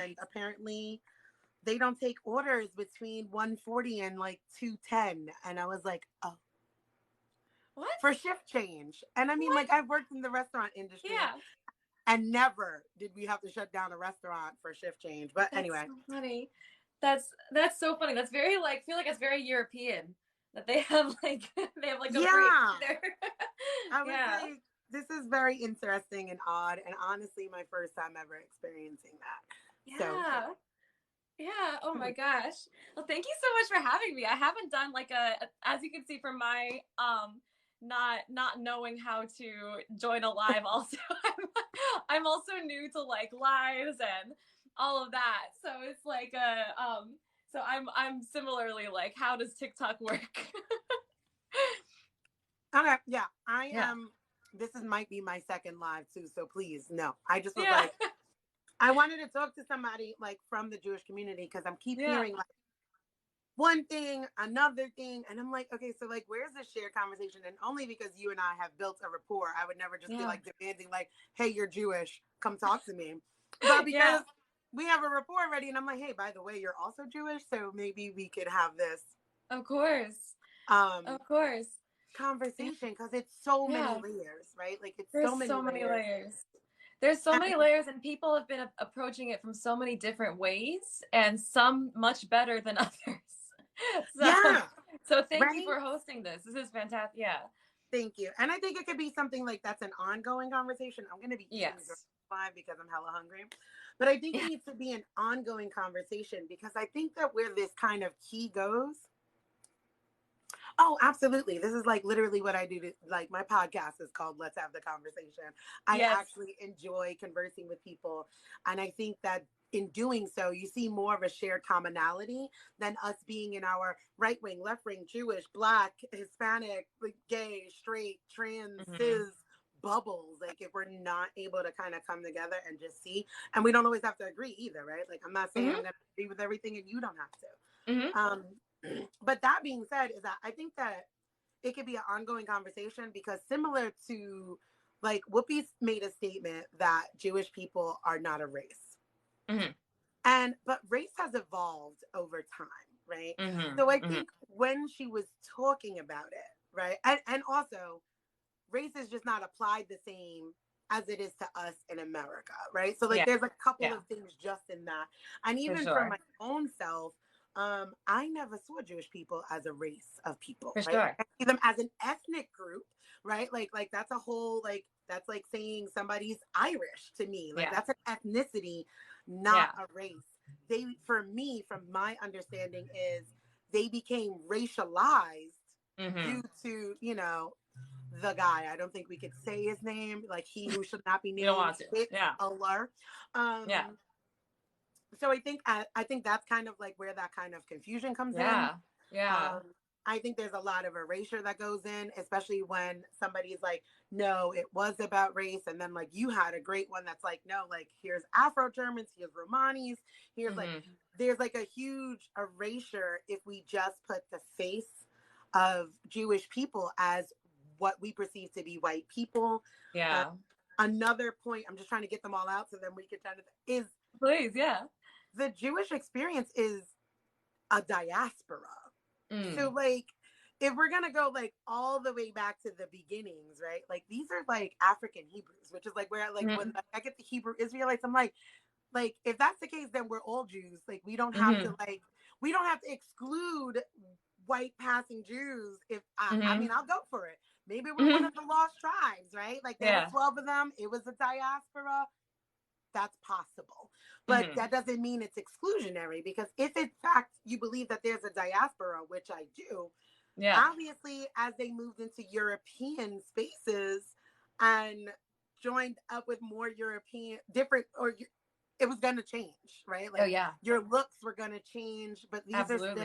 and apparently they don't take orders between 1:40 and like 2:10. And I was like, oh, What? for shift change. And I mean, What? like, I've worked in the restaurant industry Yeah. and never did we have to shut down a restaurant for shift change. But That's anyway. so funny. That's so funny. That's very like feel like it's very European that they have like a break Yeah. there. I was Yeah. like, this is very interesting and odd. And honestly, my first time ever experiencing that. So, Yeah. Yeah. Oh my gosh. Well, thank you so much for having me. I haven't done like as you can see from my not knowing how to join a live also. I'm also new to like lives and all of that. So it's like so I'm similarly like how does TikTok work? okay. Yeah. I Yeah. am. This might be my second live too. So please, no. I just was Yeah. like, I wanted to talk to somebody like from the Jewish community because I'm keep Yeah. hearing like one thing, another thing. And I'm like, okay, so like, where's this shared conversation? And only because you and I have built a rapport, I would never just be Yeah. like demanding, like, hey, you're Jewish, come talk to me. But because Yeah. we have a rapport already, and I'm like, hey, by the way, you're also Jewish, so maybe we could have this Of course. um Of course. conversation because it's so many Yeah. layers, right? Like it's There's so many so many layers. layers. There's so many And, layers, and people have been approaching it from so many different ways, and some much better than others. So, yeah, so thank you right. for hosting this. This is fantastic. Yeah. Thank you. And I think it could be something like that's an ongoing conversation. I'm going to be eating Yes. live because I'm hella hungry. But I think it Yeah. needs to be an ongoing conversation because I think that where this kind of key goes. Oh, absolutely. This is like literally what I do to like my podcast is called Let's Have the Conversation. I Yes. actually enjoy conversing with people. And I think that in doing so, you see more of a shared commonality than us being in our right wing, left wing, Jewish, Black, Hispanic, like gay, straight, trans, Mm-hmm. cis bubbles. Like if we're not able to kind of come together and just see, and we don't always have to agree either, right? Like I'm not saying I'm Mm-hmm. going to agree with everything and you don't have Mm-hmm. to. But that being said, is that I think that it could be an ongoing conversation because similar to like Whoopi made a statement that Jewish people are not a race. Mm-hmm. And but race has evolved over time, right? Mm-hmm. So I Mm-hmm. think when she was talking about it, right? And also race is just not applied the same as it is to us in America, right? So like Yeah. there's a couple Yeah. of things just in that. And For even for my sure. own self, I never saw Jewish people as a race of people, For right? sure. I see them as an ethnic group, right? Like that's a whole like that's like saying somebody's Irish to me. Like Yeah. that's an ethnicity, not Yeah. a race. They for me, from my understanding, is they became racialized Mm-hmm. due to, the guy. I don't think we could say his name, like he who should not be You don't named, want to. Yeah. Hitler. Yeah. So I think that's kind of like where that kind of confusion comes in. Yeah. Yeah. Um, I think there's a lot of erasure that goes in, especially when somebody's like, no, it was about race. And then like you had a great one that's like, no, like here's Afro Germans, here's Romanis, here's like, Mm-hmm. there's like a huge erasure if we just put the face of Jewish people as what we perceive to be white people. Uh, Yeah. Another point, I'm just trying to get them all out so then we can kind of, is Please. Yeah. the Jewish experience is a diaspora. So Mm. like if we're gonna go like all the way back to the beginnings, right? Like these are like African Hebrews, which is like where like Mm-hmm. when I get the Hebrew Israelites, I'm like if that's the case, then we're all Jews. Like Mm-hmm. we don't have to exclude white passing Jews. If I Mm-hmm. mean I'll go for it. Maybe we're one Mm-hmm. of the lost tribes, right? Like there was Yeah. 12 of them. It was a diaspora. That's possible. But Mm-hmm. that doesn't mean it's exclusionary because if in fact you believe that there's a diaspora, which I do, Yeah. obviously as they moved into European spaces and joined up with more European different or it was going to change, right? Oh Like yeah. your looks were going to change, but Absolutely.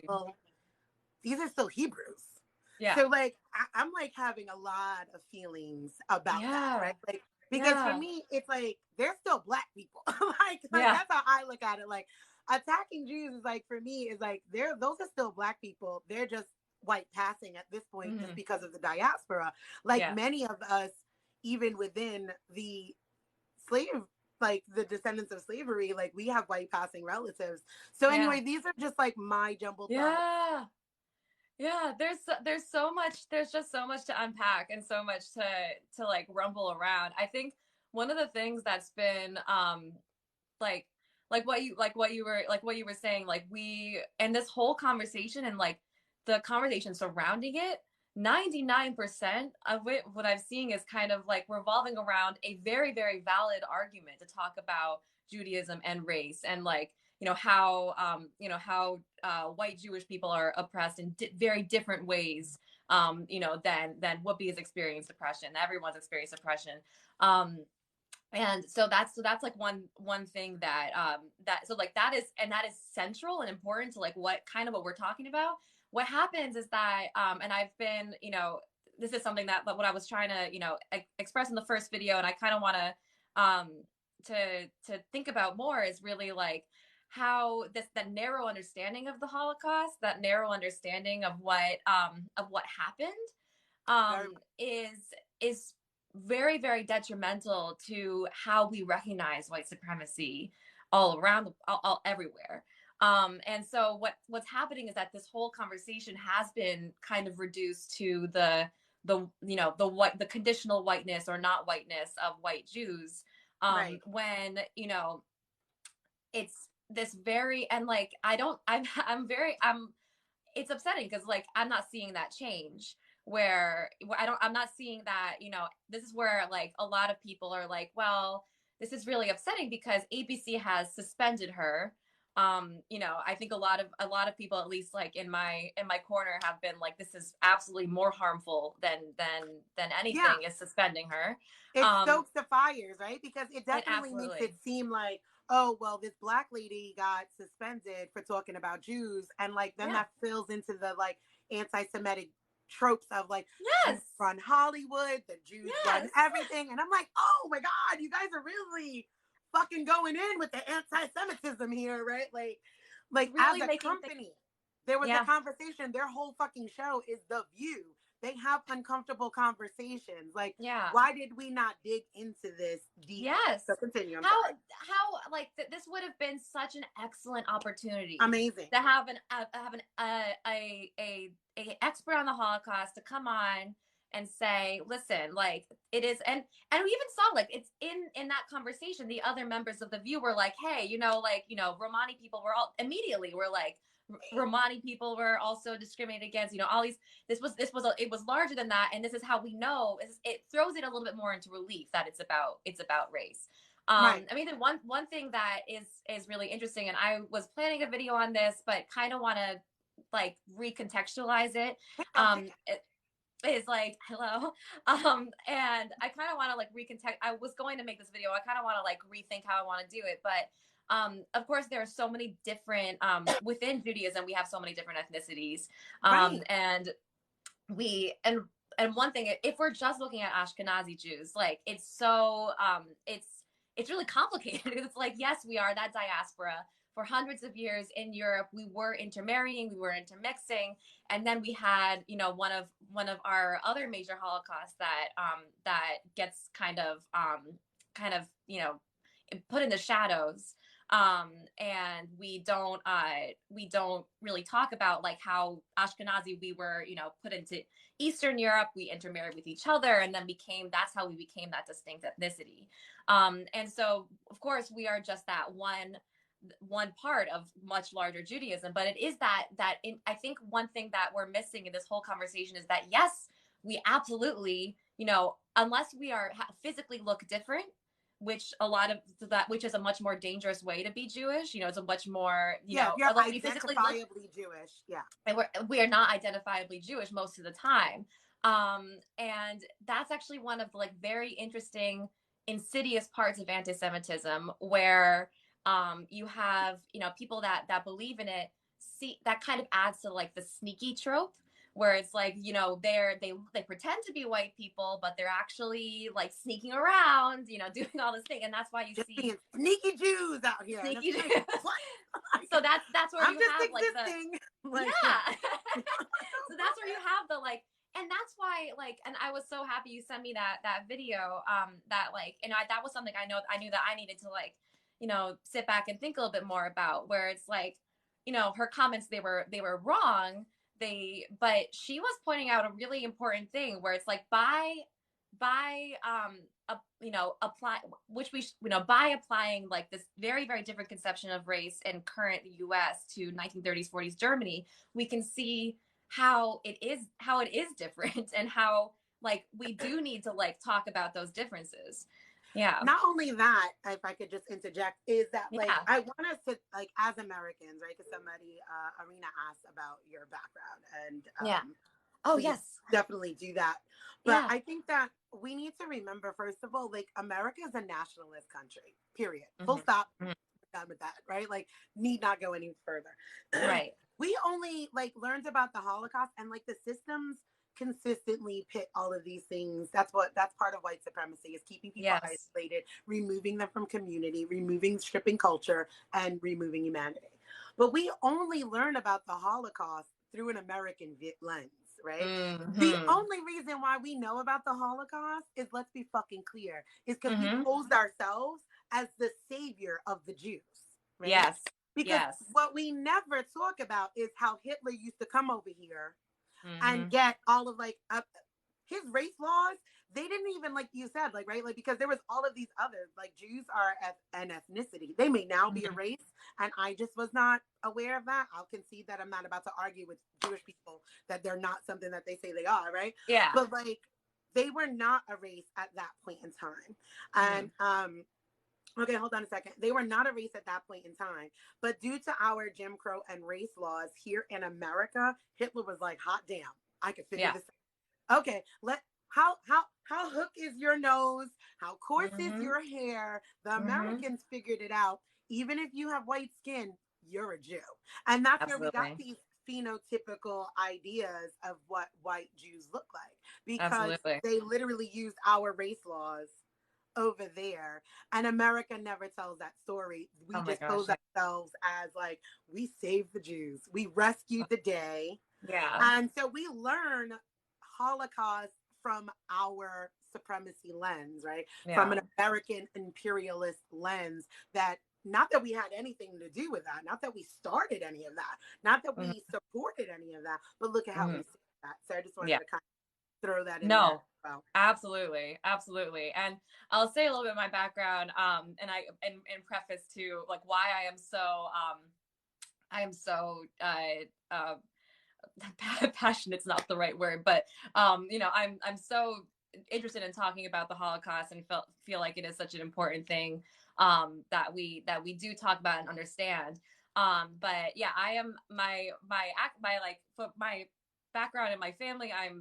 these are still Hebrews. Yeah. So like I'm like having a lot of feelings about that, Yeah. right? Like because for Yeah. me it's like they're still black people. like Yeah. that's how I look at it. Like attacking Jews is like for me is like those are still black people. They're just white passing at this point just Mm-hmm. because of the diaspora. Like Yeah. many of us, even within the slave like the descendants of slavery, like we have white passing relatives. So Yeah. anyway, these are just like my jumbled thoughts. Yeah, there's so much, there's just so much to unpack and so much to like rumble around. I think one of the things that's been like what you were saying, like we, and this whole conversation and like the conversation surrounding it, 99% of it, what I'm seeing is kind of like revolving around a very, very valid argument to talk about Judaism and race, and like, how white Jewish people are oppressed in very different ways, than Whoopi has experienced oppression. Everyone's experienced oppression. Um, and so that's like one thing that that is central and important to like what we're talking about. What happens is that and I've been, this is something that what I was trying to express in the first video, and I kind of want to think about more, is really like how that narrow understanding of the Holocaust, that narrow understanding of what happened, is very, very detrimental to how we recognize white supremacy all around, all everywhere. And so what's happening is that this whole conversation has been kind of reduced to the conditional whiteness or not whiteness of white Jews. Right. When it's this very, and like I'm it's upsetting because like I'm not seeing that change, where I'm not seeing that, this is where like a lot of people are like, well, this is really upsetting because ABC has suspended her. I think a lot of people, at least like in my corner, have been like, this is absolutely more harmful than anything, is suspending her. It stokes the fires, right? Because it definitely makes it seem like, oh, well, this black lady got suspended for talking about Jews. And like, then that fills into the like anti-Semitic tropes of like, Jews run Hollywood, the Jews run everything. And I'm like, oh my God, you guys are really fucking going in with the anti-Semitism here, right? Like really, as a company, there was a conversation. Their whole fucking show is The View. They have uncomfortable conversations. Like, why did we not dig into this deep? Yes. So continue. How like this would have been such an excellent opportunity. Amazing. To have a expert on the Holocaust to come on and say, listen, like it is, and we even saw like it's in that conversation, the other members of The View were like, hey, Romani people were all immediately were like, Romani people were also discriminated against, all these, it was larger than that. And this is how we know, it throws it a little bit more into relief that it's about race. Right. I mean, the one thing that is really interesting, and I was planning a video on this, but kind of want to like recontextualize it. It is like, hello. And I kind of want to like I was going to make this video. I kind of want to like rethink how I want to do it, but of course, there are so many different, within Judaism, we have so many different ethnicities. And one thing, if we're just looking at Ashkenazi Jews, like it's so, it's really complicated. It's like, yes, we are that diaspora. For hundreds of years in Europe, we were intermarrying, we were intermixing, and then we had, one of our other major Holocausts that gets kind of put in the shadows. And we don't really talk about like how Ashkenazi, we were, put into Eastern Europe, we intermarried with each other, and then that's how we became that distinct ethnicity. And so of course we are just that one part of much larger Judaism, but it is I think one thing that we're missing in this whole conversation is that, yes, we absolutely, unless we are physically look different, which is a much more dangerous way to be Jewish. It's a much more, you're identifiably Jewish. Yeah. And we are not identifiably Jewish most of the time. And that's actually one of the like very interesting, insidious parts of anti-Semitism, where you have, people that believe in it, see that kind of adds to like the sneaky trope, where it's like, they pretend to be white people, but they're actually like sneaking around, doing all this thing. And that's why you see sneaky Jews out here. Sneaky Jews. So that's where you have like the, yeah. So that's where you have the like, and that's why why, like, and I was so happy you sent me that video, that, like, that was something I knew that I needed to, like, sit back and think a little bit more about, where it's like, her comments, they were wrong. But she was pointing out a really important thing, where it's like, apply, which we, by applying, like, this very, very different conception of race in current US to 1930s, 40s Germany, we can see how it is different, and how, like, we do need to, like, talk about those differences. Yeah. Not only that, if I could just interject, is that, like, Yeah. I want us to, like, as Americans, right? Because somebody, Arena asked about your background, and Yeah. Oh, please yes. definitely do that. But Yeah. I think that we need to remember, first of all, like, America is a nationalist country, period. Full stop. Done with that, right? Like, need not go any further. Right. We only, like, learned about the Holocaust, and, like, the systems consistently pit all of these things. That's part of white supremacy, is keeping people Yes. isolated, removing them from community, stripping culture, and removing humanity. But we only learn about the Holocaust through an American lens, right? The only reason why we know about the Holocaust is, let's be fucking clear, is because we posed ourselves as the savior of the Jews, right? Yes. Because what we never talk about is how Hitler used to come over here and get all of, like, his race laws. They didn't even, like you said, like, right, like, because there was all of these others, like, Jews are an ethnicity. They may now be a race, and I just was not aware of that. I'll concede that I'm not about to argue with Jewish people that they're not something that they say they are, right? Yeah. But, like, they were not a race at that point in time. And okay, hold on a second. They were not a race at that point in time. But due to our Jim Crow and race laws here in America, Hitler was like, hot damn, I could figure this out. Okay, how hook is your nose? How coarse is your hair? The Americans figured it out. Even if you have white skin, you're a Jew. And that's where we got these phenotypical ideas of what white Jews look like, because they literally used our race laws over there, and America never tells that story. We just pose ourselves as, like, we saved the Jews, we rescued the day. And so we learn Holocaust from our supremacy lens, right? From an American imperialist lens, that, not that we had anything to do with that, not that we started any of that, not that we supported any of that, but look at how we see that. So I just wanted to kind of throw that in there. Well, absolutely. And I'll say a little bit of my background, and I in preface to, like, why I am so passionate's not the right word, but I'm so interested in talking about the Holocaust, and feel like it is such an important thing, that we do talk about and understand. But yeah, I am my background in my family. I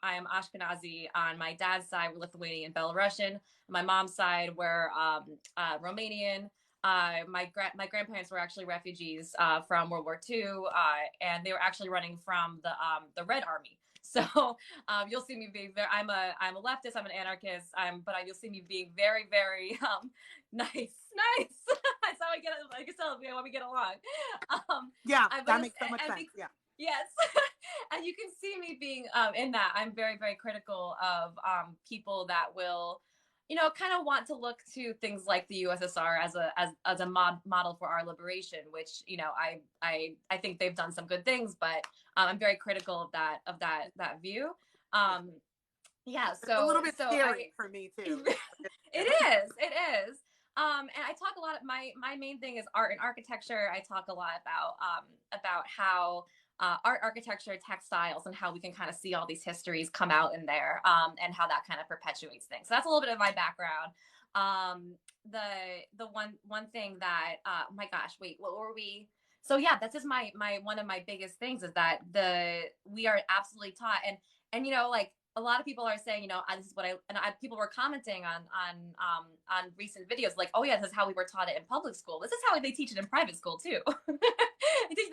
am Ashkenazi on my dad's side. We're Lithuanian, Belarusian. On my mom's side, we're Romanian. My grandparents were actually refugees from World War II, and they were actually running from the Red Army. So you'll see me being very. I'm a leftist. I'm an anarchist. But you'll see me being very, very nice. That's how I get. Like I said, when we get along. That makes so much sense. Yes. And you can see me being in that. I'm very, very critical of people that will, kind of want to look to things like the USSR as a model for our liberation, which, I think they've done some good things, but I'm very critical of that view. Yeah, so it's a little bit scary for me too. It is. And I talk a lot of my main thing is art and architecture. I talk a lot about how art, architecture, textiles, and how we can kind of see all these histories come out in there, and how that kind of perpetuates things. So that's a little bit of my background. The one thing that oh my gosh, wait, what were we? So yeah, that's just my one of my biggest things is that we are absolutely taught, and like a lot of people are saying, this is what people were commenting on recent videos, like, oh yeah, this is how we were taught it in public school. This is how they teach it in private school too. This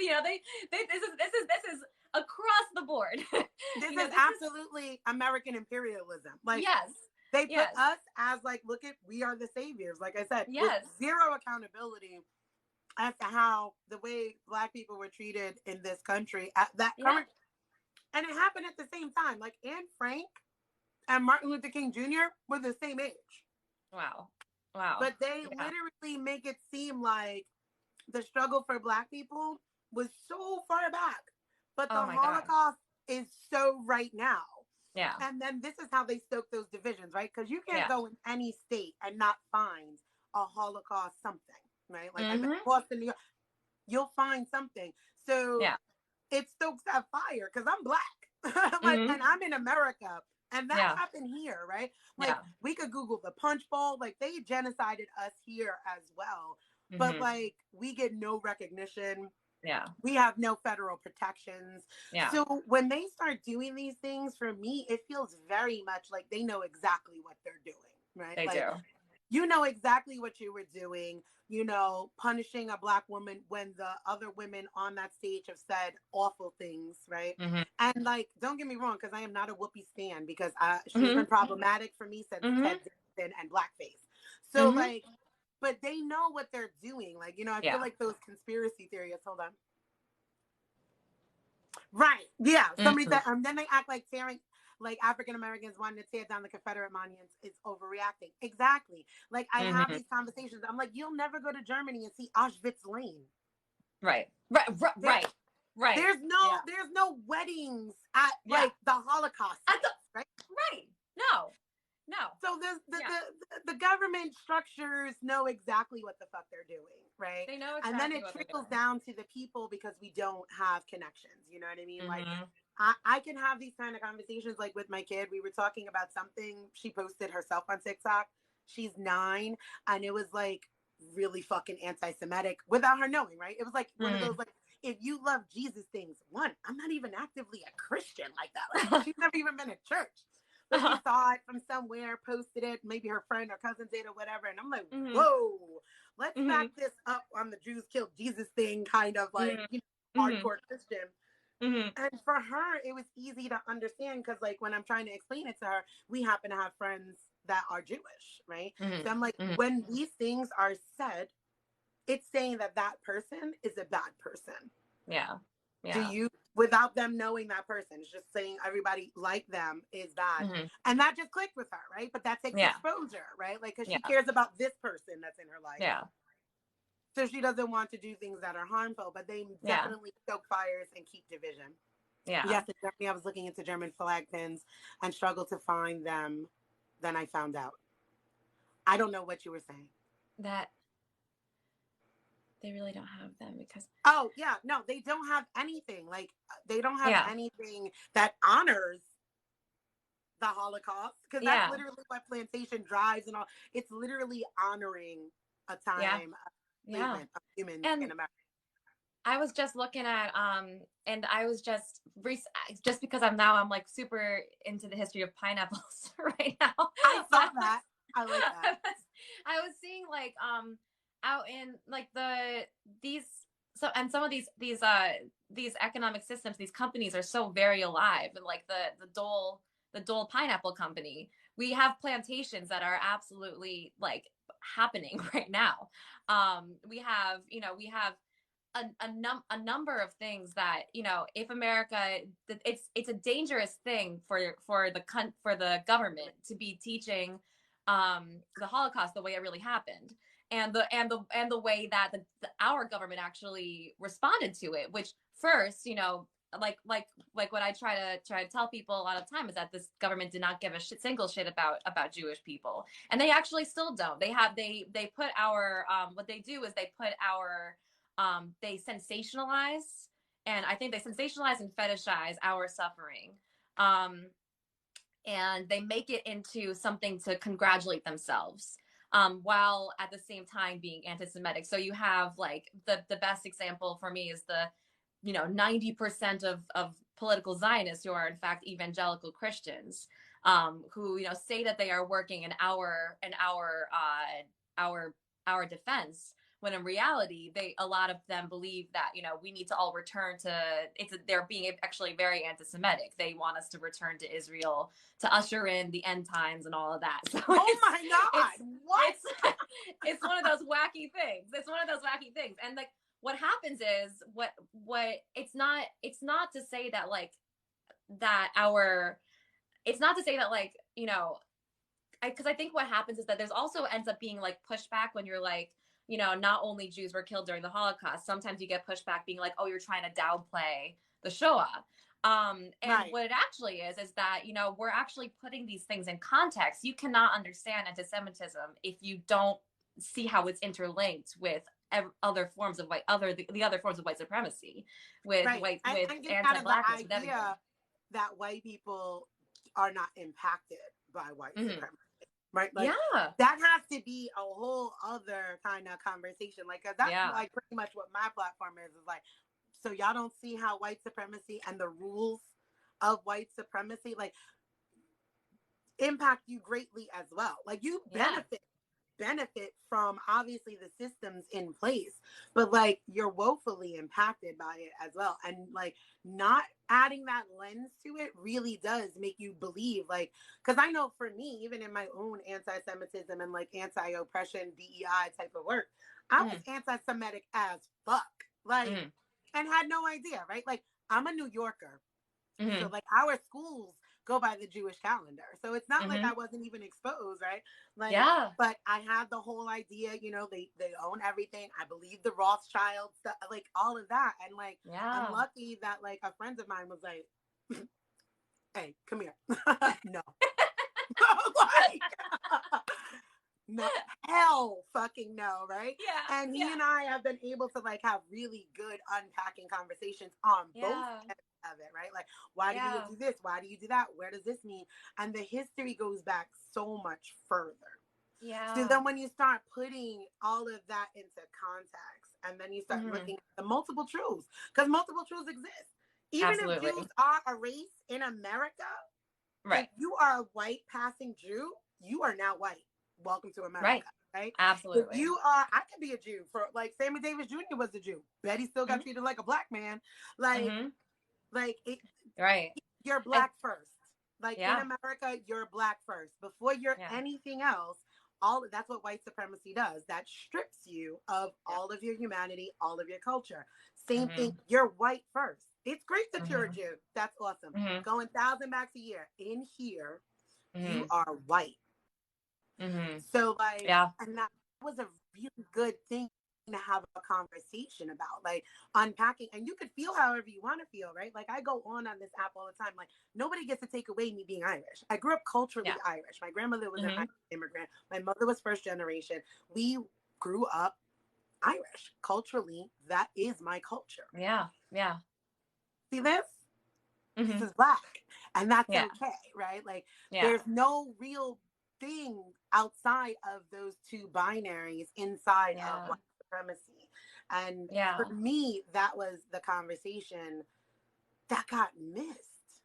is across the board. This is absolutely American imperialism. Like, yes, they put us as, like, look at, we are the saviors. Like I said, with zero accountability as to how the way Black people were treated in this country at that current. And it happened at the same time. Like Anne Frank and Martin Luther King Jr. were the same age. Wow. Wow. But they literally make it seem like the struggle for Black people was so far back. But the Oh my God. Holocaust is so right now. Yeah. And then this is how they stoke those divisions, right? Because you can't Yeah. go in any state and not find a Holocaust something, right? Like I Mm-hmm. said, Boston, New York, you'll find something. So Yeah. it stokes that fire because I'm Black, like, Mm-hmm. and I'm in America, and that Yeah. happened here, right? Like Yeah. we could Google the Punch Bowl, like they genocided us here as well, but Mm-hmm. like we get no recognition. Yeah. We have no federal protections. Yeah. So when they start doing these things, for me, it feels very much like they know exactly what they're doing, right? They Like do. you know exactly what you were doing, you know, punishing a Black woman when the other women on that stage have said awful things, right? Mm-hmm. And like, don't get me wrong, because I am not a Whoopi stan, because she's Mm-hmm. been problematic for me since Mm-hmm. Ted Danson and Blackface. So Mm-hmm. like, but they know what they're doing. Like, you know, I feel like those conspiracy theories. Hold on. Right. Yeah. Somebody said, then they act like tearing, like African Americans wanting to tear down the Confederate monuments is overreacting. Exactly. Like I have these conversations. I'm like, you'll never go to Germany and see Auschwitz Lane. Right. Right. Right. Right. There's no weddings at like the Holocaust sites, right? Right. No. So the government structures know exactly what the fuck they're doing, right? They know exactly and then it what trickles down to the people because we don't have connections. You know what I mean? Mm-hmm. Like I can have these kind of conversations like with my kid. We were talking about something she posted herself on TikTok. She's 9, and it was like really fucking anti-Semitic without her knowing, right? It was like one of those like, if you love Jesus things, one, I'm not even actively a Christian like that. Like she's never even been to church. But she saw it from somewhere, posted it, maybe her friend or cousin did or whatever. And I'm like, whoa, let's back this up on the Jews killed Jesus thing, kind of like, you know, hardcore Christian. And for her, it was easy to understand because, like, when I'm trying to explain it to her, we happen to have friends that are Jewish, right? So I'm like, when these things are said, it's saying that that person is a bad person. Yeah. Do you, without them knowing that person, it's just saying everybody like them is bad. And that just clicked with her, right? But that takes exposure, right? Like, because she cares about this person that's in her life. Yeah. So she doesn't want to do things that are harmful, but they definitely stoke fires and keep division. Yeah. Yes, in Germany, I was looking into German flag pins and struggled to find them. Then I found out. I don't know what you were saying. That they really don't have them because. Oh, yeah. No, they don't have anything. Like, they don't have anything that honors the Holocaust. Because that's literally what plantation drives and all. It's literally honoring a time of enslavement of humans in America. I was just looking at and I was just because I'm like super into the history of pineapples right now. I saw that. I like that. I was seeing like out in like some of these economic systems, these companies are so very alive, and like the Dole pineapple company, we have plantations that are absolutely like happening right now. We have a number of things that, you know, if America, it's a dangerous thing for the government to be teaching the Holocaust the way it really happened, and the way that our government actually responded to it. Which first, you know, like what I try to tell people a lot of time is that this government did not give a single shit about Jewish people, and they actually still don't. They put our what they do is they put our they sensationalize, and I think they sensationalize and fetishize our suffering, and they make it into something to congratulate themselves, while at the same time being anti-Semitic. So you have like the best example for me is 90% of political Zionists who are in fact evangelical Christians, who, you know, say that they are working in our defense, when in reality a lot of them believe that, you know, we need to all return to they're being actually very anti-Semitic. They want us to return to Israel to usher in the end times and all of that. So oh my God, what? It's one of those wacky things. And like what happens is what it's not to say that like it's not to say that like, you know, because I think what happens is that there's also ends up being like pushback when you're like, you know, not only Jews were killed during the Holocaust. Sometimes you get pushback being like, oh, you're trying to downplay the Shoah. And Right. what it actually is that, you know, we're actually putting these things in context. You cannot understand anti-Semitism if you don't see how it's interlinked with other forms of the other forms of white supremacy, with Right. with And get out of the anti-blackness, with everything. idea that white people are not impacted by white Mm-hmm. supremacy. Right? Like Yeah. that has to be a whole other kind of conversation. Like, 'cause that's Yeah. like pretty much what my platform is like, so y'all don't see how white supremacy and the rules of white supremacy like impact you greatly as well. Like you Yeah. benefit from obviously the systems in place, but like you're woefully impacted by it as well. And like not adding that lens to it really does make you believe, like, because I know for me, even in my own anti-Semitism and like anti-oppression DEI type of work, I was anti-Semitic as fuck, like, and had no idea, right? Like I'm a New Yorker, so like our schools go by the Jewish calendar. So it's not like I wasn't even exposed, right? Like, Yeah. but I had the whole idea, you know, they own everything. I believe the Rothschilds, like all of that. And like, I'm lucky that like a friend of mine was like, hey, come here. No. Like, no, hell fucking no, right? Yeah. And he and I have been able to like have really good unpacking conversations on both ends of it, right? Like, why do you do this? Why do you do that? Where does this mean? And the history goes back so much further. Yeah. So then when you start putting all of that into context and then you start looking at the multiple truths, because multiple truths exist. Even Absolutely. if Jews are a race in America, Right. if you are a white passing Jew, you are now white. Welcome to America. Right? Absolutely. If you are, I could be a Jew for like Sammy Davis Jr. was a Jew. Betty still got treated like a black man. Like, like it, right. You're black first. Like Yeah. in America, you're black first. Before you're anything else, that's what white supremacy does. That strips you of all of your humanity, all of your culture. Same thing, you're white first. It's great that you're a Jew. That's awesome. Going 1,000 backs a year. In here, you are white. So like, and that was a really good thing to have a conversation about, like unpacking. And you could feel however you want to feel, right? Like I go on this app all the time. Like nobody gets to take away me being Irish. I grew up culturally Irish. My grandmother was an Irish immigrant. My mother was first generation. We grew up Irish culturally. That is my culture. Yeah. See this? This is black, and that's okay, right? Like there's no real thing outside of those two binaries inside of white supremacy. And for me, that was the conversation that got missed.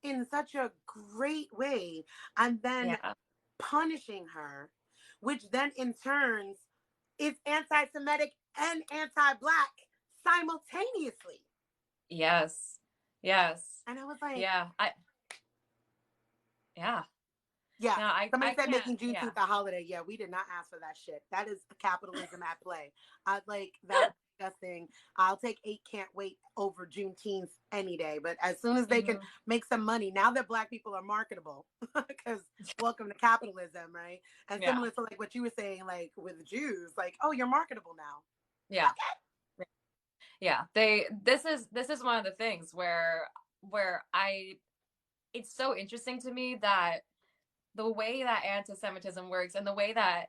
In such a great way. And then punishing her, which then in turns is anti-Semitic and anti-black simultaneously. Yes. And I was like, yeah. Somebody said making Juneteenth a holiday. Yeah, we did not ask for that shit. That is capitalism at play. I like that disgusting. I'll take 8 can't wait over Juneteenth any day. But as soon as they can make some money, now that black people are marketable, because welcome to capitalism, right? And similar to like what you were saying, like with Jews, like, oh, you're marketable now. This is one of the things where it's so interesting to me that the way that anti-Semitism works and the way that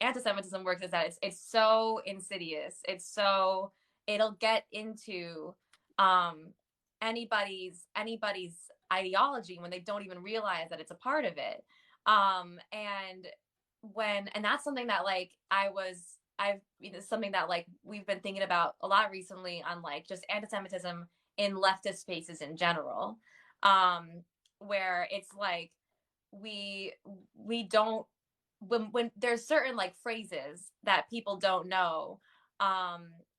anti-Semitism works is that it's so insidious. It'll get into anybody's ideology when they don't even realize that it's a part of it. And that's something that like something that like we've been thinking about a lot recently on like just anti-Semitism in leftist spaces in general, where it's like we don't, when there's certain like phrases that people don't know,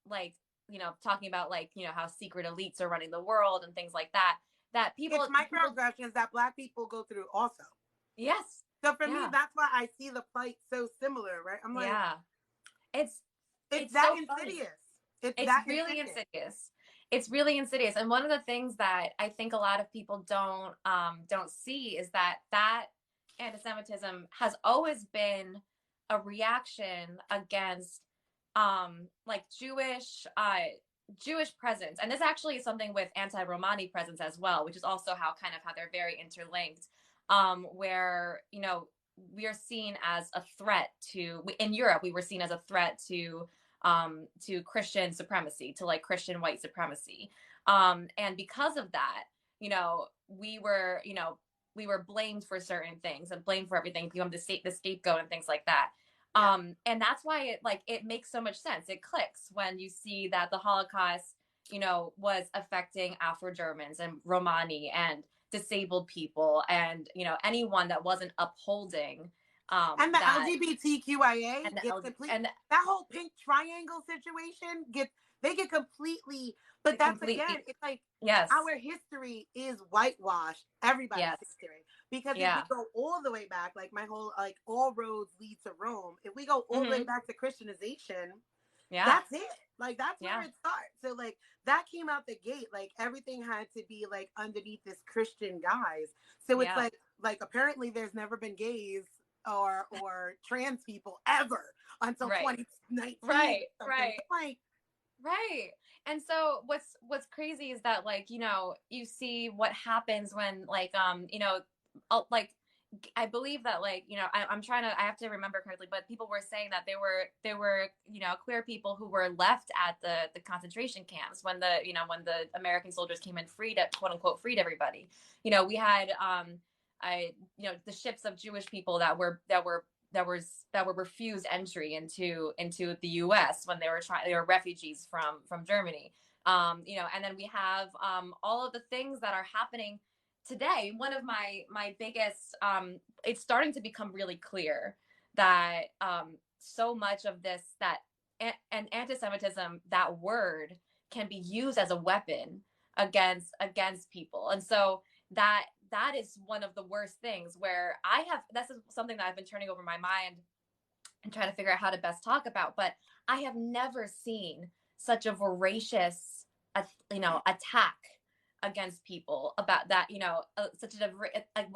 like, you know, talking about like, you know, how secret elites are running the world and things like that people, it's microaggressions that black people go through also. Yes. So for me, that's why I see the plight so similar, right? I'm like, it's that so insidious. funny. It's It's that really insidious. insidious. It's really insidious. And one of the things that I think a lot of people don't see is that anti-Semitism has always been a reaction against like Jewish presence. And this actually is something with anti-Romani presence as well, which is also how they're very interlinked. Where, you know, we are seen as a threat in Europe, we were seen as a threat to Christian supremacy, to like Christian white supremacy. And because of that, you know, we were blamed for certain things and blamed for everything, become the scapegoat and things like that. Yeah. And that's why it makes so much sense. It clicks when you see that the Holocaust, you know, was affecting Afro-Germans and Romani and disabled people and, you know, anyone that wasn't upholding and the that LGBTQIA and the gets LG, complete. and That whole pink triangle situation they get completely. But that's again, it's like yes, our history is whitewashed. Everybody's yes, history, because if we yeah, go all the way back, like my whole like all roads lead to Rome. If we go all the way back to Christianization, yeah, that's it. Like that's yeah, where it starts. So like that came out the gate. Like everything had to be like underneath this Christian guise. So it's yeah, like apparently there's never been gays or trans people ever until right, 2019 right, or something. right. Like Right. And so what's crazy is that, like, you know, you see what happens when like you know, like I believe that, like, you know, I'm trying to, I have to remember correctly, but people were saying that there were, you know, queer people who were left at the concentration camps when the American soldiers came and quote unquote freed everybody. You know, we had you know, the ships of Jewish people that were refused entry into the U.S. when they were refugees from Germany. You know, and then we have all of the things that are happening today. One of my biggest, it's starting to become really clear that so much of this, that and anti-Semitism, that word can be used as a weapon against people. And so that is one of the worst things, where this is something that I've been turning over my mind and trying to figure out how to best talk about. But I have never seen such a voracious, you know, attack against people about that, you know, such a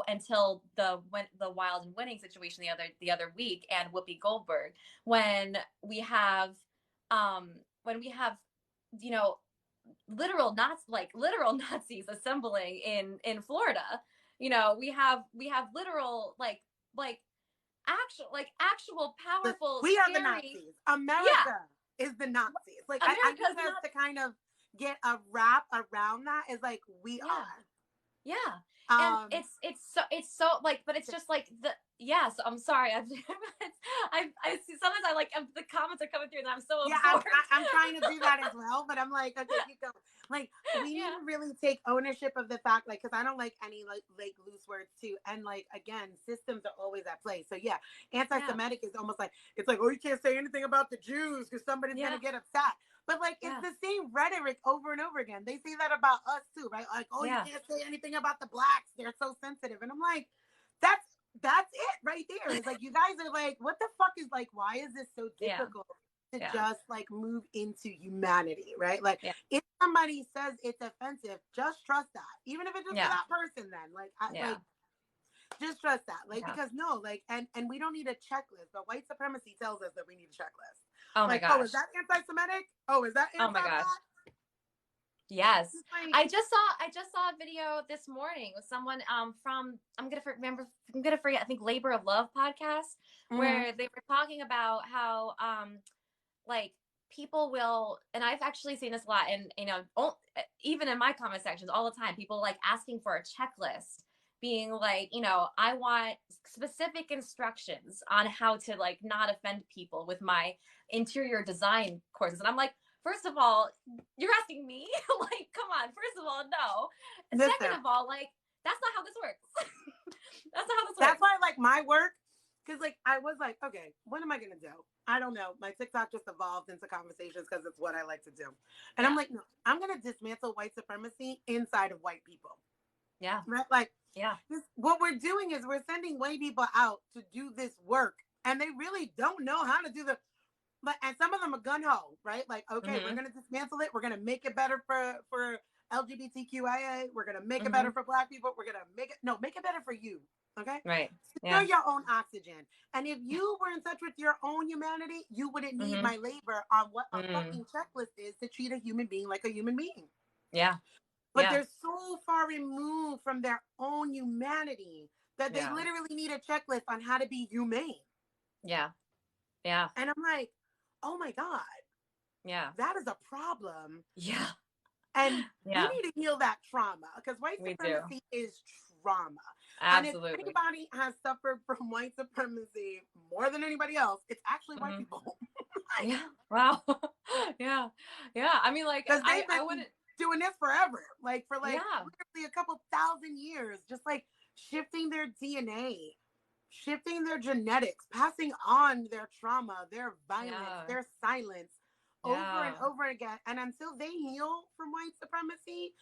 until the Wild and Winning situation the other week, and Whoopi Goldberg, when we have you know, literal Nazis assembling in Florida. You know, we have literal actual powerful, we are the scary. Nazis. Yeah, America is the Nazis. Like I America's need us not. to kind of get a wrap around that. Is like we Yeah, are. yeah. And Um, it's so like, but it's just like yes, I'm sorry. I see sometimes the comments are coming through and I'm so yeah, absorbed. I'm trying to do that as well, but I'm like, okay, keep going. Like, we need Yeah, to really take ownership of the fact, like, because I don't like any like loose words too, and like again, systems are always at play. So yeah, yeah, anti-Semitic is almost like it's like, oh, you can't say anything about the Jews because somebody's yeah, gonna get upset. But like, it's yeah, the same rhetoric over and over again. They say that about us too, right? Like, oh, you yeah. can't say anything about the blacks; they're so sensitive. And I'm like, that's it right there. It's like you guys are like, what the fuck is like? Why is this so Yeah, difficult to yeah, just like move into humanity, right? Like yeah, if somebody says it's offensive, just trust that. Even if it's just for yeah, that person, then yeah, like just trust that. Like yeah. because no, like and we don't need a checklist, but white supremacy tells us that we need a checklist. Oh my Like, oh, is gosh. that anti-Semitic? Oh, is that Oh my gosh. anti-black? Yes. Like, I just saw a video this morning with someone from, I'm gonna forget, I think Labor of Love podcast, mm-hmm. where they were talking about how like people will, and I've actually seen this a lot, and you know, even in my comment sections all the time, people like asking for a checklist, being like, you know, I want specific instructions on how to like not offend people with my interior design courses. And I'm like, first of all, you're asking me? Like, come on. First of all, no. And second Listen, of all, like, that's not how this works. That's not how this that's works. why I like my work. Because like I was like, okay, what am I gonna do? I don't know. My TikTok just evolved into conversations because it's what I like to do. And I'm Yeah. like, no, I'm gonna dismantle white supremacy inside of white people. Yeah. Right? Like Yeah. what we're doing is we're sending white people out to do this work. And they really don't know how to do and some of them are gun ho, right? Like, okay, we're Mm-hmm. gonna dismantle it. We're gonna make it better for LGBTQIA. We're gonna make it Mm-hmm. better for Black people. We're gonna make it better for you. Okay, Right. secure Yeah. your own oxygen. And if you were in touch with your own humanity, you wouldn't need Mm-hmm. my labor on what a Mm. fucking checklist is to treat a human being like a human being. Yeah. But Yeah. they're so far removed from their own humanity that they Yeah. literally need a checklist on how to be humane. Yeah. Yeah. And I'm like, oh my God, Yeah. that is a problem. Yeah. And we Yeah. need to heal that trauma because white We do. supremacy is trauma. And if Absolutely. anybody has suffered from white supremacy more than anybody else, it's actually white Mm-hmm. people. Yeah. Wow. Yeah. Yeah. I mean, like, Because they've I been wouldn't. doing this forever, like for like Yeah. literally a couple thousand years, just like shifting their DNA, shifting their genetics, passing on their trauma, their violence, Yeah. their silence over and Yeah. over again. And until they heal from white supremacy,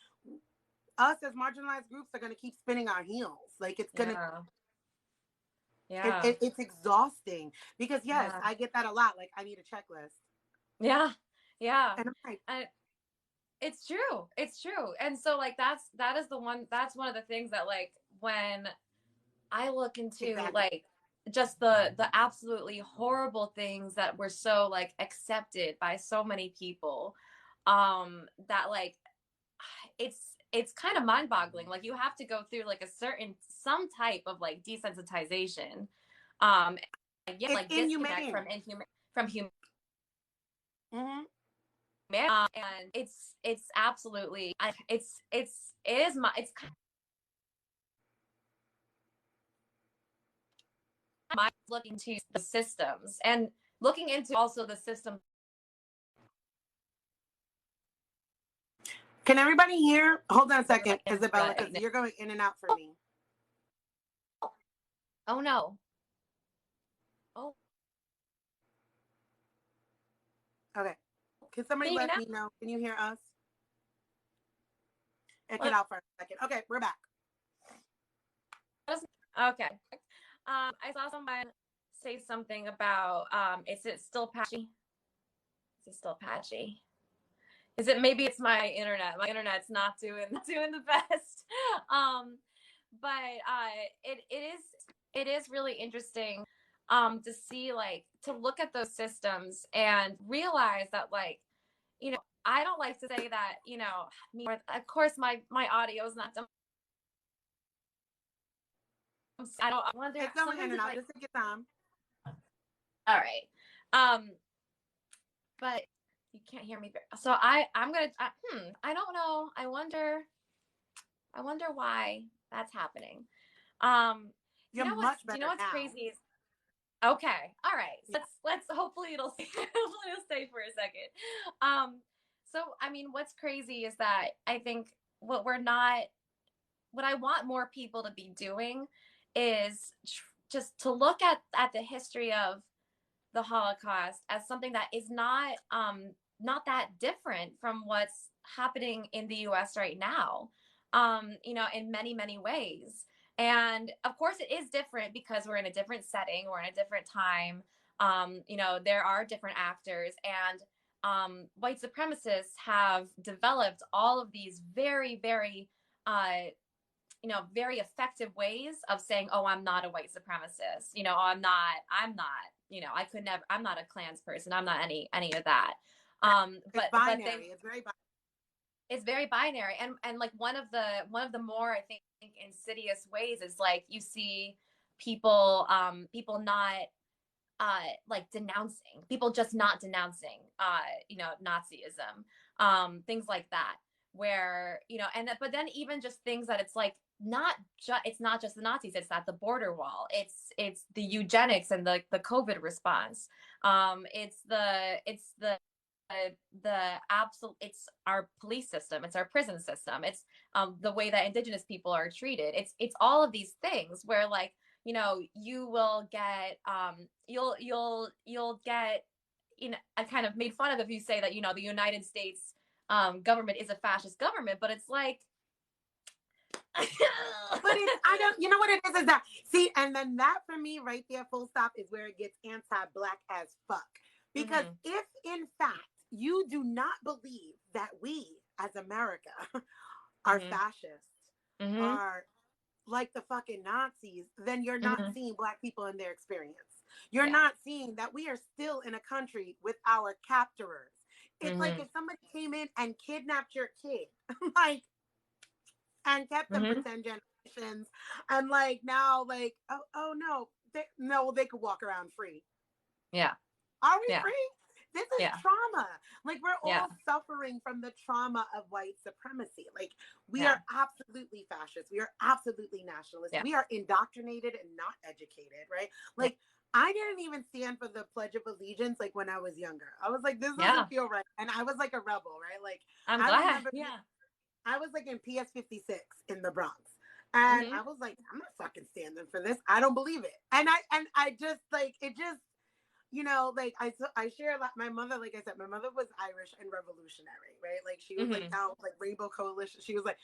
us as marginalized groups are going to keep spinning our heels. Like it's going to, Yeah. Yeah. it's exhausting because yes, Yeah. I get that a lot. Like I need a checklist. Yeah. Yeah. And I'm like, And it's true. It's true. And so like that's one of the things that like when I look into exactly. like just the absolutely horrible things that were so like accepted by so many people, that like it's it's kind of mind-boggling. Like you have to go through like a certain some type of like desensitization, yeah, It's like disconnect inhumane. from human. Mm-hmm. And it's absolutely it is my it's kind of my looking to the systems and looking into also the system. Can everybody hear? Hold on a There's second, like Isabella, because you're going in and out for me. oh no. Oh, Okay. Can somebody can you hear let me me know? Can you hear us? It cut now? out for a second. Okay, we're back. Okay. I saw someone say something about is it still patchy? Is it still patchy? Is it maybe it's my internet? My internet's not doing the best. But it is really interesting to see like to look at those systems and realize that like you know I don't like to say that me of course my audio is not done. I don't I wonder It's going in sometimes and it's out. like Just take your time. all right. Um, but you can't hear me. So I'm gonna. I don't know. I wonder why that's happening. Um, You're much do you know better what's now. crazy is okay. All right. So Yeah. let's hopefully hopefully it'll stay for a second. So I mean, what's crazy is that I think what I want more people to be doing is just to look at the history of the Holocaust as something that is not that different from what's happening in the US right now, in many ways. And of course it is different because we're in a different setting, we're in a different time. There are different actors, and white supremacists have developed all of these very very effective ways of saying, oh, I'm not a white supremacist. Oh, I'm not, I could never, I'm not a Klans person. I'm not any of that. It's But binary. It's very binary. it's very binary. And like one of the more, I think, insidious ways is like, you see people not, like denouncing people, just not denouncing, Nazism, things like that, where but then even just things that it's like it's not just the Nazis, it's at the border wall, it's the eugenics and the COVID response, the absolute, it's our police system, it's our prison system, it's the way that indigenous people are treated, it's all of these things where like you will get you'll get I kind of made fun of if you say that the United States government is a fascist government, but it's like But I don't, you know what it is that, see, and then that for me right there, full stop, is where it gets anti-Black as fuck. Because if in fact you do not believe that we as America are fascist, are like the fucking Nazis, then you're not seeing Black people in their experience. You're not seeing that we are still in a country with our captorers. It's like if somebody came in and kidnapped your kid, like, and kept them for 10 generations, and like now, like, no, they could walk around free. Yeah. Are we free? This is Yeah. trauma. Like, we're all Yeah. suffering from the trauma of white supremacy. Like, we are absolutely fascist. We are absolutely nationalist. Yeah. We are indoctrinated and not educated, right? Like, I didn't even stand for the Pledge of Allegiance, like, when I was younger. I was like, this doesn't feel right. And I was like a rebel, right? Like, I'm I glad. remember I was like in PS 56 in the Bronx. And I was like, I'm not fucking standing for this. I don't believe it. And I just like, it just, you know, like I share a lot. My mother, like I said, my mother was Irish and revolutionary, right? Like she was like down like Rainbow Coalition. She was like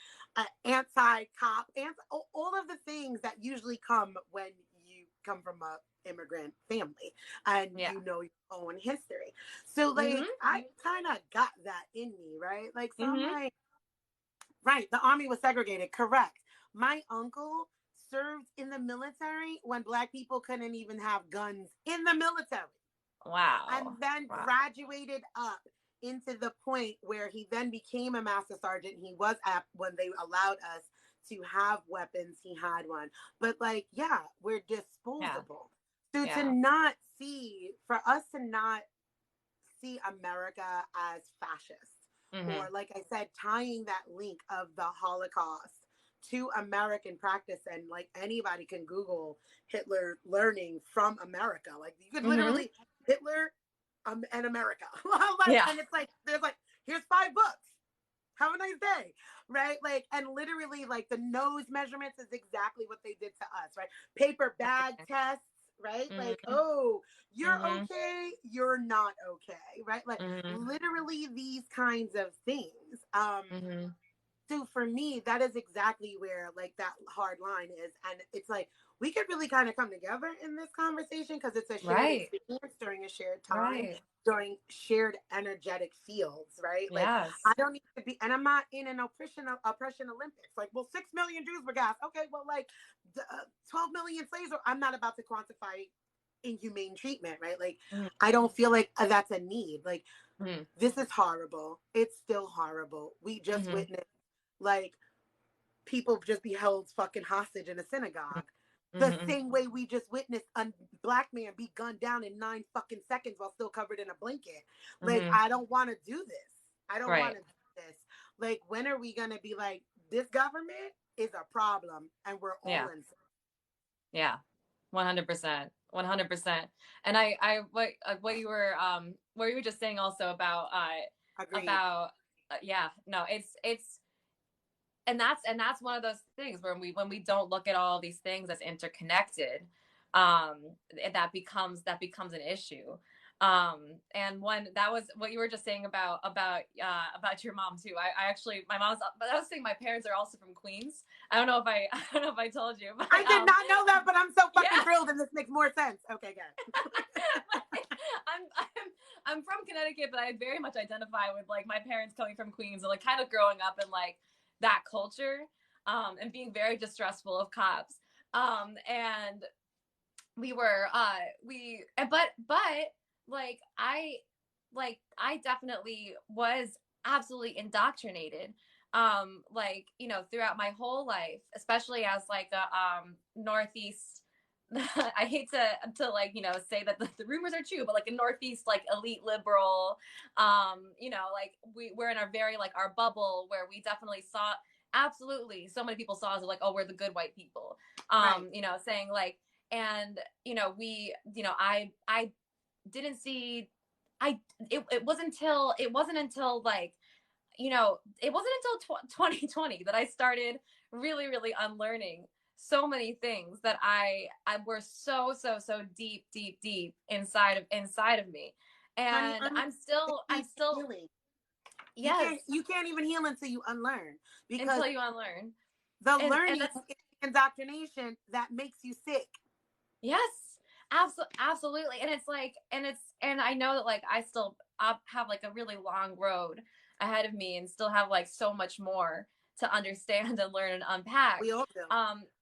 anti-cop, all of the things that usually come when you come from a immigrant family and you know your own history. So like I kind of got that in me, right? Like so I'm like, right, the army was segregated, correct. My uncle served in the military when Black people couldn't even have guns in the military. Wow. And then graduated up into the point where he then became a master sergeant. He was at, when they allowed us to have weapons, he had one. But like, yeah, we're disposable. So to not see, for us to not see America as fascist, or like I said, tying that link of the Holocaust to American practice, and like anybody can Google Hitler learning from America. Like you could literally Hitler and America. Like, and it's like there's like, here's 5 books. Have a nice day, right? Like, and literally like the nose measurements is exactly what they did to us, right? Paper bag tests, right? Like, oh, you're okay, you're not okay, right? Like literally these kinds of things. So for me, that is exactly where like that hard line is. And it's like, we could really kind of come together in this conversation because it's a shared experience during a shared time, during shared energetic fields, right? Like I don't need to be, and I'm not in an oppression Olympics. Like, well, 6 million Jews were gassed. Okay, well, like 12 million slaves, I'm not about to quantify inhumane treatment, right? Like I don't feel like that's a need. Like this is horrible. It's still horrible. We just witnessed like people just be held fucking hostage in a synagogue. The same way we just witnessed a Black man be gunned down in 9 fucking seconds while still covered in a blanket. Like, I don't want to do this. I don't want to do this. Like, when are we going to be like, this government is a problem and we're all in. Yeah. 100%. 100%. And what you were just saying also about it's and that's one of those things where when we don't look at all these things as interconnected, that becomes an issue. And one that was what you were just saying about your mom too. I actually, my mom's, but I was saying my parents are also from Queens. I don't know if I told you. But, I did not know that, but I'm so fucking thrilled, and this makes more sense. Okay, good. I'm from Connecticut, but I very much identify with like my parents coming from Queens and like kind of growing up in like that culture, and being very distrustful of cops. And we were but like I definitely was absolutely indoctrinated, like, you know, throughout my whole life, especially as like a Northeast I hate to like, you know, say that the rumors are true, but like a Northeast like elite liberal, you know, like we're in our very like our bubble where we definitely saw, absolutely, so many people saw us as like, oh, we're the good white people, you know, saying like, and you know, we, you know, I didn't see, it wasn't until like, you know, it wasn't until 2020 that I started really unlearning so many things that I were so deep inside of me. And Honey, I'm still healing. Yes. You can't even heal until you unlearn, because until you unlearn the learning is indoctrination that makes you sick. Yes. Absolutely. And it's like, and I know that like I still have like a really long road ahead of me and still have like so much more to understand and learn and unpack. We all do.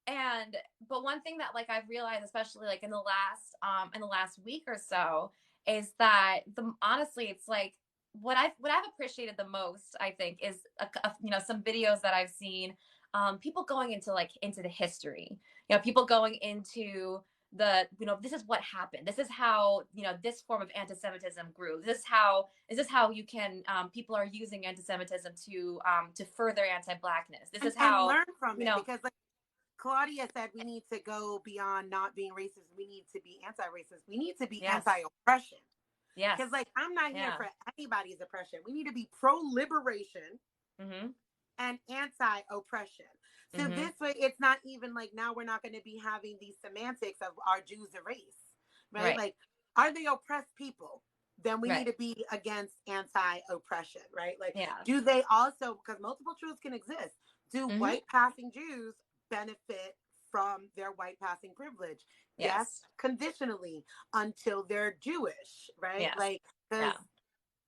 And but one thing that like I've realized, especially like in the last week or so, is that honestly, it's like what I've appreciated the most, I think, is some videos that I've seen, people going into the history, people going into this is what happened, this is how this form of anti-Semitism grew, this is how you can people are using anti-Semitism to further anti-blackness, this is And how learn from it, because like Claudia said, we need to go beyond not being racist. We need to be anti-racist. We need to be yes, anti-oppression. yes, Because like I'm not here yeah, for anybody's oppression. We need to be pro-liberation mm-hmm, and anti-oppression. So mm-hmm, this way, it's not even like now we're not going to be having these semantics of are Jews a race, right? right, Like, are they oppressed people? Then we right, need to be against anti-oppression, right? Like, yeah, do they also, because multiple truths can exist, do mm-hmm, white passing Jews benefit from their white passing privilege? Yes, yes, conditionally, until they're Jewish, right? yes, Like, because yeah,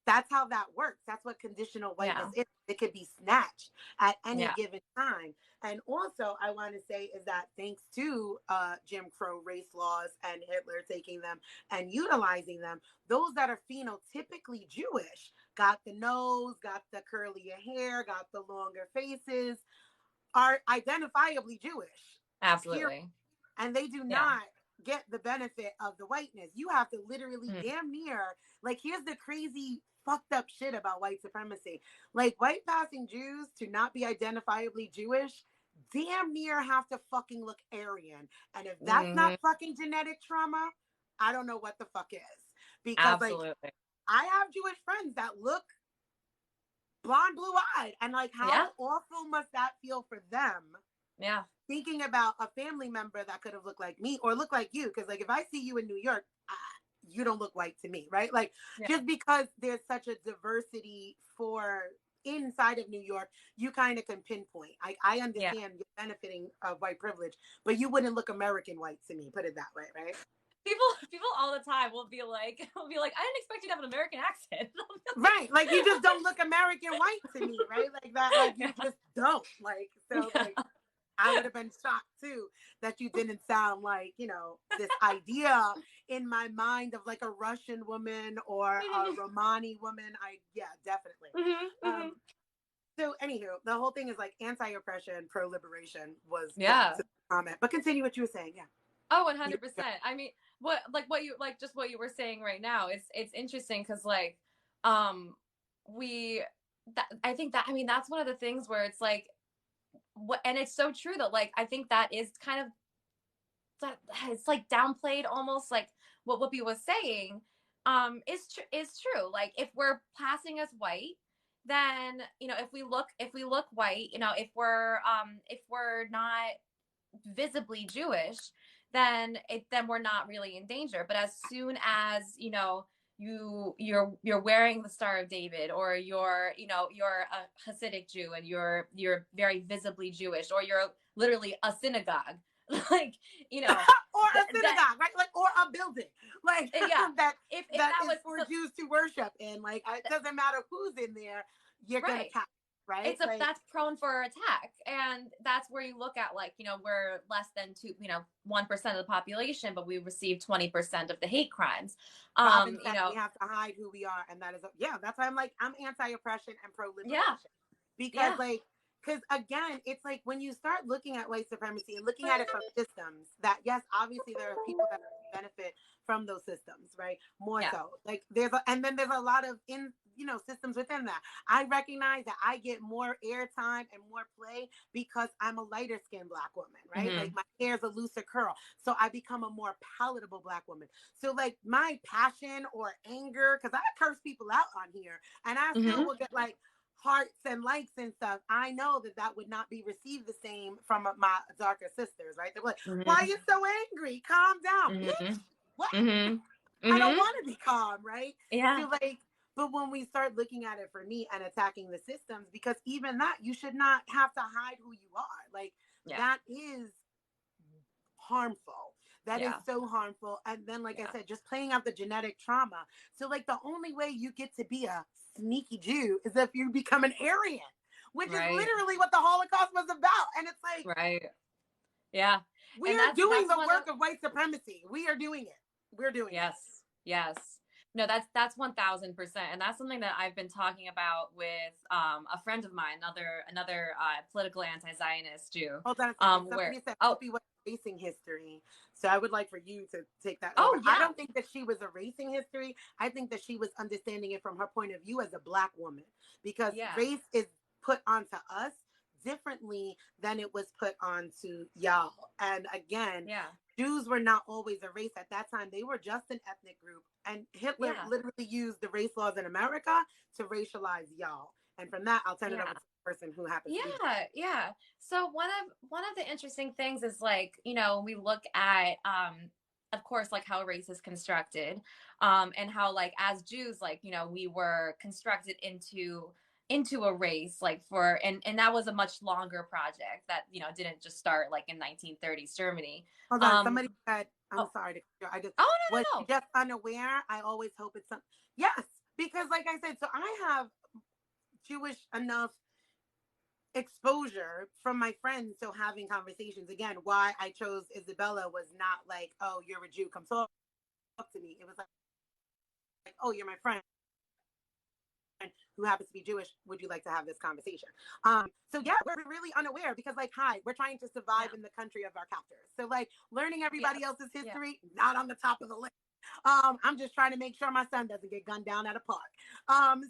that's how that works. That's what conditional whiteness yeah, is. It could be snatched at any yeah, given time. And also, I want to say is that thanks to Jim Crow race laws and Hitler taking them and utilizing them, those that are phenotypically Jewish got the nose, got the curlier hair, got the longer faces, are identifiably Jewish. Period. absolutely, And they do yeah, not get the benefit of the whiteness. You have to literally mm, damn near, like, here's the crazy fucked up shit about white supremacy. Like, white passing Jews to not be identifiably Jewish damn near have to fucking look Aryan. And if that's mm-hmm, not fucking genetic trauma, I don't know what the fuck is. Because, like, absolutely, I have Jewish friends that look blonde, blue eyed. And, like, yeah, how awful must that feel for them? yeah, Thinking about a family member that could have looked like me or look like you, because like if I see you in New York, you don't look white to me, right? Like yeah, just because there's such a diversity for inside of New York, you kind of can pinpoint. I yeah. understand you're benefiting of white privilege, but you wouldn't look American white to me, put it that way, right? People all the time will be like, I didn't expect you to have an American accent. Right, like you just don't look American white to me, right? Like that, like you Yeah, just don't, like, so yeah, like I would have been shocked too that you didn't sound like, this idea in my mind of like a Russian woman or a Romani woman. Yeah, definitely. mm-hmm, mm-hmm. Um, so, anywho, the whole thing is like anti oppression, pro liberation was, yeah, Yeah. to comment. But continue what you were saying. Yeah. Oh, 100%. I mean, what you were saying right now, it's interesting because like, um, we, I think that, I mean, that's one of the things where it's like, and it's so true that like, I think that is kind of, that it's like downplayed almost, like what Whoopi was saying, is true. Like if we're passing as white, then, if we look white, if we're not visibly Jewish, then we're not really in danger. But as soon as you're wearing the Star of David, or you're a Hasidic Jew and you're very visibly Jewish, or you're literally a synagogue, like Or a that synagogue, right? Like, or a building, like yeah, that if that that is was for so, Jews to worship in. Like, it doesn't matter who's in there, you're gonna right, catch, right? it's a Like, that's prone for attack, and that's where you look at, like, we're less than 1% of the population, but we receive 20% of the hate crimes. Robin you said know we have to hide who we are, and that is, yeah, that's why I'm like, I'm anti-oppression and yeah, pro-liberation, because yeah, like, because again, it's like when you start looking at white supremacy and looking at it from systems that, yes, obviously there are people that benefit from those systems, right? More yeah, so, like and then there's a lot of systems within that. I recognize that I get more airtime and more play because I'm a lighter skinned black woman, right? mm-hmm, Like my hair's a looser curl, so I become a more palatable black woman. So like my passion or anger, because I curse people out on here, and I still mm-hmm, will get like hearts and likes and stuff. I know that would not be received the same from my darker sisters, right? They're like, "Why are mm-hmm, you so angry? Calm down, mm-hmm, bitch." What? mm-hmm, I don't mm-hmm, want to be calm, right? yeah, So like, but when we start looking at it for me and attacking the systems, because even that, you should not have to hide who you are. Like yeah, that is harmful. That is Yeah. so harmful. And then, like I Yeah. said, just playing out the genetic trauma. So, like, the only way you get to be a sneaky Jew is if you become an Aryan, which is Right. literally what the Holocaust was about. And it's like, Right. Yeah. we And are doing that's the one of work of white supremacy. We are doing it. We're doing it. yes. Yes. No, that's 1000%. And that's something that I've been talking about with a friend of mine, another political anti-Zionist Jew. Hold on a second. Where Somebody said oh Whoopi was erasing history. So I would like for you to take that over. oh I yeah. don't think that she was erasing history. I think that she was understanding it from her point of view as a Black woman, because Yeah. race is put onto us differently than it was put onto y'all. And again, Yeah. Jews were not always a race at that time. They were just an ethnic group. And Hitler Yeah. literally used the race laws in America to racialize y'all. And from that, I'll turn it over Yeah. to the person who happens to be. Yeah, yeah. So one of the interesting things is, like, we look at of course, like, how race is constructed, and how, like, as Jews, like, we were constructed into a race, like, for and that was a much longer project that, didn't just start like in 1930s Germany. Hold on. Um Somebody said, I'm oh, sorry to I just oh was no, she no, no. just unaware. I always hope it's some yes, because like I said, so I have Jewish enough exposure from my friends. So having conversations again, why I chose Isabella was not like, oh, you're a Jew, come talk to me. It was like, oh, you're my friend who happens to be Jewish. Would you like to have this conversation? So yeah, we're really unaware because, like, hi, we're trying to survive Yeah. in the country of our captors. So, like, learning Yes. everybody else's Yeah. history, not on the top of the list. I'm just trying to make sure my son doesn't get gunned down at a park.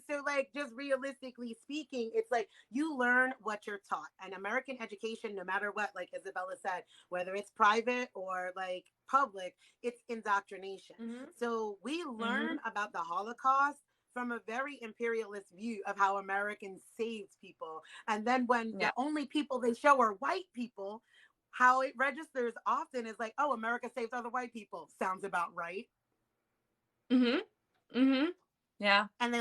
So, like, just realistically speaking, it's like you learn what you're taught. And American education, no matter what, like Isabella said, whether it's private or like public, it's indoctrination. Mm-hmm. So we Mm-hmm. learn about the Holocaust from a very imperialist view of how Americans saved people. And then when Yeah. the only people they show are white people, how it registers often is like, oh, America saved other white people. Sounds about right. Mm-hmm. Mm-hmm. Yeah. And Yeah.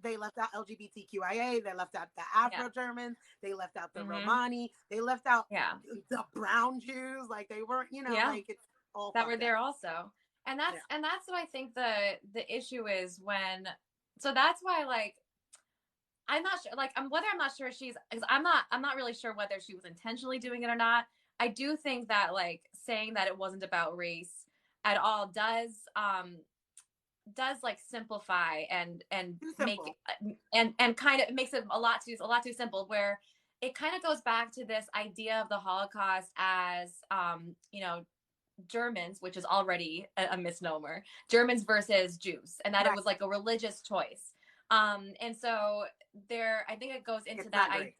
they left out LGBTQIA, they left out the Yeah. Afro Germans, they left out the Mm-hmm. Romani, they left out Yeah. the brown Jews, like they weren't, Yeah. like it's all That were fucked up. there also. And Yeah. that's what I think the issue is when, so that's why, like, I'm not sure, like, I'm not sure she's, because I'm not really sure whether she was intentionally doing it or not. I do think that, like, saying that it wasn't about race at all does like simplify and Too make simple. and kind of makes it a lot too simple, where it kind of goes back to this idea of the Holocaust as Germans, which is already a misnomer, Germans versus Jews, and that it Right. was like a religious choice. And so there, I think it goes into It's that. not great.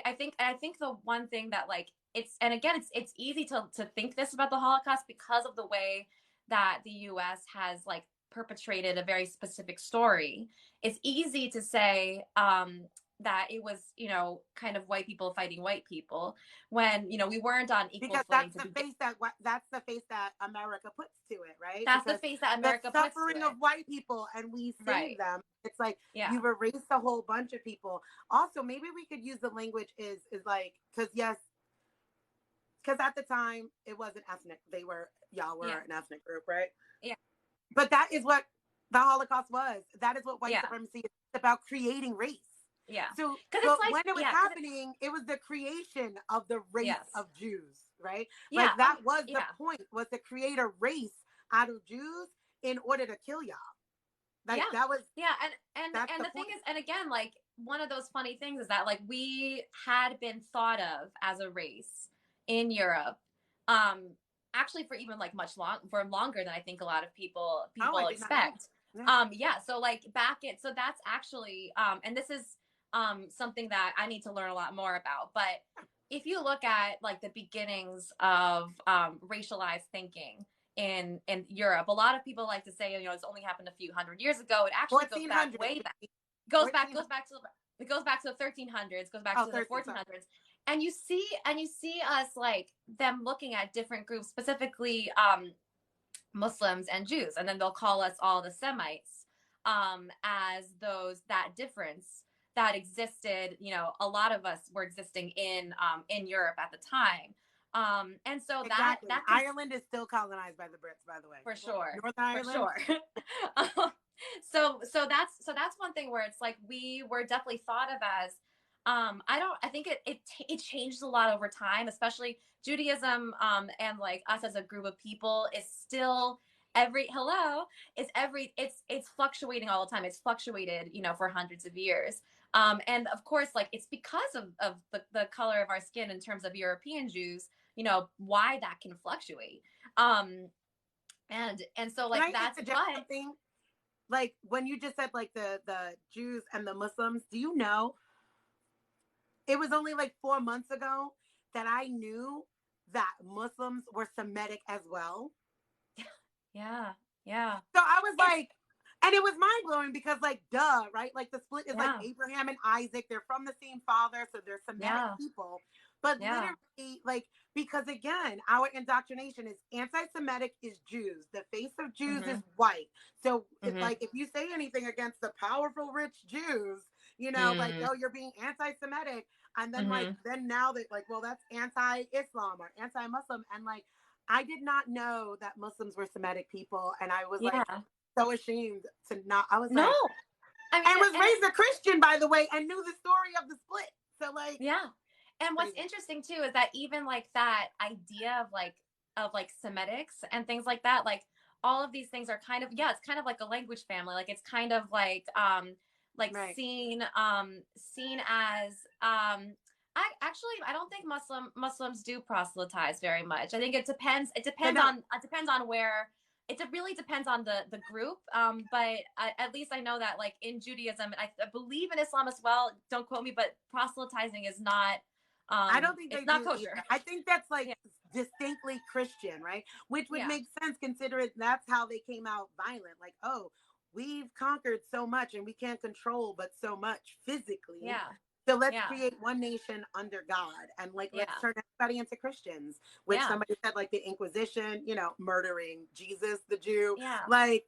I think the one thing that, like, and again, it's easy to think this about the Holocaust because of the way that the U.S. has, like, perpetrated a very specific story. It's easy to say that it was, kind of white people fighting white people, when, we weren't on equal Because footing to begin. that's the face that America puts to it, right? That's the Because face that the America puts to suffering of it. white people and we save Right. them. It's like Yeah. you've erased a whole bunch of people. Also, maybe we could use the language is like, because yes, because at the time it wasn't ethnic. Y'all were Yeah. an ethnic group, right? Yeah. But that is what the Holocaust was. That is what white Yeah. supremacy is about, creating race. Yeah. So, Because but it's like, when it was yeah. happening, it was the creation of the race Yes. of Jews, right? Yeah. Like that was the Yeah. point, was to create a race out of Jews in order to kill y'all. Like Yeah. that was Yeah. And that's the the thing point. is, and again, like, one of those funny things is that, like, we had been thought of as a race in Europe, actually for even, like, for longer than I think a lot of people Oh, I did not know. expect. Yeah. Yeah. So, like, so that's actually and this is something that I need to learn a lot more about. But if you look at, like, the beginnings of racialized thinking in Europe, a lot of people like to say, it's only happened a few hundred years ago. It actually goes back 1400. way back. 1400. It goes back to the 1300s, goes back Oh, to the 13, sorry. 1400s. And you see us, like, them looking at different groups, specifically Muslims and Jews, and then they'll call us all the Semites, as that difference that existed. A lot of us were existing in Europe at the time. And so Exactly. that can, Ireland is still colonized by the Brits, by the way. for sure, North for Ireland. sure. Um, so that's one thing where it's like we were definitely thought of as, I think it changed a lot over time, especially Judaism, and like us as a group of people is still it's fluctuating all the time. It's fluctuated, for hundreds of years. And of course, like it's because of the color of our skin in terms of European Jews, why that can fluctuate. Um, and so Can like I that's interject why. something? Like when you just said like the Jews and the Muslims, do you know it was only like 4 months ago that I knew that Muslims were Semitic as well. Yeah, yeah. So I was It's like, and it was mind blowing because, like, duh, right? Like, the split is like yeah, Abraham and Isaac. They're from the same father, so they're Semitic yeah, people. But yeah. literally, like, because again, our indoctrination is anti Semitic is Jews. The face of Jews is Mhm, white. So it's mhm, like, if you say anything against the powerful, rich Jews, like, mm, oh, you're being anti Semitic. And then, like, mhm. then now that, like, well, that's anti Islam or anti Muslim. And, like, I did not know that Muslims were Semitic people. And I was like, Yeah. so ashamed to not. I was No, like, I mean, and was and it, raised a Christian, by the way, and knew the story of the split. So, like, yeah. And what's crazy. interesting too is that even like that idea of like Semitics and things like that, like all of these things are kind of, yeah, it's kind of like a language family. Like it's kind of like Right. seen as I don't think Muslims do proselytize very much. I think it depends. They don't. It depends on where. It really depends on the group. But at least I know that like in Judaism, and I believe in Islam as well. Don't quote me, but proselytizing is not. I don't think It's they not do either. kosher. I think that's like Yeah, distinctly Christian, right? Which would yeah, make sense considering that's how they came out violent. Like, oh, we've conquered so much and we can't control but so much physically. yeah, So let's yeah, create one nation under God and like let's yeah, turn everybody into Christians, which yeah, somebody said like the Inquisition, murdering Jesus the Jew, yeah, like,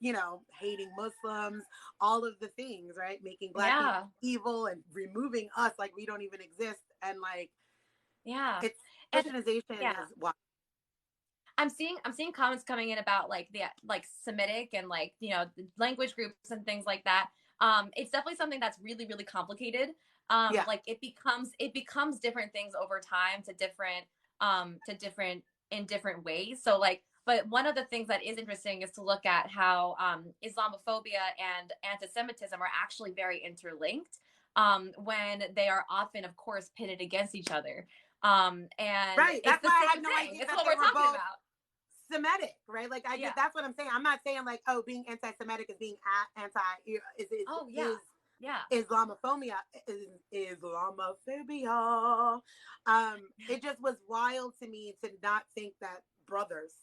hating Muslims, all of the things, right? Making black people yeah, evil and removing us like we don't even exist. And like yeah, it's and Christianization yeah. is what. I'm seeing comments coming in about like the like Semitic and like the language groups and things like that. It's definitely something that's really really complicated. Yeah. Like it becomes different things over time to different in different ways. So like, but one of the things that is interesting is to look at how Islamophobia and anti-Semitism are actually very interlinked. When they are often, of course, pitted against each other. And Right. it's That's the why I same had no thing. idea It's that what they we're were talking both about. Semitic, right? Like I Yeah. just that's what I'm saying. I'm not saying like, oh, being anti-Semitic is being anti Oh yeah. is Yeah. Islamophobia is Islamophobia. It just was wild to me to not think that brothers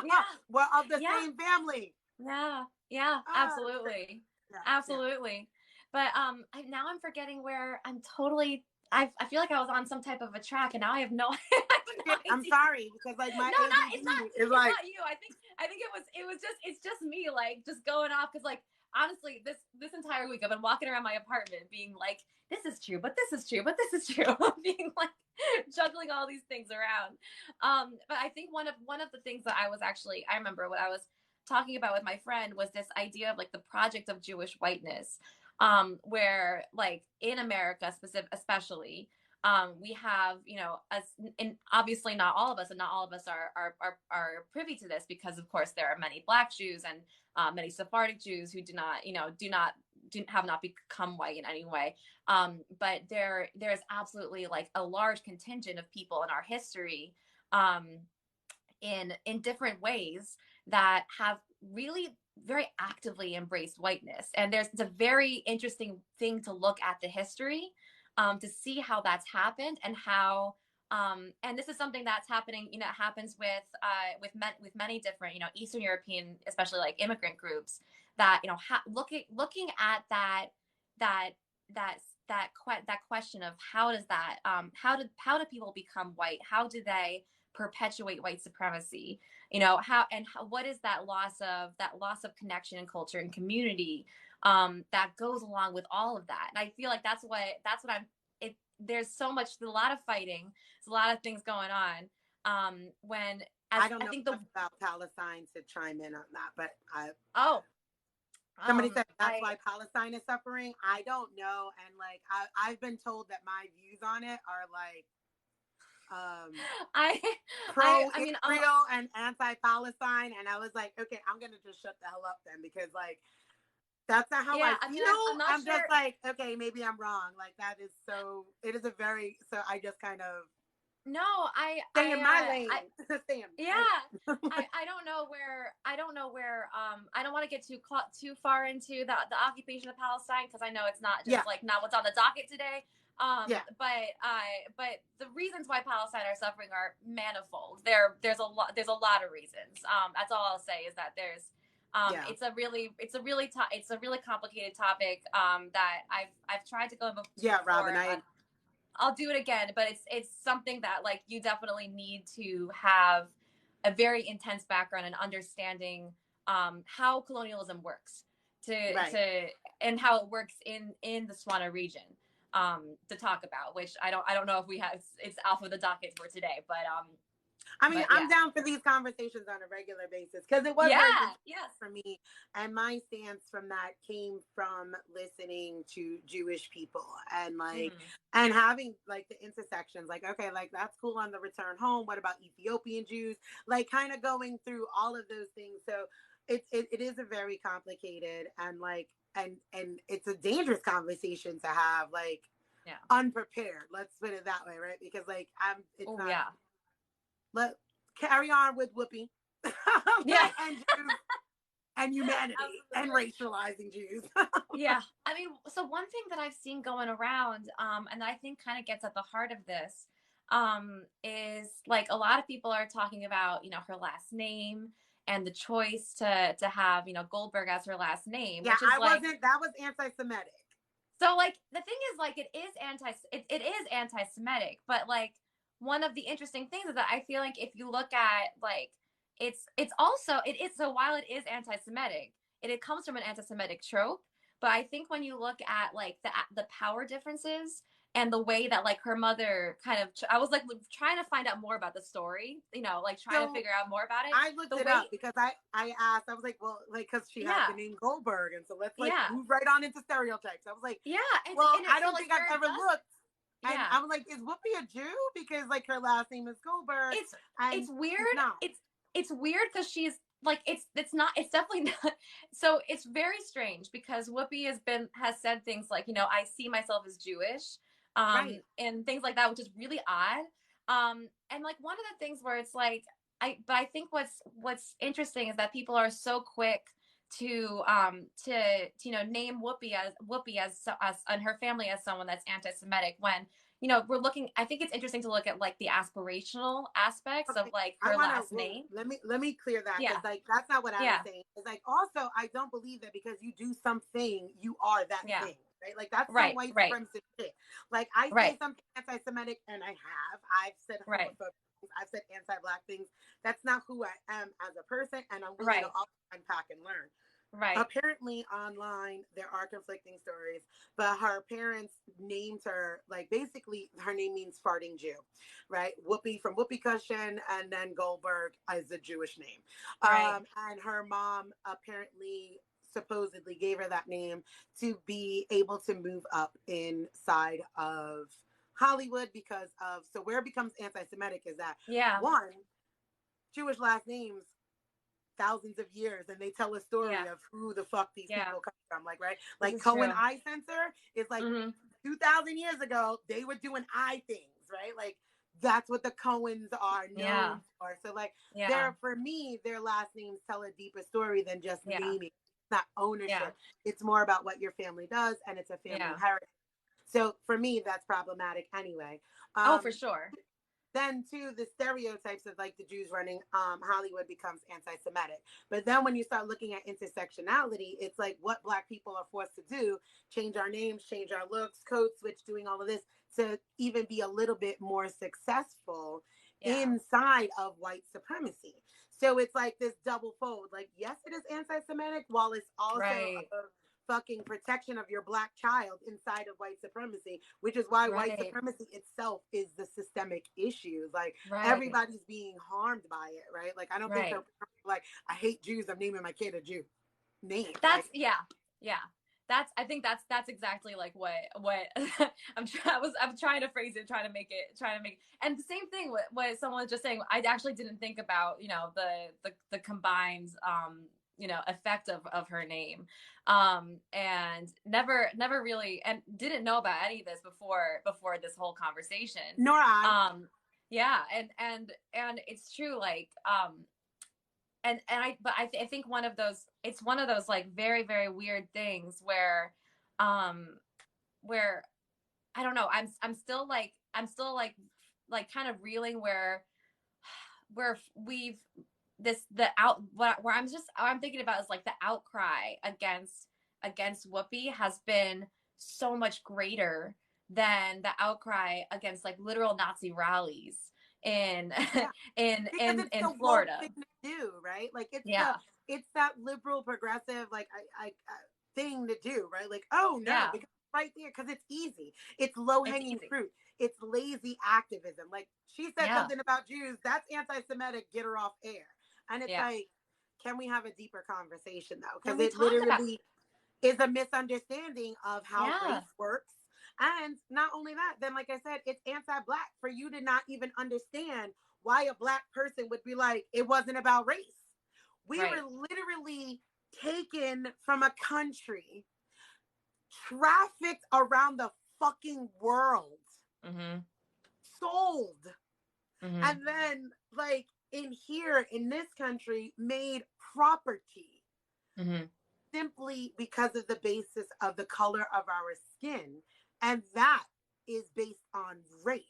Yeah. were of the Yeah. same family. Yeah. Yeah. Absolutely. Yeah, yeah. Absolutely. But now I'm forgetting where I'm totally. I feel like I was on some type of a track, and now I have no I have no Shit, I'm idea. sorry because like my No, not it's not ADD is it's like not you. I think it's just me like just going off because like honestly this entire week I've been walking around my apartment being like this is true, but this is true, but this is true, being like juggling all these things around. But I think one of the things that I remember what I was talking about with my friend was this idea of like the project of Jewish whiteness, where like in America specific especially, we have, as and obviously not all of us, and not all of us are privy to this because of course there are many Black Jews and many Sephardic Jews who have not become white in any way. But there is absolutely like a large contingent of people in our history, um, in different ways that have really very actively embraced whiteness. And it's a very interesting thing to look at the history, to see how that's happened and how and this is something that's happening, happens with many different, Eastern European, especially like immigrant groups that, looking at that that that question of how do people become white? How do they perpetuate white supremacy? What is that loss of connection and culture and community, that goes along with all of that? And I feel like that's what I'm it there's a lot of fighting, there's a lot of things going on, when, as I don't I know think the, enough about Palestine to chime in on that, but oh, somebody said that's I, why Palestine is suffering. I don't know, and like I've been told that my views on it are like I, pro I mean, Israel and anti Palestine, and I was like, okay, I'm gonna just shut the hell up then because like that's not how yeah, I I mean, feel. I'm not I'm sure. just like, okay, maybe I'm wrong. Like that is so. It is a very so. I just kind of No, stay in my lane. Stay in yeah, my lane. I don't know where, I don't want to get too far into the occupation of Palestine, because I know it's not Yeah, just like not what's on the docket today. yeah, But the reasons why Palestine are suffering are manifold. There's a lot of reasons. That's all I'll say is that yeah, it's a really complicated topic, that I've tried to go into yeah. Robin, before, but I'll do it again. But it's something that, like, you definitely need to have a very intense background and understanding, how colonialism works, right. to and how it works in the Swana region, to talk about. Which I don't know if we have, it's off of the docket for today, I mean, but I'm yeah, down for these conversations on a regular basis because it was yeah, very interesting yes, for me. And my stance from that came from listening to Jewish people and like, mm-hmm. and having like the intersections, like, okay, like that's cool on the return home. What about Ethiopian Jews? Like, kind of going through all of those things. So it is a very complicated and like, and it's a dangerous conversation to have, like, Yeah, unprepared. Let's put it that way, right? Because like, it's oh not yeah, let carry on with Whoopi yeah. and Jews and humanity and Absolutely. racializing Jews. Yeah. I mean, so one thing that I've seen going around, and that I think kind of gets at the heart of this, is like a lot of people are talking about, her last name and the choice to have, Goldberg as her last name, Yeah, which is I like, wasn't. That was anti-Semitic. so like the thing is, like, it is anti-Semitic, but like one of the interesting things is that I feel like if you look at, like, it's also, it is, so while it is anti-Semitic, it comes from an anti-Semitic trope. But I think when you look at, like, the power differences and the way that, like, her mother kind of, I was like trying to find out more about the story, like trying to So figure out more about it. I looked The it way, up because I asked. I was like, well, like, because she has the yeah, name Goldberg, and so let's like yeah, move right on into stereotypes. I was like, yeah, well, and I it, so don't like think I've where it ever does, looked. And yeah, I'm like, is Whoopi a Jew? Because like her last name is Goldberg, it's and it's weird. she's not. It's weird because she's like, it's not, it's definitely not. So it's very strange because Whoopi has said things like, I see myself as Jewish, Right. and things like that, which is really odd. And like one of the things where it's like, but I think what's interesting is that people are so quick to name Whoopi as and her family as someone that's anti-Semitic, when we're looking. I think it's interesting to look at, like, the aspirational aspects of, Okay, like, I her want to last name. let me clear that Yeah, because like that's not what I was yeah, saying. It's like also I don't believe that because you do something you are that yeah, thing, right? Like that's some right, white right, supremacist shit. Like I say right, something anti-Semitic and I've said right, homophobic things, I've said anti-black things. That's not who I am as a person, and I'm willing to right, also unpack and learn. right. Apparently online there are conflicting stories, but her parents named her, like, basically her name means farting Jew, right? Whoopi from Whoopi Cushion, and then Goldberg is a Jewish name. Right. And her mom apparently supposedly gave her that name to be able to move up inside of Hollywood because of, so where it becomes anti-Semitic is that Yeah. one, Jewish last names thousands of years and they tell a story Yeah. of who the fuck these Yeah. people come from, like, right, This like is Cohen true. eye sensor is like Mm-hmm. 2000 years ago they were doing eye things, right? Like that's what the Cohens are Yeah. known for. So like Yeah. they're, for me, their last names tell a deeper story than just Yeah. naming. It's not Yeah. ownership, it's more about what your family does and it's a family Yeah. heritage. So for me that's problematic anyway. Oh, for um sure. then too, the stereotypes of like the Jews running Hollywood becomes anti-Semitic. But then when you start looking at intersectionality, it's like what Black people are forced to do: change our names, change our looks, code switch, doing all of this to even be a little bit more successful Yeah. inside of white supremacy. So it's like this double fold. Like, yes, it is anti-Semitic, while it's also Right. fucking protection of your Black child inside of white supremacy, which is why white Right. supremacy itself is the systemic issue. Like, Right. everybody's being harmed by it, right? Like, I don't think Right. they're like, I hate Jews, I'm naming my kid a Jew name. That's Like, yeah. Yeah. I think that's exactly like what I'm trying to phrase it, trying to make, and the same thing what someone was just saying. I actually didn't think about, the combined, effect of her name, and never really, and didn't know about any of this before this whole conversation. nor I. Yeah, and it's true, like, I think it's one of those like very, very weird things um where I don't know, I'm still like kind of reeling where we've this the out where I'm thinking about is like the outcry against Whoopi has been so much greater than the outcry against like literal Nazi rallies in Yeah. Because it's in the woke Florida. thing to do, right? Like, Yeah. it's that liberal progressive, like, I thing to do, right? Like, oh no, Yeah. because it's right there, because it's easy, it's low It's hanging easy. fruit, it's lazy activism. Like, she said Yeah. something about Jews, that's anti-Semitic, get her off air. And it's Yeah. like, can we have a deeper conversation though? Can Because we it talk about literally is a misunderstanding of how Yeah. race works. And not only that, then, like I said, it's anti-Black for you to not even understand why a Black person would be like, it wasn't about race. We Right. were literally taken from a country, trafficked around the fucking world, Mm-hmm. sold, Mm-hmm. and then, like, in here in this country, made property Mm-hmm. simply because of the basis of the color of our skin. And that is based on race.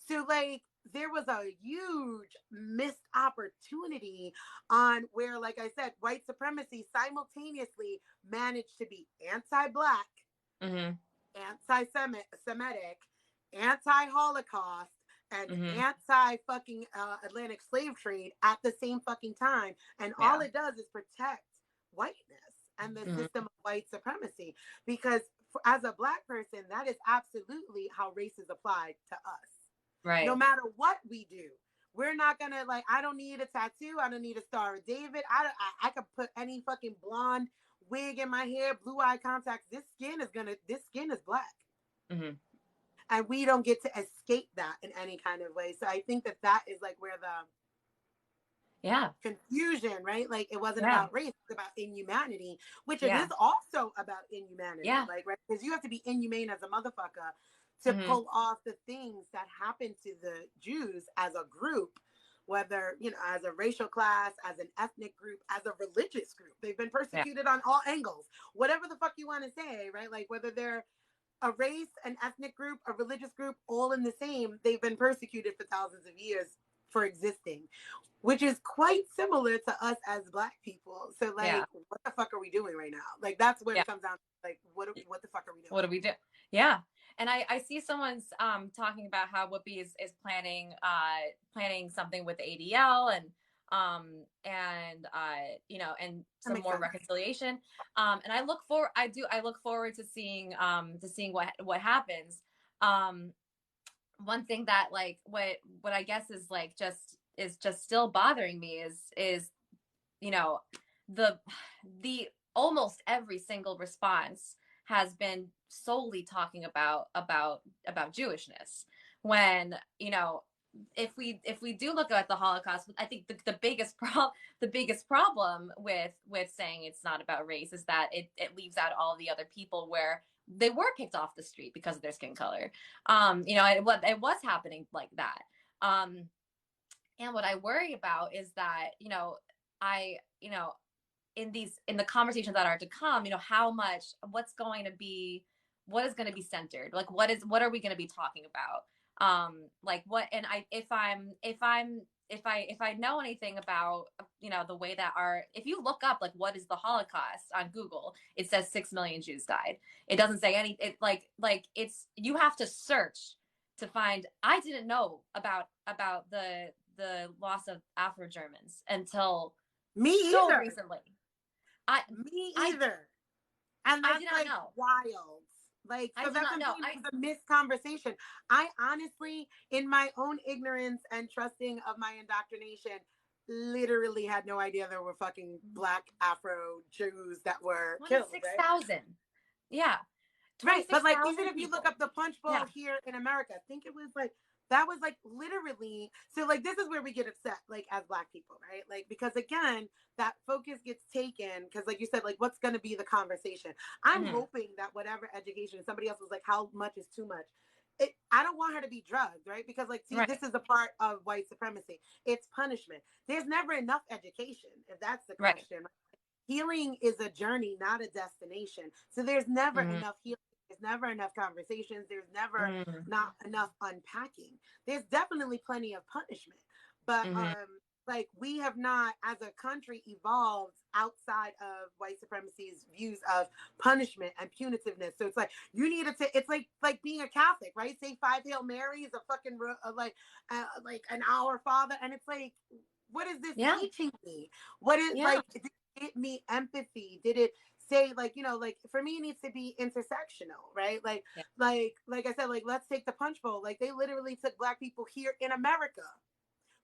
So, like, there was a huge missed opportunity on where, like I said, white supremacy simultaneously managed to be anti-Black, Mm-hmm. anti-Semitic, anti-Holocaust, and Mm-hmm. anti-fucking Atlantic slave trade at the same fucking time. And all Yeah. it does is protect whiteness and the Mm-hmm. system of white supremacy. Because as a Black person, that is absolutely how race is applied to us. No Right. matter what we do, we're not gonna, like, I don't need a tattoo, I don't need a Star of David, I could put any fucking blonde wig in my hair, blue eye contacts, this skin is Black. Mm-hmm. And we don't get to escape that in any kind of way. So I think that is like where the Yeah. confusion, right? Like, it wasn't Yeah. about race, it's about inhumanity, which it Yeah. is also about inhumanity, Yeah. like, right? Because you have to be inhumane as a motherfucker to Mm-hmm. pull off the things that happened to the Jews as a group, whether, as a racial class, as an ethnic group, as a religious group. They've been Yeah. persecuted on all angles, whatever the fuck you want to say, right? Like, whether they're a race, an ethnic group, a religious group, all in the same, they've been persecuted for thousands of years for existing, which is quite similar to us as Black people. So, Yeah. like, what the fuck are we doing right now? Like, that's what Yeah. it comes down to. Like, what the fuck are we doing? What do we do? Yeah. And I see someone's talking about how Whoopi is planning something with the ADL and That some makes more sense. reconciliation. And I look forward to seeing what happens. Um One thing that like what I guess is just still bothering me is you know the the almost every single response has been solely talking about Jewishness, when if we do look at the Holocaust, I think the biggest problem with saying it's not about race is that it leaves out all the other people where they were kicked off the street because of their skin color. It was happening like that. And what I worry about is that I in the conversations that are to come, how much what is going to be centered, like what are we going to be talking about, like what and I if I know anything about the way that if you look up like what is the Holocaust on Google, it says 6 million Jews died. It doesn't say any it like it's you have to search to find. I didn't know about the loss of Afro Germans until Me so either. recently. I Me I either. And I that's do not like know. wild. Like, I so do that's not what I'm know. saying. It was a missed conversation. I honestly, in my own ignorance and trusting of my indoctrination, literally had no idea there were fucking Black Afro Jews that were killed, right? 26,000. Yeah. Right. But like, 26,000 even if you look people. up the Punch Bowl Yeah. here in America, I think it was like, that was like literally, so like, this is where we get upset, like as Black people, right? Like, because again, that focus gets taken, because like you said, like, what's going to be the conversation? I'm Mm-hmm. hoping that whatever education, somebody else was like, how much is too much? I don't want her to be drugged, right? Because like, see, Right. this is a part of white supremacy. It's punishment. There's never enough education, if that's the Right. question. Healing is a journey, not a destination. So there's never Mm-hmm. enough healing. There's never enough conversations. There's never Mm-hmm. not enough unpacking. There's definitely plenty of punishment, but Mm-hmm. like, we have not, as a country, evolved outside of white supremacy's views of punishment and punitiveness. So it's like, you need to. It's like being a Catholic, right? Say 5 Hail Marys, a fucking like an Our Father, and it's like, what is this Yeah. teaching me? What is Yeah. like? Did it give me empathy? Did it say, like, like, for me, it needs to be intersectional, right? Yeah. Like I said, like, let's take the Punch Bowl. Like, they literally took Black people here in America,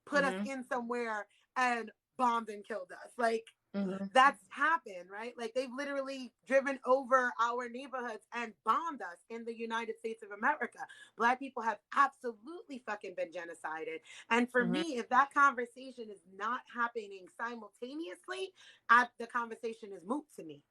put us Mm-hmm. in somewhere, and bombed and killed us. Like, Mm-hmm. that's happened, right? Like, they've literally driven over our neighborhoods and bombed us in the United States of America. Black people have absolutely fucking been genocided. And for Mm-hmm. me, if that conversation is not happening simultaneously, the conversation is moot to me,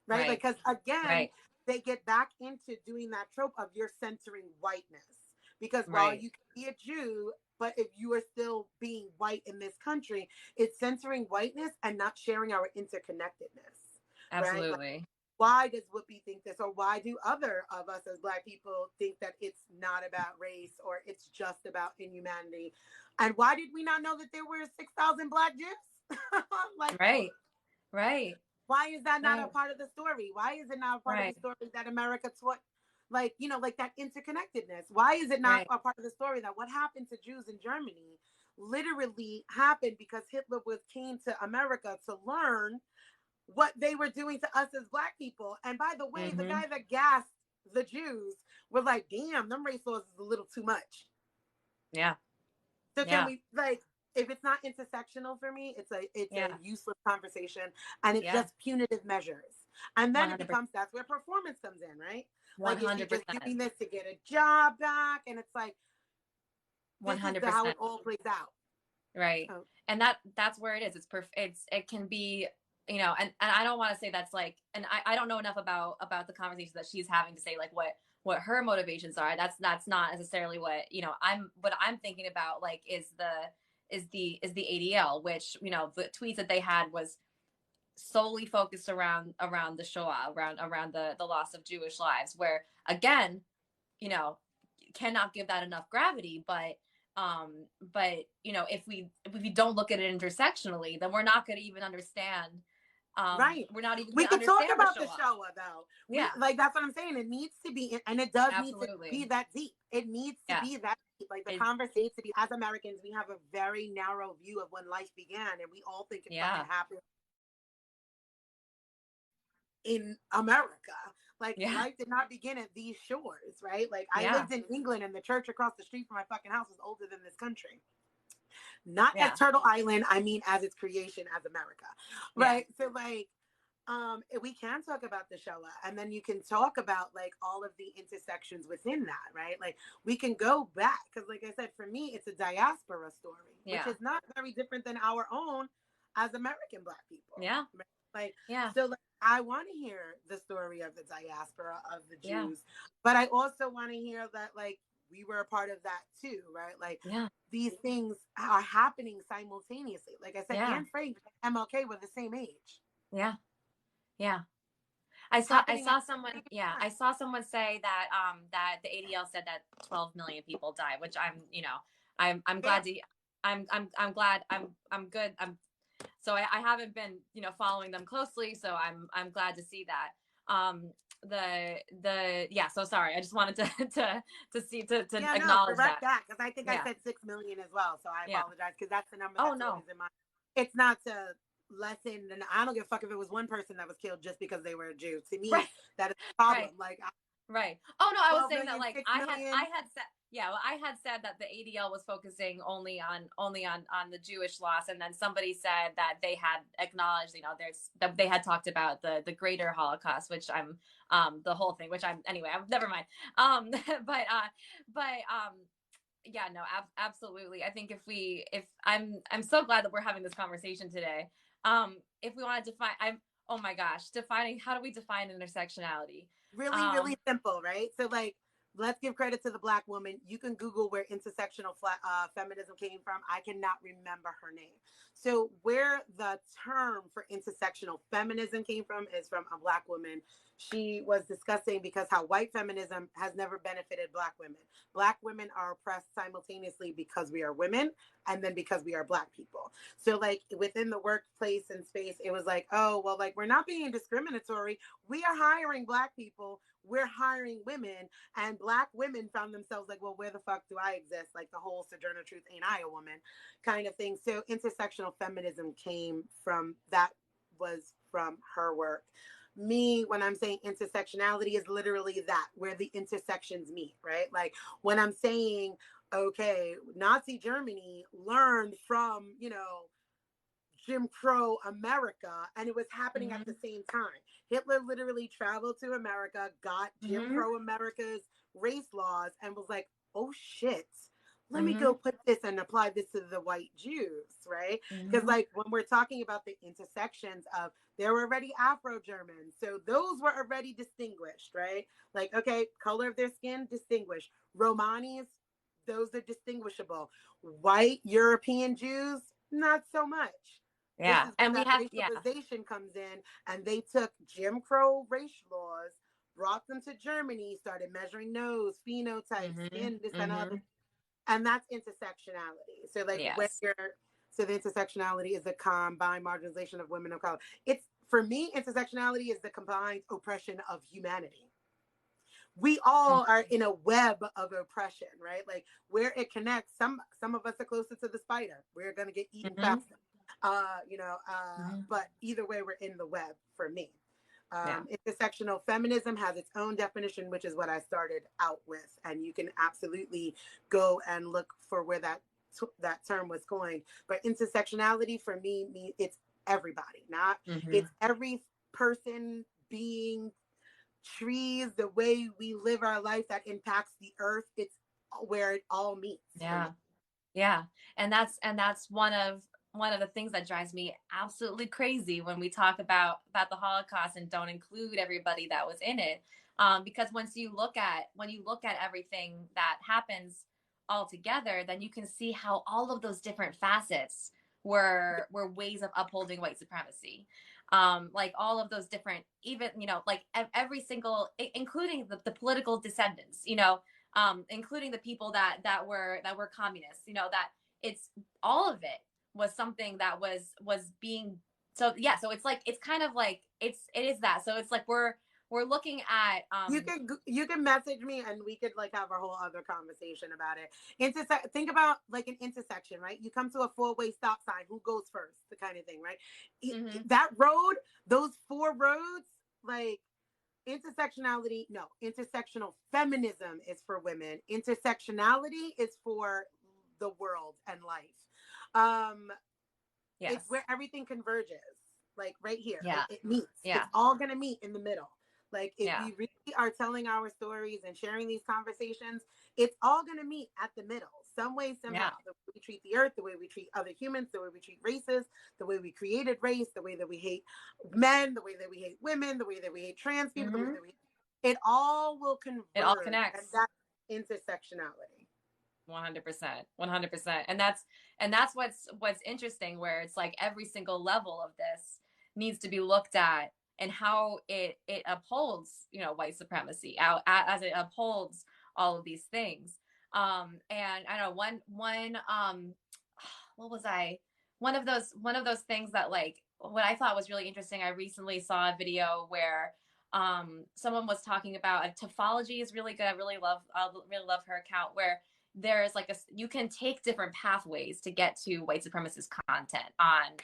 right? Right. Like, because again, Right. they get back into doing that trope of you're centering whiteness. Because while Right. you can be a Jew, but if you are still being white in this country, it's centering whiteness and not sharing our interconnectedness, right? Like, Absolutely. why does Whoopi think this, or why do other of us as Black people think that it's not about race, or it's just about inhumanity? And why did we not know that there were 6,000 Black Jews? Like, Right. Right. why is that not a Right. part of the story? Why is it not a part of the Right. story that America taught? Like, like that interconnectedness. Why is it not Right. a part of the story that what happened to Jews in Germany literally happened because Hitler came to America to learn what they were doing to us as Black people? And by the way, the Mm-hmm. guy that gassed the Jews were like, damn, them race laws is a little too much. Yeah. So can Yeah. we, like, if it's not intersectional for me, it's a Yeah. useless conversation, and it's Yeah. just punitive measures. And then it 100%. becomes, that's where performance comes in, right? Like, is she just 100%. doing this to get a job back? And it's like, this is how it 100%. all plays out. Right. Oh. And that's where it is. It can be, and I don't want to say that's like, and I don't know enough about the conversations that she's having to say like what her motivations are. That's not necessarily what, what I'm thinking about, like, is the ADL, which, the tweets that they had was solely focused around the Shoah, around the loss of Jewish lives, where again, cannot give that enough gravity, but if we don't look at it intersectionally, then we're not going to even understand. Right. We're not even We going to could talk understand about the the Shoah. Shoah, though. Yeah. Like, that's what I'm saying. It needs to be, and it does need to Absolutely. be that deep. It needs to Yeah. be that deep. Like, the conversation needs to be, as Americans, we have a very narrow view of when life began, and we all think it fucking happened in America. Like, life did not begin at these shores, right? Like, I lived in England, and the church across the street from my fucking house was older than this country. Not as Turtle Island, I mean as its creation as America, right? So, like, we can talk about the Shoah, and then you can talk about, like, all of the intersections within that, right? Like, we can go back, because like I said, for me, it's a diaspora story, which is not very different than our own as American Black people. Yeah. Like, so, like, I want to hear the story of the diaspora of the Jews, but I also want to hear that, like, we were a part of that too, right? Like, these things are happening simultaneously. Like I said, Anne Frank and MLK were the same age. Yeah. Yeah. I saw someone say that that the ADL said that 12 million people died, which I'm glad to I'm glad I'm good. So I haven't been, following them closely, so I'm glad to see that. So sorry, I just wanted to acknowledge correct that because I think I said 6 million as well, so I apologize because that's the number oh that's no always in my. It's not to lesson, and I don't give a fuck if it was one person that was killed just because they were a Jew. To Right. me, that is a problem. Right. Like Right. Oh no, I was 12 saying that million, like 6 I million. had said yeah, well, I had said that the ADL was focusing only on the Jewish loss, and then somebody said that they had acknowledged, you know, there's that they had talked about the greater Holocaust, which I'm the whole thing, which I'm anyway, never mind. But yeah, no, absolutely. I think if I'm so glad that we're having this conversation today. If we want to define, I'm oh my gosh, defining how do we define intersectionality? Really, Um, really simple, right? So, like, let's give credit to the Black woman. You can Google where intersectional feminism came from. I cannot remember her name. So, where the term for intersectional feminism came from is from a Black woman. She was discussing because how white feminism has never benefited Black women. Black women are oppressed simultaneously because we are women and then because we are Black people. So, like, within the workplace and space, it was like, oh, well, like, we're not being discriminatory. We are hiring Black people, we're hiring women, and Black women found themselves like, well, where the fuck do I exist? Like the whole Sojourner Truth, ain't I a woman kind of thing. So intersectional feminism came from that, was from her work. Me, when I'm saying intersectionality, is literally that, where the intersections meet, right? Like when I'm saying, okay, Nazi Germany learned from, Jim Crow America, and it was happening at mm-hmm, the same time. Hitler literally traveled to America, got Jim mm-hmm, Crow America's race laws, and was like, oh shit, let me mm-hmm, go put this and apply this to the white Jews, right? Because, mm-hmm. like, when we're talking about the intersections of, there were already Afro Germans, so those were already distinguished, right? Like, okay, color of their skin, distinguished. Romanis, those are distinguishable. White European Jews, not so much. This Yeah, is when and we that have yeah, racialization comes in, and they took Jim Crow race laws, brought them to Germany, started measuring nose, phenotype, mm-hmm, skin, this and mm-hmm. other, and that's intersectionality. So, like, when Yes, you're, so the intersectionality is the combined marginalization of women of color. It's, for me, intersectionality is the combined oppression of humanity. We all are in a web of oppression, right? Like where it connects, some of us are closer to the spider. We're gonna get eaten mm-hmm, faster. mm-hmm. But either way, we're in the web for me. Yeah, Intersectional feminism has its own definition, which is what I started out with, and you can absolutely go and look for where that term was coined. But intersectionality for me, it's everybody, not mm-hmm. it's every person, being, trees, the way we live our life that impacts the earth. It's where it all meets for me. Yeah, yeah, and that's one of the things that drives me absolutely crazy when we talk about the Holocaust and don't include everybody that was in it, because when you look at everything that happens all together, then you can see how all of those different facets were ways of upholding white supremacy. Like all of those different, even like every single, including the political descendants, including the people that were communists, that it's all of it was something that was being, so yeah, so it's like it's kind of like it is that, so it's like we're looking at You can message me and we could like have a whole other conversation about it. Think about like an intersection, right? You come to a four-way stop sign. Who goes first? The kind of thing, right? mm-hmm, That road, those four roads, like intersectionality, no, intersectional feminism is for women. Intersectionality is for the world and life. Um, it's yes, where everything converges, like right here. yeah, It meets. yeah, It's all gonna meet in the middle. Like if yeah, we really are telling our stories and sharing these conversations, it's all gonna meet at the middle, some way, somehow. yeah, The way we treat the earth, the way we treat other humans, the way we treat races, the way we created race, the way that we hate men, the way that we hate women, the way that we hate trans people, the way mm-hmm. that we, it all will It all converge, and connects. that's intersectionality. 100%, 100%. And that's what's interesting, where it's like every single level of this needs to be looked at, and how it upholds, white supremacy out as it upholds all of these things. And I don't know, one what was I one of those things that, like, what I thought was really interesting. I recently saw a video where someone was talking about, Topology is really good. I really love her account, where there's like you can take different pathways to get to white supremacist content on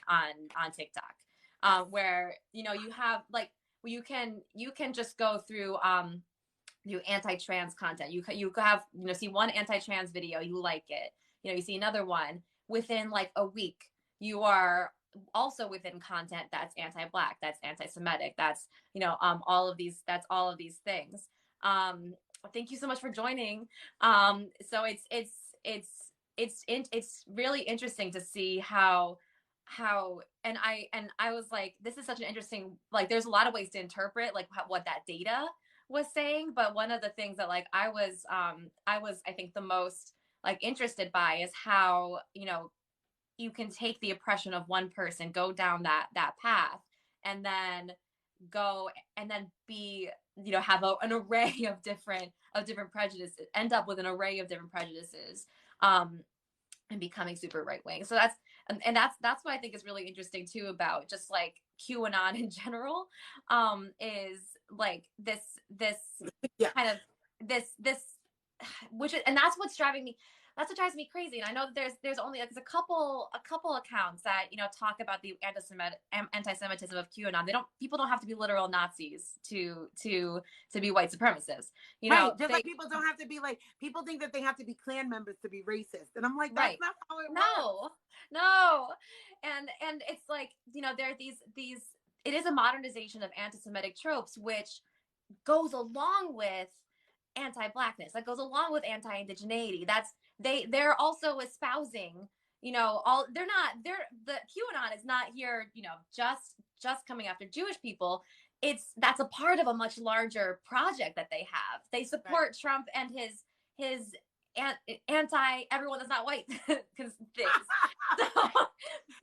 TikTok, where you have like you can just go through do anti-trans content. You have see one anti-trans video, you like it, you see another one within like a week, you are also within content that's anti-Black, that's anti-Semitic, that's all of these things. Thank you so much for joining. So it's really interesting to see how and I was like, this is such an interesting, like there's a lot of ways to interpret like what that data was saying, but one of the things that like I was I think the most like interested by is how you can take the oppression of one person, go down that path, and then go and then be have an array of different prejudices, end up with an array of different prejudices, and becoming super right wing. So that's what I think is really interesting too about just like QAnon in general, is like this Yeah. kind of this which is, and that's what drives me crazy. And I know that there's only like, there's a couple accounts that talk about the anti-Semitism of QAnon. People don't have to be literal Nazis to be white supremacists. Right. Just like people don't have to be like, people think that they have to be Klan members to be racist, and I'm like, that's not how it works. No. And it's like there are these it is a modernization of anti-Semitic tropes, which goes along with anti-Blackness, that goes along with anti-indigeneity. They're also espousing the QAnon is not here just coming after Jewish people. That's a part of a much larger project that they have. They support Trump and his anti everyone that's not white things.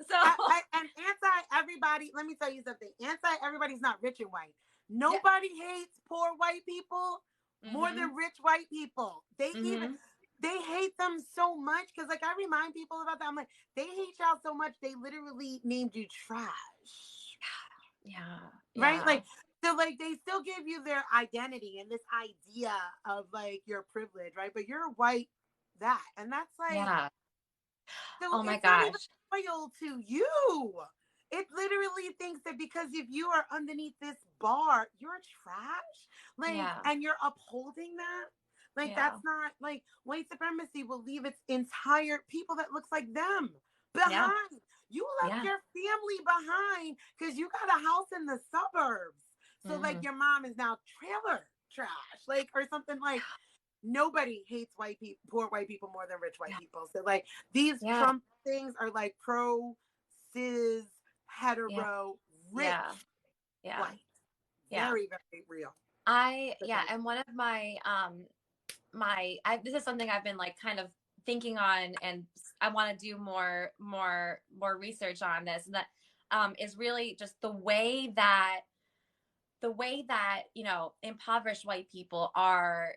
So and anti everybody, let me tell you something, anti everybody's not rich and white. Nobody hates poor white people more than rich white people. They hate them so much, because like I remind people about that. I'm like, they hate y'all so much they literally named you trash. Right? Like, so like they still give you their identity and this idea of like your privilege, right? But you're white that, and that's like, so oh my it's gosh, not even loyal to you. It literally thinks that because if you are underneath this bar, you're trash. Like, and you're upholding that. Like, that's not, like, white supremacy will leave its entire people that looks like them behind. You left your family behind because you got a house in the suburbs. So, like, your mom is now trailer trash, like, or something. Like, nobody hates white people, poor white people more than rich white people. So, like, these Trump things are, like, pro, cis, hetero, rich, white. Very, very real. And one of my this is something I've been like kind of thinking on, and I want to do more research on this, and that is really just the way that impoverished white people are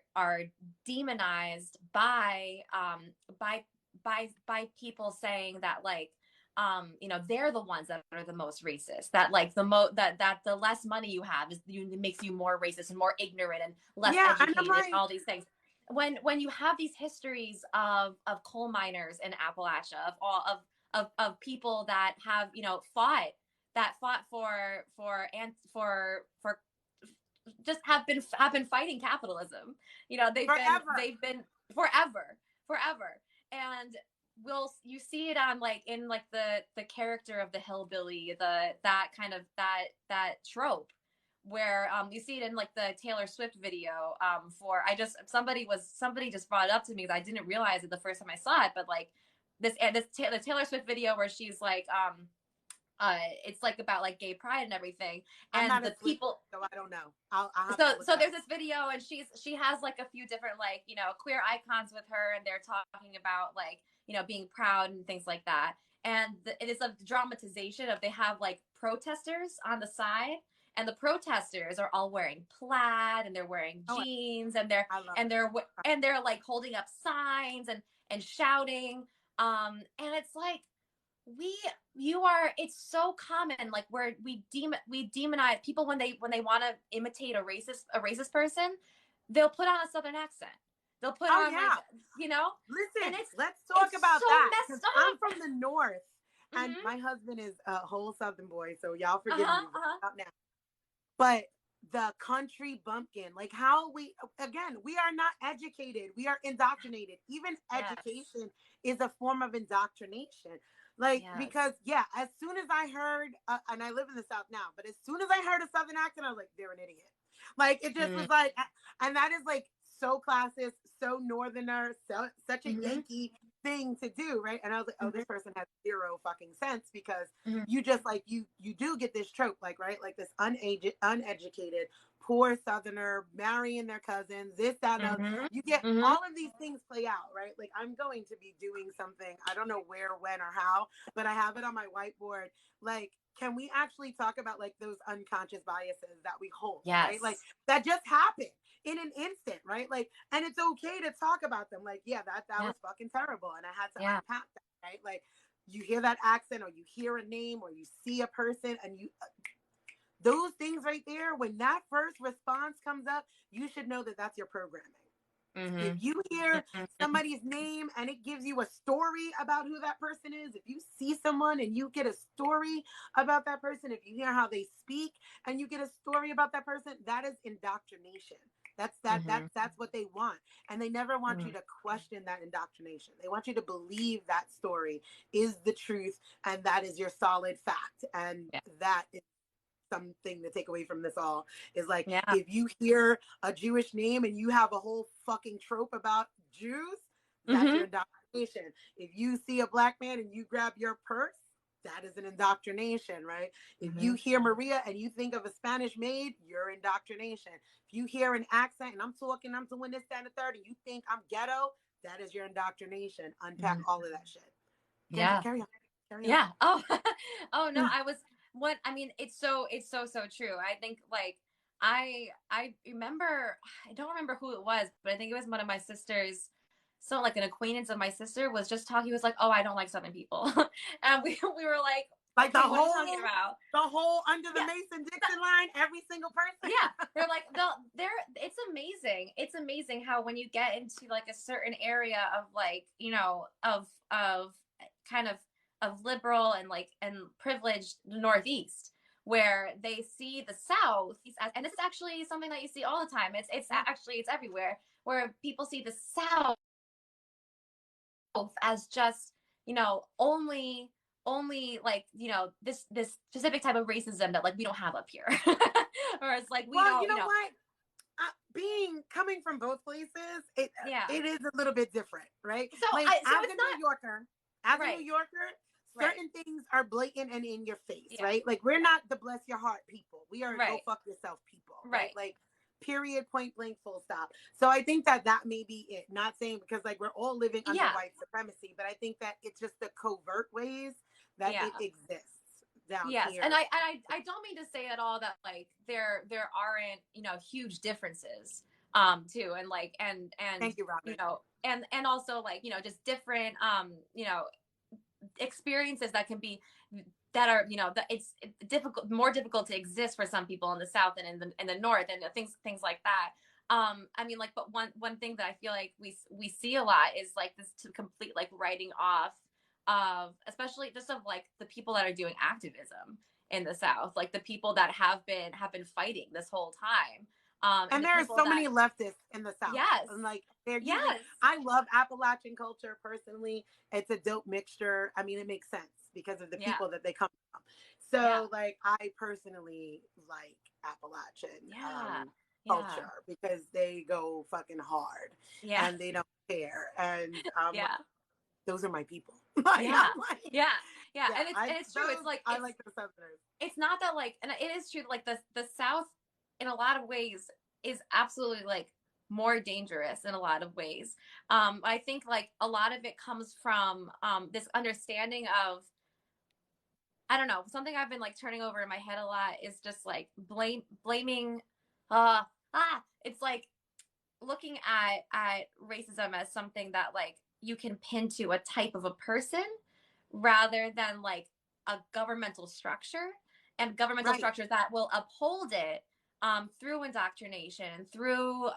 demonized by people saying that like they're the ones that are the most racist, that like that the less money you have makes you more racist and more ignorant and less educated, and all these things. When you have these histories of coal miners in Appalachia, of people that have fought for just have been fighting capitalism. They've been forever. And you see it on like in like the character of the hillbilly, that trope, where you see it in like the Taylor Swift video somebody just brought it up to me, because I didn't realize it the first time I saw it, but like the Taylor Swift video where she's like it's like about like gay pride and everything, and the people, so I don't know. I'll so there's this video, and she has like a few different like queer icons with her, and they're talking about like being proud and things like that, and it is a dramatization of, they have like protesters on the side, and the protesters are all wearing plaid, and they're wearing jeans, and they're like holding up signs and shouting, and it's like it's so common, like where we demonize people when they want to imitate a racist person, they'll put on a Southern accent, they'll put Oh on like, yeah. you know, and Listen, it's let's talk about so that because messed I'm up. from the north, and Mm-hmm. my husband is a whole Southern boy, so y'all forgive Uh-huh. me Uh-huh. out now. But the country bumpkin, like how we, again, we are not educated, we are indoctrinated. Even Yes. education is a form of indoctrination. Like, Yes. because yeah, as soon as I heard, and I live in the South now, but as soon as I heard a Southern accent, I was like, they're an idiot. Like, it just Mm-hmm. was like, and that is like so classist, so northerner, so such a Mm-hmm. Yankee thing to do, right? And I was like, oh, this person has zero fucking sense, because Mm-hmm. you just like you do get this trope, like, right, like this uneducated poor southerner marrying their cousins, this, that, and other. Mm-hmm. You get Mm-hmm. all of these things play out, right? Like, I'm going to be doing something, I don't know where, when, or how, but I have it on my whiteboard. Like, can we actually talk about like those unconscious biases that we hold, right? Like, Yes. that just happened in an instant, right? Like, and it's okay to talk about them. Like, yeah, that Yeah. was fucking terrible, and I had to Yeah. unpack that, right? Like, you hear that accent, or you hear a name, or you see a person, and you those things right there, when that first response comes up, you should know that that's your programming. If Mm-hmm. you hear Mm-hmm. somebody's name and it gives you a story about who that person is, if you see someone and you get a story about that person, if you hear how they speak and you get a story about that person, that is indoctrination. Mm-hmm. That's what they want. And they never want you to question that indoctrination. They want you to believe that story is the truth, and that is your solid fact. And Yeah. that is something to take away from this all, is like, Yeah. if you hear a Jewish name and you have a whole fucking trope about Jews, that's Mm-hmm. your indoctrination. If you see a black man and you grab your purse, that is an indoctrination, right? If Mm-hmm. you hear Maria and you think of a Spanish maid, you're indoctrination. If you hear an accent and I'm doing this, that, and the third, and you think I'm ghetto, that is your indoctrination. Unpack Mm-hmm. all of that shit. Kendra, Yeah. carry on. Carry on. Yeah. Oh, oh no, I was what I mean, it's so true. I think like I remember I don't remember who it was, but I think it was one of my sisters. So like an acquaintance of my sister was just talking, he was like, "Oh, I don't like Southern people." And we were like, Like "Okay, what are you talking about?" the whole under the Yeah. Mason Dixon line, every single person. Yeah, they're like they're it's amazing. It's amazing how when you get into like a certain area of like, of kind of liberal and like and privileged Northeast, where they see the South as, and this is actually something that you see all the time. It's actually it's everywhere, where people see the South as just, only like, this specific type of racism that like we don't have up here. Or it's like we Well, you don't, know what? Being coming from both places, yeah. it is a little bit different, right? So Like, I so as it's a not New Yorker, as a New right. Yorker, Right. certain things are blatant and in your face, Yeah. right? Like, we're not the bless your heart people. We are go Right. fuck yourself people, right? Right. Like, period, point blank, full stop. So I think that may be it. Not saying because like we're all living under Yeah. white supremacy, but I think that it's just the covert ways that Yeah. it exists down Yes. And here. I don't mean to say at all that like there aren't, huge differences too, and like and Thank you, Robin. and also like, just different experiences that can be that are, that it's difficult, more difficult to exist for some people in the South and in the North, and things like that. I mean, like, but one thing that I feel like we see a lot is like this to complete like writing off of, especially just of like the people that are doing activism in the South, like the people that have been fighting this whole time. And And the there are people so that, many leftists in the South. yes, And like they're using, yes, I love Appalachian culture personally. It's a dope mixture. I mean, it makes sense because of the yeah, people that they come from. yeah, So like I personally like Appalachian yeah, yeah, culture because they go fucking hard yeah, and they don't care. And like, yeah. those are my people. Like Yeah, I'm like, yeah, yeah, yeah, and it's true. It's those like I like the Southerners. it's not that like, and it is true. Like the South, in a lot of ways, is absolutely like more dangerous in a lot of ways. I think like a lot of it comes from this understanding of, I don't know, something I've been like turning over in my head a lot is just like blaming. It's like looking at racism as something that like you can pin to a type of a person rather than like a governmental structure and governmental Right. structures that will uphold it, through indoctrination, through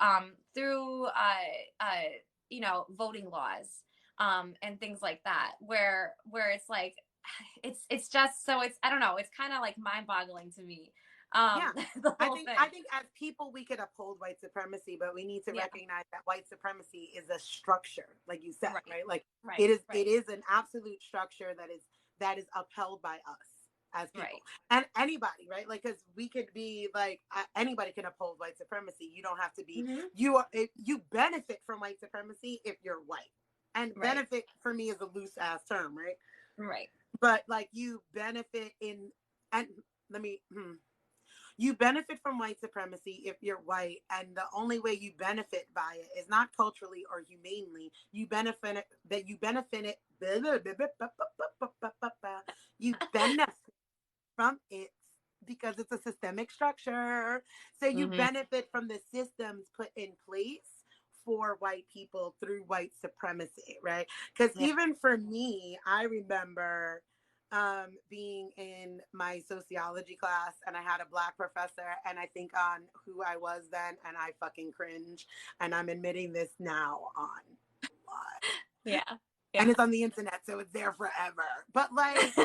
you know, voting laws, and things like that, where it's like, it's just, so it's, I don't know, it's kind of like mind-boggling to me, Yeah. the I whole think thing. I think as people we could uphold white supremacy, but we need to Yeah. recognize that white supremacy is a structure, like you said, Right. right? Like Right. it Right. is an absolute structure that is upheld by us as people Right. and anybody, right? Like because we could be like anybody can uphold white supremacy. You don't have to be Mm-hmm. you benefit from white supremacy if you're white, and Right. benefit for me is a loose ass term, right? Right. But like you benefit in and let me. You benefit from white supremacy if you're white, and the only way you benefit by it is not culturally or humanely. You benefit it. You benefit from it because it's a systemic structure. So you Mm-hmm. benefit from the systems put in place for white people through white supremacy, right? Because Yeah. even for me, I remember being in my sociology class and I had a black professor, and I think on who I was then, and I fucking cringe, and I'm admitting this now on live. Yeah. And Yeah. it's on the internet, so it's there forever. But like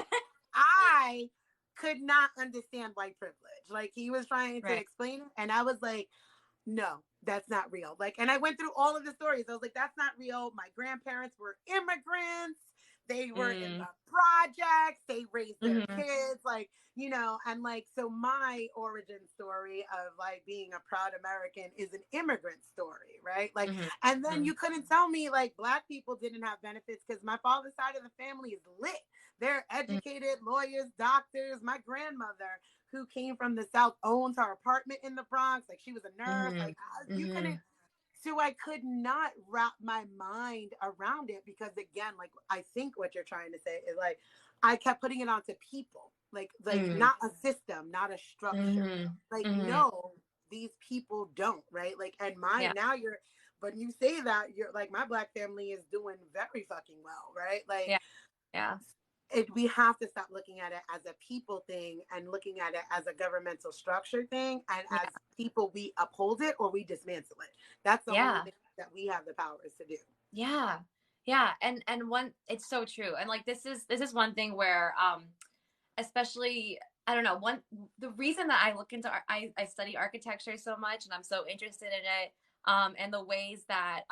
I could not understand white privilege. Like he was trying to Right. explain it, and I was like, no, that's not real. Like, and I went through all of the stories. I was like, that's not real. My grandparents were immigrants. They were in Mm. the projects. They raised their Mm-hmm. kids. Like, and like, so my origin story of like being a proud American is an immigrant story, right? Like, and then Mm-hmm. you couldn't tell me like black people didn't have benefits because my father's side of the family is lit. They're educated lawyers, doctors. My grandmother, who came from the South, owns her apartment in the Bronx. Like she was a nurse. Mm-hmm. Like you Mm-hmm. couldn't. So I could not wrap my mind around it because again, like I think what you're trying to say is like I kept putting it onto people, like Mm-hmm. not a system, not a structure. Mm-hmm. Like Mm-hmm. no, these people don't, right? Like and Yeah. mine now you're. But you say that you're like my black family is doing very fucking well, right? Like Yeah. Yeah. we have to stop looking at it as a people thing and looking at it as a governmental structure thing. And Yeah. as people, we uphold it or we dismantle it. That's the only Yeah. thing that we have the powers to do. Yeah. Yeah. And one, it's so true. And like, this is one thing where, especially, I don't know, the reason that I look into, I study architecture so much and I'm so interested in it, and the ways that,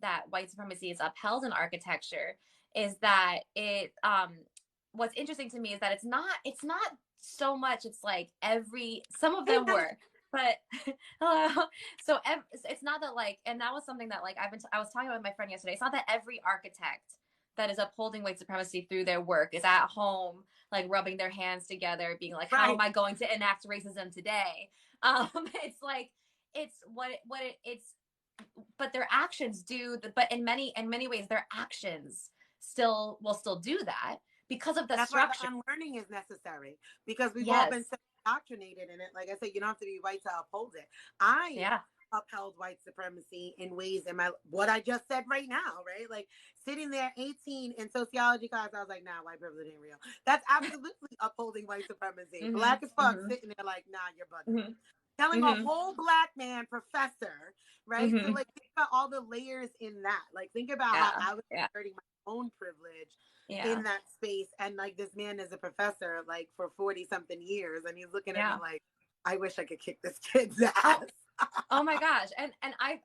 that white supremacy is upheld in architecture is that what's interesting to me is that it's not so much, it's like some of them Amen. were, but hello. So it's not that like, and that was something that like I was talking about with my friend yesterday. It's not that every architect that is upholding white supremacy through their work is at home like rubbing their hands together, being like, "How Right. am I going to enact racism today?" It's like it's it's, but their actions do. But in many ways, their actions will still do that because of the That's why structure. the unlearning is necessary because we've all been Yes. so indoctrinated in it. Like I said, you don't have to be white to uphold it. I Yeah. upheld white supremacy in ways in my what I just said right now, right? Like sitting there 18 in sociology class, I was like, nah, white privilege ain't real. That's absolutely upholding white supremacy. Mhm. Black as fuck Mhm. sitting there like, nah, you're bugging. Mhm. Telling a Mhm. whole black man professor, right? So Mhm. like think about all the layers in that. Like think about how Yeah. I was Yeah. asserting my own privilege Yeah. in that space. And like this man is a professor like for 40 something years and he's looking at me Yeah. like, I wish I could kick this kid's Oh. ass. Oh my gosh. And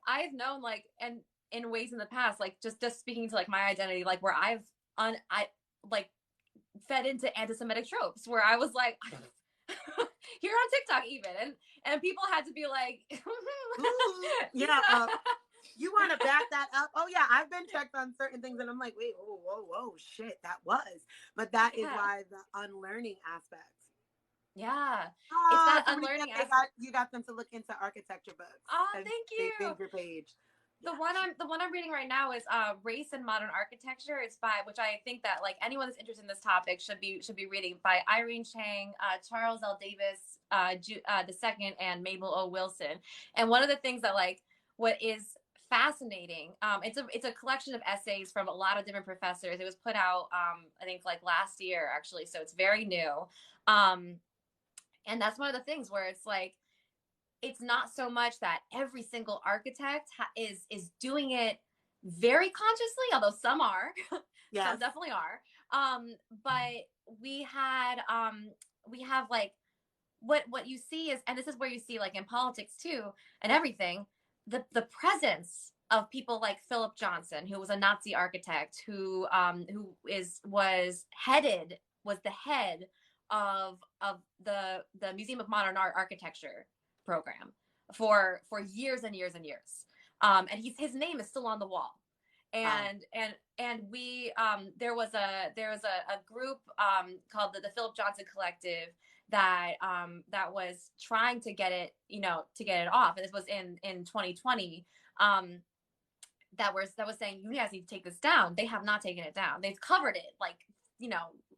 I've known like, and in ways in the past, like just speaking to like my identity, like where I like fed into anti-Semitic tropes where I was like, here on TikTok even, and people had to be like, Ooh, you yeah. know, You want to back that up? Oh yeah, I've been checked on certain things, and I'm like, wait, whoa, whoa, whoa, shit, that was. But that is yeah, why the unlearning aspect. yeah, it's Oh, that somebody said unlearning they aspect. got you got them to look into architecture books, Oh, and thank they you. pinned your page. The Yeah. one I'm reading right now is Race and Modern Architecture. It's by, which I think that like anyone that's interested in this topic should be reading, by Irene Chang, Charles L. Davis the second, and Mabel O. Wilson. And one of the things that like what is fascinating, it's a collection of essays from a lot of different professors. It was put out I think like last year actually, so it's very new. Um, and that's one of the things where it's like it's not so much that every single architect is doing it very consciously, although some are, some Yes. definitely are. But we have like what you see is, and this is where you see like in politics too and everything, the presence of people like Philip Johnson, who was a Nazi architect, who is was the head of the Museum of Modern Art Architecture program for years and years and years. And his name is still on the wall. And we there was a group called the Philip Johnson Collective that was trying to get it, to get it off. And this was in 2020. That was saying, you guys need to take this down. They have not taken it down. They've covered it like,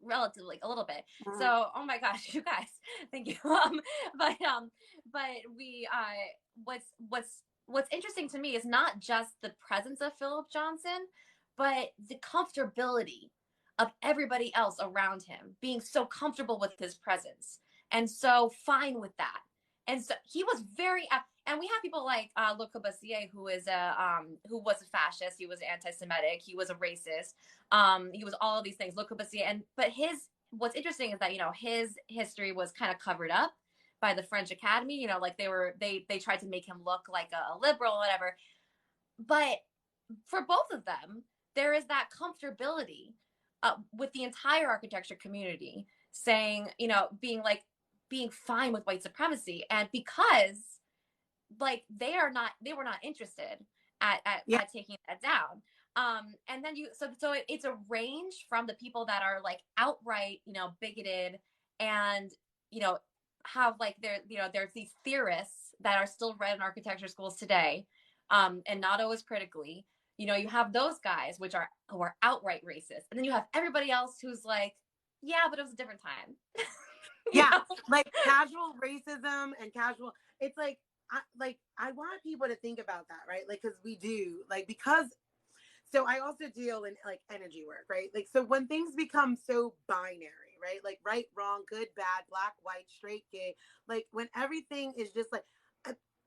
relatively, like a little bit. Mm-hmm. So, oh my gosh, you guys, thank you. But we what's interesting to me is not just the presence of Philip Johnson, but the comfortability of everybody else around him, being so comfortable with his presence and so fine with that. And so he was very, and we have people like Le Corbusier, who was a fascist, he was anti-Semitic, he was a racist, he was all of these things, Le Corbusier. But what's interesting is that, his history was kind of covered up by the French Academy, like they tried to make him look like a liberal or whatever. But for both of them, there is that comfortability with the entire architecture community saying, being fine with white supremacy. And because like they were not interested at taking that down. And then it's a range from the people that are like outright, bigoted, and, have like there's these theorists that are still read in architecture schools today, and not always critically. You have those guys who are outright racist, and then you have everybody else who's like, yeah, but it was a different time. Yeah, like casual racism and casual. It's like I want people to think about that, right? Like, because we do, like, because. So I also deal in like energy work, right? Like, so when things become so binary, right? Like right, wrong, good, bad, black, white, straight, gay. Like when everything is just like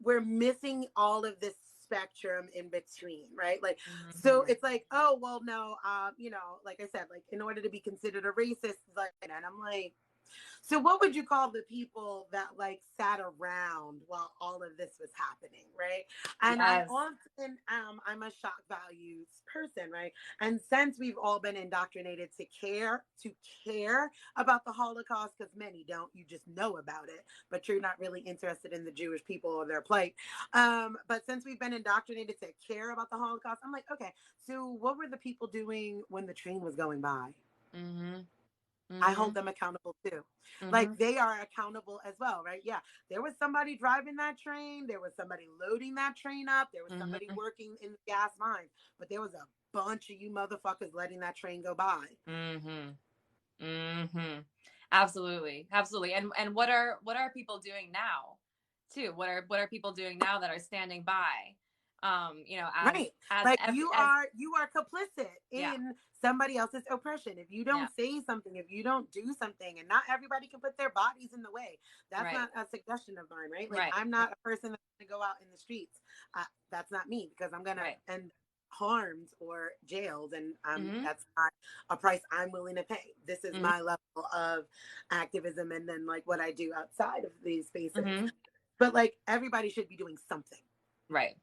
we're missing all of this spectrum in between, right? Like, so it's like, oh well, no, like I said, like in order to be considered a racist, like, and I'm like, so what would you call the people that like sat around while all of this was happening, right? And yes. I often I'm a shock values person, right? And since we've all been indoctrinated to care about the Holocaust, because many don't, you just know about it, but you're not really interested in the Jewish people or their plight. But since we've been indoctrinated to care about the Holocaust, I'm like, okay, so what were the people doing when the train was going by? Mm-hmm. I hold them accountable too. Mm-hmm. Like they are accountable as well, right? Yeah. There was somebody driving that train. There was somebody loading that train up. There was somebody working in the gas mines, but there was a bunch of you motherfuckers letting that train go by. Mm-hmm. Mm-hmm. Absolutely. Absolutely. And what are people doing now too? What are people doing now that are standing by? Right. Like you are complicit in somebody else's oppression. If you don't say something, if you don't do something, and not everybody can put their bodies in the way. That's not a suggestion of mine, right? Like I'm not a person that's going to go out in the streets. That's not me, because I'm going to end harmed or jailed, and that's not a price I'm willing to pay. This is my level of activism, and then like what I do outside of these spaces. But like everybody should be doing something. Right.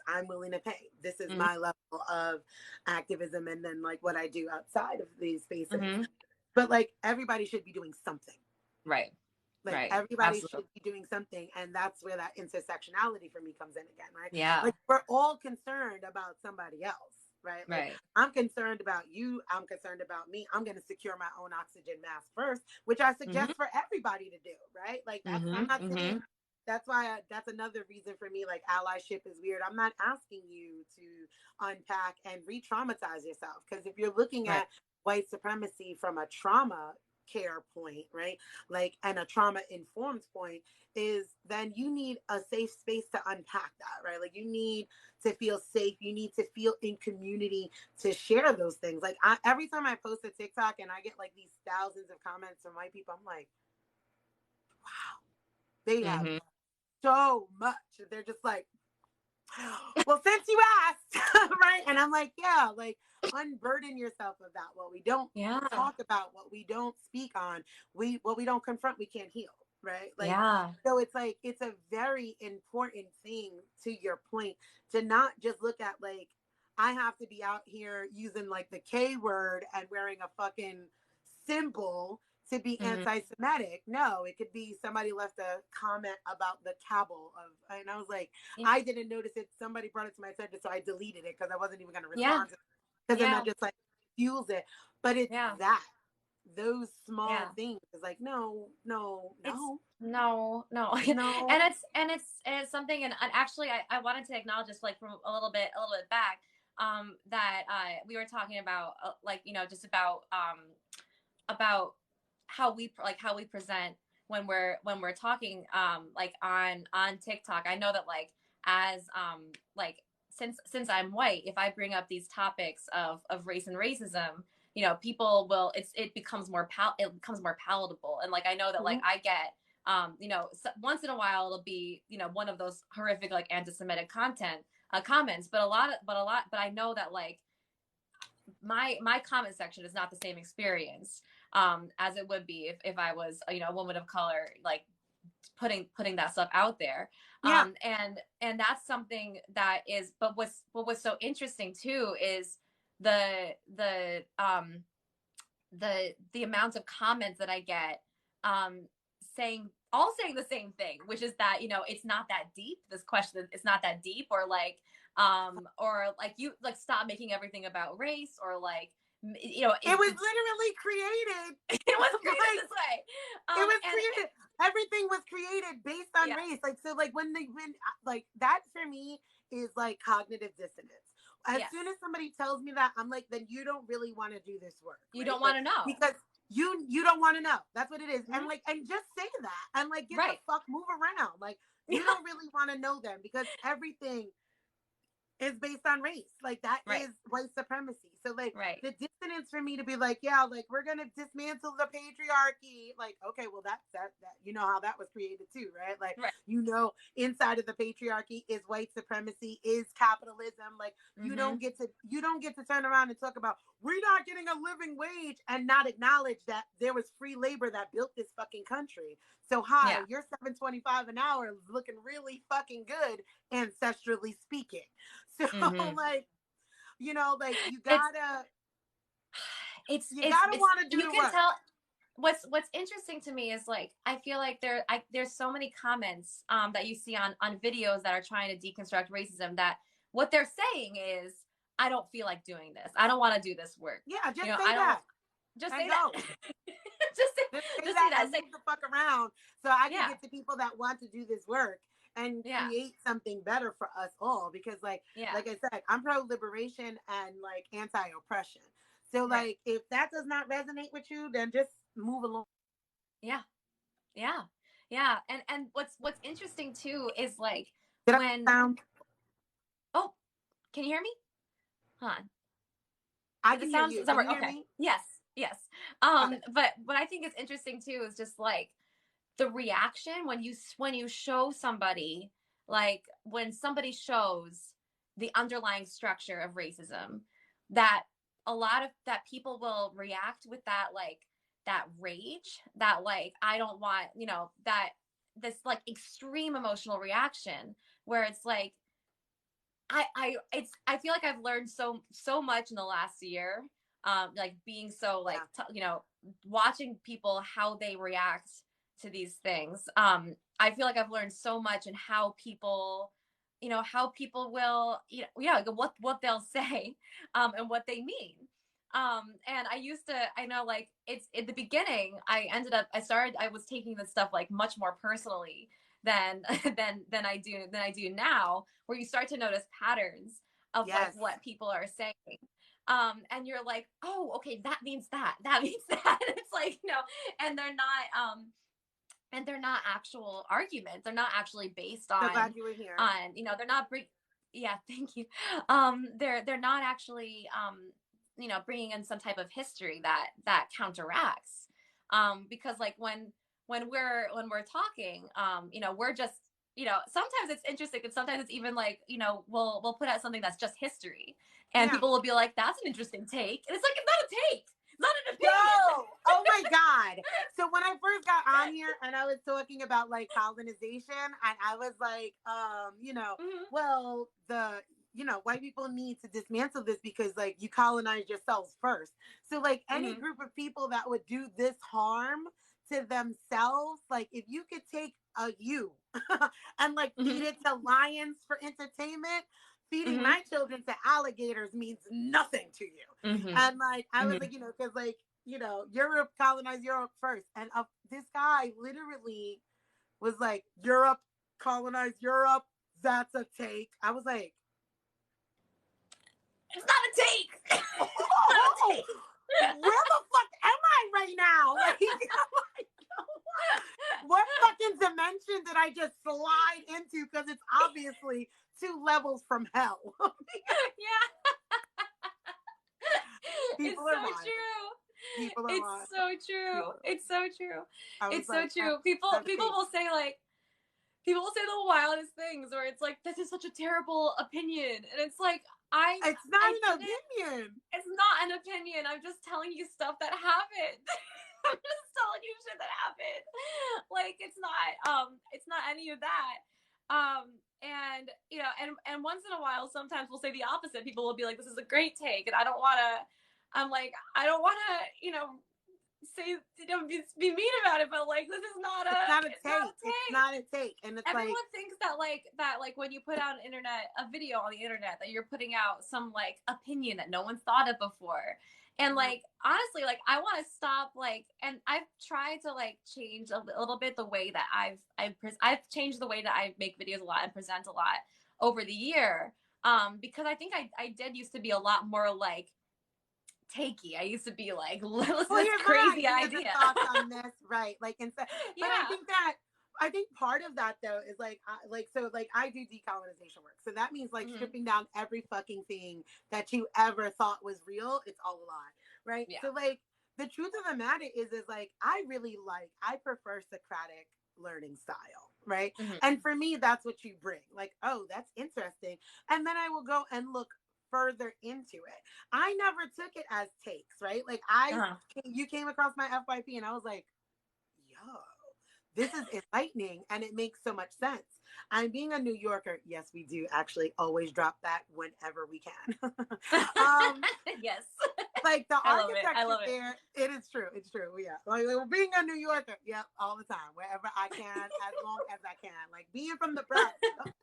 I'm willing to pay. This is my level of activism, and then like what I do outside of these spaces. But like everybody should be doing something. Right. Like everybody should be doing something, and that's where that intersectionality for me comes in again, right? Yeah. Like we're all concerned about somebody else, right? Like I'm concerned about you. I'm concerned about me. I'm going to secure my own oxygen mask first, which I suggest for everybody to do, right? Like that's I'm not saying. That's why that's another reason for me, like allyship is weird. I'm not asking you to unpack and re-traumatize yourself. Because if you're looking at white supremacy from a trauma care point, right? Like, and a trauma informed point is then you need a safe space to unpack that, right? Like you need to feel safe. You need to feel in community to share those things. Like every time I post a TikTok and I get like these thousands of comments from white people, I'm like, wow, they have so much. They're just like, well, since you asked, right? And I'm like, yeah, like unburden yourself of that. What we don't Yeah. talk about, what we don't speak on, what we don't confront, we can't heal, right? Like, Yeah. so it's like it's a very important thing, to your point, to not just look at like I have to be out here using like the K word and wearing a fucking symbol to be Mm-hmm. anti-Semitic. No, it could be somebody left a comment about the Kabul of, and I was like, Yeah. I didn't notice it. Somebody brought it to my attention, so I deleted it because I wasn't even going to Yeah. respond to it. Because then Yeah. that just like fuels it. But it's Yeah. that those small Yeah. things is like, no, no, It's no, no. no. And it's something, and actually I wanted to acknowledge this, like, from a little bit back, that we were talking about, like, just about how we present when we're talking, like, on TikTok. I know that, like, as like, since I'm white, if I bring up these topics of race and racism, people will, it becomes it becomes more palatable. And, like, I know that, like, Mhm. I get, so once in a while it'll be, one of those horrific, like, anti-Semitic content comments, but I know that, like, my comment section is not the same experience, as it would be if I was, a woman of color, like, putting that stuff out there. Yeah, And that's something that is, but what's so interesting too is the the um the amount of comments that I get, saying the same thing, which is that, it's not that deep. This question, it's not that deep, or like, you, like, stop making everything about race, or like, it was literally created. it was created Like this way. it was And created. Everything was created based on yeah, race. Like so, like when like that for me is like cognitive dissonance. As yes, soon as somebody tells me that, I'm like, then you don't really want to do this work, you right? don't Like want to know. because you don't want to know. That's what it is. And Mm-hmm. like and just say that and like get the Right. fuck move around. Like Yeah. you don't really want to know them because everything is based on race. Like that Right. is white supremacy. So like Right. the dissonance for me to be like, yeah, like we're gonna dismantle the patriarchy. Like, okay, well that's that you know how that was created too, right? Like Right. inside of the patriarchy is white supremacy, is capitalism. Like Mm-hmm. you don't get to turn around and talk about we're not getting a living wage and not acknowledge that there was free labor that built this fucking country. So hi, Yeah. your 7.25 an hour is looking really fucking good ancestrally speaking. So Mm-hmm. like, like It's you gotta want to do you the can work. tell. What's interesting to me is, like, I feel like there's so many comments, that you see on videos that are trying to deconstruct racism, that what they're saying is, I don't feel like doing this. I don't want to do this work. Yeah, just say I don't. that Just and say that. go. just say, Just say just say that that. and Say, move the fuck around so I can yeah. get to people that want to do this work and Yeah. create something better for us all. Because Yeah. like I said, I'm pro liberation and like anti oppression. So Right. like if that does not resonate with you, then just move along. Yeah. Yeah. Yeah. And what's interesting too is, like, Did I when, sound? oh, can you hear me? Hold on. I Did the can hear sound, you. does that Can work? you hear Okay. me? Yes. Yes. Okay. But what I think is interesting too is just, like, the reaction when you show somebody, like, when somebody shows the underlying structure of racism, that a lot of that people will react with that, like, that rage, that, like, I don't want, that, this, like, extreme emotional reaction, where it's like, I feel like I've learned so much in the last year, like, being so, like, Yeah. watching people, how they react to these things. I feel like I've learned so much in how people will, yeah, what they'll say, and what they mean. And I know, like, it's in the beginning, I was taking this stuff, like, much more personally than than I do now, where you start to notice patterns of, like, Yes. what people are saying. And you're like, oh, okay, that means that means that. It's like, and they're not actual arguments. They're not actually based So glad you were here. they're not yeah, thank you. They're not actually, bringing in some type of history that counteracts. Because, like, when we're talking, we're just, sometimes it's interesting and sometimes it's even like, we'll put out something that's just history and Yeah. people will be like, that's an interesting take. And it's like, it's not a take. It's not an Yo, opinion. oh my God. So when I first got on here and I was talking about like colonization and I was like, Mm-hmm. well, white people need to dismantle this because like you colonize yourselves first. So like any Mm-hmm. group of people that would do this harm to themselves, like if you could take a you and like feed Mm-hmm. it to lions for entertainment, feeding Mm-hmm. my children to alligators means nothing to you. Mm-hmm. And like I was Mm-hmm. like, because like, Europe colonized Europe first. And this guy literally was like, Europe colonized Europe. That's a take. I was like, It's not a take. It's not a oh, take. where the fuck am I right now? Like, what fucking dimension did I just slide into? Because it's obviously 2 levels from hell. Yeah. It's People are so wild. true. People are It's wild. so true. It's so true. I was It's so like, true. People that's a people take. will say like people will say the wildest things where it's like, this is such a terrible opinion. And it's like, It's not I an didn't opinion. it's not an opinion. I'm just telling you stuff that happened. I'm just telling you shit that happened. Like it's not any of that. And once in a while sometimes we'll say the opposite. People will be like, this is a great take, and I'm like, I don't wanna, say, be mean about it, but like, this is not It's not a it's not a take. It's take. not a take. And it's like, Everyone thinks that when you put out a video on the internet, that you're putting out some like opinion that no one's thought of before. And like, honestly, like, I want to stop, like, and I've tried to like change a little bit the way that I've changed the way that I make videos a lot and present a lot over the year. Because I think I did used to be a lot more like takey. I used to be like, listen, well, this here's my crazy ideas and idea. thoughts on this, right? Like, but Yeah. I think part of that though is like, I do decolonization work, so that means like Mm-hmm. stripping down every fucking thing that you ever thought was real. It's all a lie, right? Yeah. So like, the truth of the matter is like I prefer Socratic learning style, right? Mm-hmm. And for me, that's what you bring. Like, oh, that's interesting, and then I will go and look further into it. I never took it as takes, right? Like Uh-huh. you came across my FYP and I was like, yo, this is enlightening and it makes so much sense. I'm being a New Yorker. Yes, we do actually always drop that whenever we can. Yes. Like the I love it. I architecture love it. there, it is true. It's true. Yeah. Like being a New Yorker, yep, all the time, wherever I can, as long as I can. Like being from the Bronx. Yep.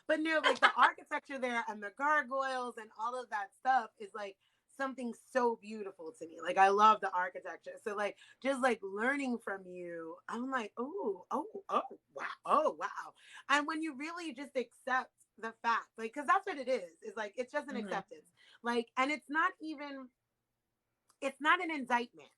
But no, like the architecture there and the gargoyles and all of that stuff is like something so beautiful to me. Like I love the architecture. So like just like learning from you, I'm like, wow. And when you really just accept the fact, like, because that's what it is like it's just an Mm-hmm. acceptance. Like, and it's not an indictment.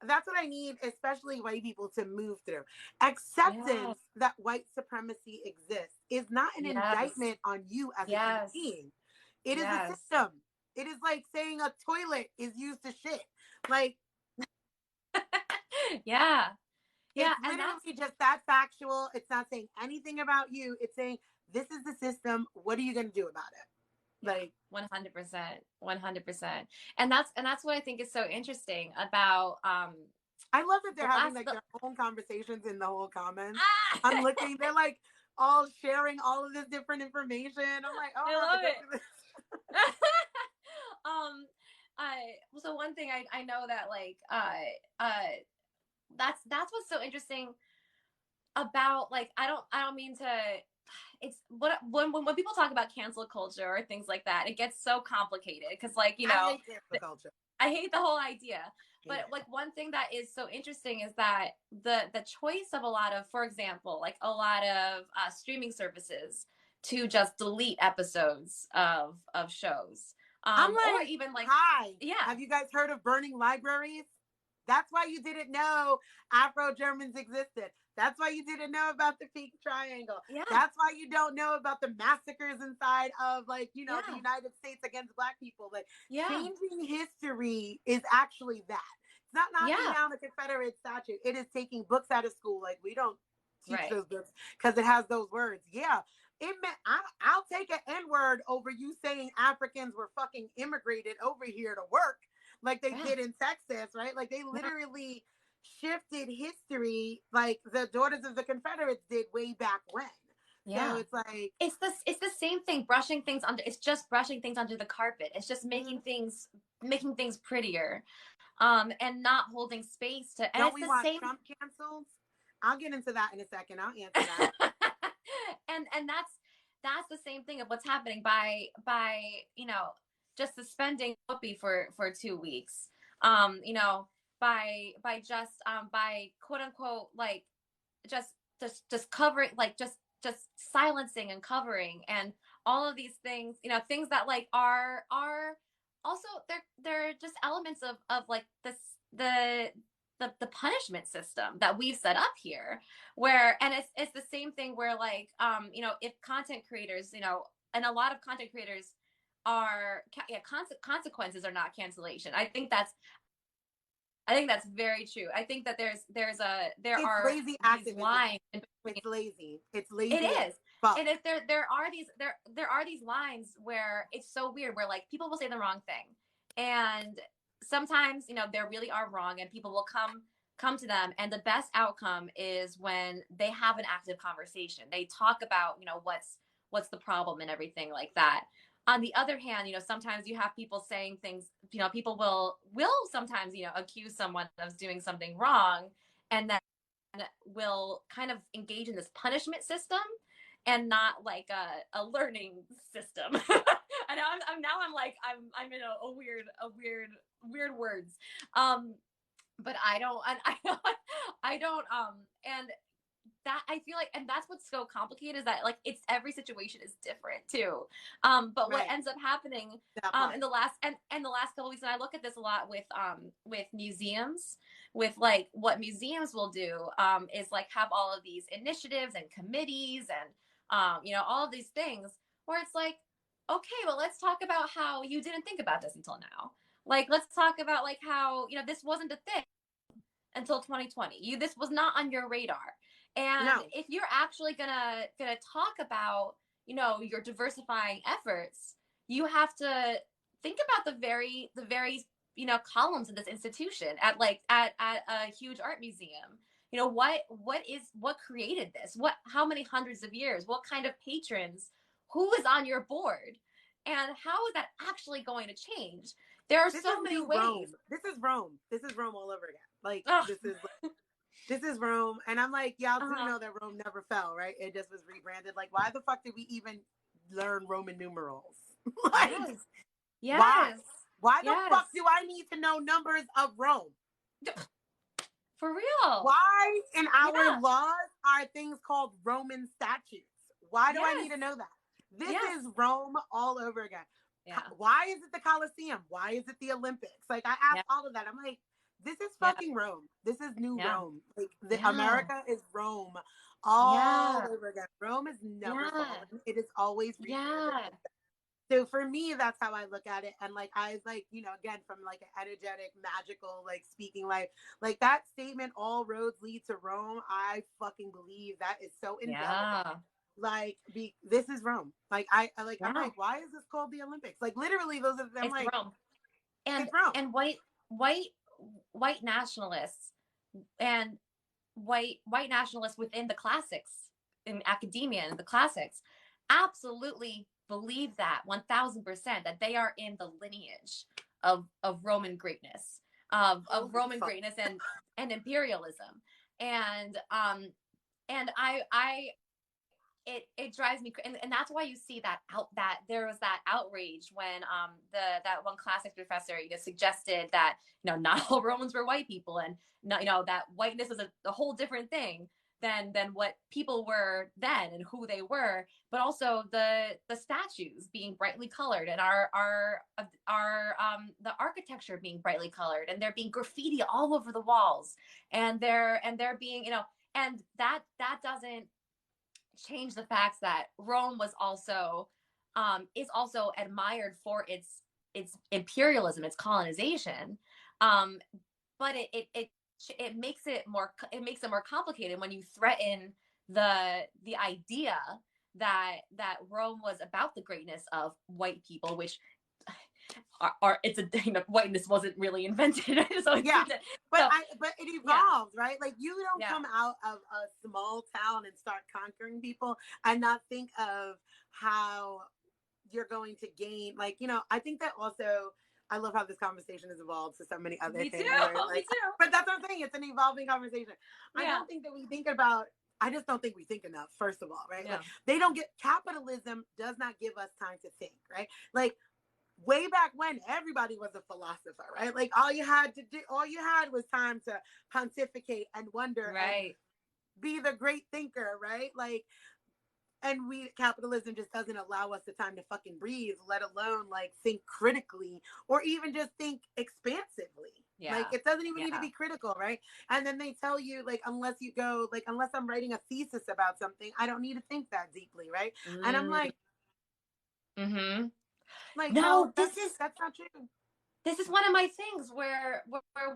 That's what I need, especially white people, to move through. Yes. Acceptance that white supremacy exists is not an Yes. indictment on you as a human Yes. being. It is a Yes. system. It is like saying a toilet is used to shit. Like, Yeah. Yeah. it's And that's literally just that factual. It's not saying anything about you. It's saying, this is the system. What are you going to do about it? yeah, Like, 100%. 100%. And that's what I think is so interesting about I love that the they're having last like the their own conversations in the whole comments. ah! I'm looking, they're like all sharing all of this different information. I'm like, oh, I I'm gonna have to love go it. through this. um I so one thing I know that like that's what's so interesting about, like, I don't mean to, it's what when people talk about cancel culture or things like that, it gets so complicated because, like, I hate cancel culture. I hate the whole idea. Hate But it. like, one thing that is so interesting is that the choice of a lot of, for example, like a lot of streaming services to just delete episodes of shows, I'm or like, even like, hi, yeah, have you guys heard of burning libraries? That's why you didn't know Afro Germans existed. That's why you didn't know about the Pink Triangle. yeah, That's why you don't know about the massacres inside of, like, the yeah, United States against Black people. Like, yeah, changing history is actually that. It's not knocking yeah, down the Confederate statue. It is taking books out of school. Like, we don't teach Right. those books because it has those words. Yeah. It meant I'll take an N word over you saying Africans were fucking immigrated over here to work like they Yeah. did in Texas, right? Like they Yeah. literally shifted history like the Daughters of the Confederates did way back when. So Yeah. it's like, It's the same thing, brushing things under, it's just brushing things under the carpet. It's just mhm. making things prettier. And not holding space to, and Don't it's we the want same. Trump canceled? I'll get into that in a second. I'll answer that. And that's the same thing of what's happening by just suspending Whoopi for 2 weeks. You know, by just by quote unquote like just just covering, like just silencing and covering and all of these things, things that like are also, they're just elements of like this the the punishment system that we've set up here, where, and it's the same thing where like if content creators, and a lot of content creators are, yeah, consequences are not cancellation. I think that's very true. I think that there It's are lazy these activism. lines in between. It's lazy. It's It lazy as is. fuck. And if there are these lines where it's so weird, where like people will say the wrong thing, and sometimes they really are wrong, and people will come to them, and the best outcome is when they have an active conversation. They talk about what's the problem and everything like that. On the other hand, sometimes you have people saying things, people will sometimes accuse someone of doing something wrong, and then will kind of engage in this punishment system and not like a learning system. And I'm like I'm in a weird words. But I don't and that I feel like, and that's what's so complicated, is that like it's every situation is different too. But what Right. ends up happening That part. in the last and the last couple weeks, and I look at this a lot with museums, with like what museums will do is like have all of these initiatives and committees and all of these things where it's like, okay, well, let's talk about how you didn't think about this until now. Like, let's talk about like how this wasn't a thing until 2020. This was not on your radar. And No. if you're actually gonna talk about your diversifying efforts, you have to think about the very columns of this institution at a huge art museum. What created this? How many hundreds of years? What kind of patrons? Who is on your board? And how is that actually going to change? There are This so is many new ways. Rome. This is Rome. This is Rome all over again. Like Ugh. this is Rome. And I'm like, y'all do Uh-huh. know that Rome never fell, right? It just was rebranded. Like, why the fuck did we even learn Roman numerals? Like, Yes. why? Yes. Why the Yes. fuck do I need to know numbers of Rome? For real. Why in our Yeah. laws are things called Roman statutes? Why do I need Yes. to know that? This Yes. is Rome all over again. Yeah. Why is it the Colosseum? Why is it the Olympics? Like, I Yeah. asked all of that. I'm like, this is Yeah. fucking Rome. This is new Yeah. Rome. Like, Yeah. America is Rome all Yeah. over again. Rome has never Yeah. fallen. It is always rebranded. Yeah. So for me, that's how I look at it. And like I was like, again, from like an energetic, magical, like speaking like that statement, all roads lead to Rome. I fucking believe that is so indelible. Yeah. Like this is Rome. Like I'm Yeah. like, why is this called the Olympics? Like literally those are I'm It's like, Rome. And it's Rome. and white white nationalists and white nationalists within the classics, in academia and the classics, absolutely believe that 1000%, that they are in the lineage of Roman greatness, of Holy Roman fuck. greatness and imperialism. And I it drives me, and that's why you see that there was that outrage when that one classics professor suggested that not all Romans were white people, and not, that whiteness was a whole different thing than what people were then and who they were, but also the statues being brightly colored, and our the architecture being brightly colored, and there being graffiti all over the walls, and there being and that doesn't change the facts that Rome was also is also admired for its imperialism, its colonization, but it makes it more complicated when you threaten the idea that Rome was about the greatness of white people, which it's a whiteness wasn't really invented. So yeah, but so but it evolves, yeah, right? Like you don't yeah, come out of a small town and start conquering people and not think of how you're going to gain. Like, you know, I think that also. I love how this conversation has evolved to so many other me too, things, right? me Like, too. but that's what I'm saying. It's an evolving conversation. I Yeah, don't think that we think about. I just don't think we think enough. First of all, right? yeah, Like, they don't get capitalism does not give us time to think, right? Like way back when everybody was a philosopher, right? Like all you had was time to pontificate and wonder and right. be the great thinker, right? Like, and capitalism just doesn't allow us the time to fucking breathe, let alone like think critically or even just think expansively. Like Yeah, it doesn't even need to yeah. be critical, right? And then they tell you like unless I'm writing a thesis about something, I don't need to think that deeply, right? And I'm Mm, like, mm-hmm. no, No, that's not true. this is one of my things where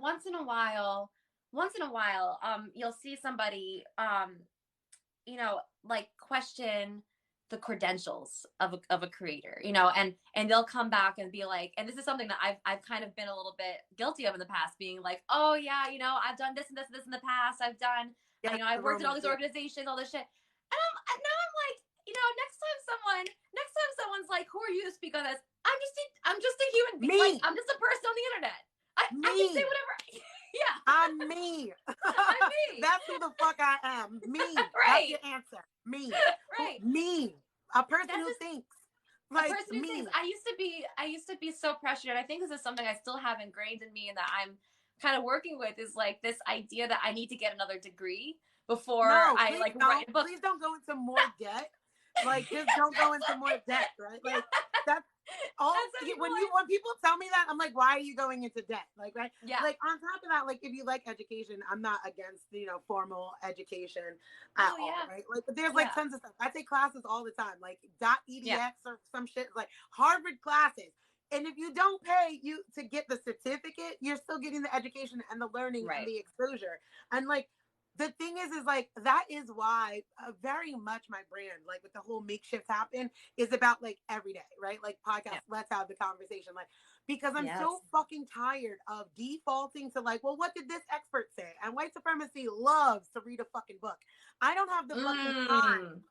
once in a while, you'll see somebody, like question the credentials of a creator, and they'll come back and be like, and this is something that I've kind of been a little bit guilty of in the past, being like, oh yeah, I've done this and this and this in the past. I've done, Yes, the I've worked in all Romans, these yeah. organizations, all this shit. And now I'm like, next time someone's like, who are you to speak on this? I'm just a human being. Like, Me, I'm just a person on the internet. I can say me. whatever. Yeah. I'm me. I'm me. That's who the fuck I am. Me. That's Right. your answer. Me. Right. Me. A person That's who just thinks a like person who thinks. me. I used to be so pressured, and I think this is something I still have ingrained in me and that I'm kind of working with, is like this idea that I need to get another degree before No, I please like don't. write a book. Please don't go into more debt. Like just don't go into more debt, right? Yeah. Like that's all. And so people When people tell me that, I'm like, why are you going into debt? Like, right? yeah. Like on top of that, like if you like education, I'm not against formal education at Oh all, yeah. right? Like, but there's like Yeah. tons of stuff. I take classes all the time, like Yeah. .edx or some shit, like Harvard classes. And if you don't pay you to get the certificate, you're still getting the education and the learning and Right. the exposure. And like the thing is like that is why very much my brand, like with the whole makeshift happen, is about like every day, right? Like podcast, Yeah. let's have the conversation, like because I'm Yes. so fucking tired of defaulting to like, well, what did this expert say? And white supremacy loves to read a fucking book. I don't have the fucking time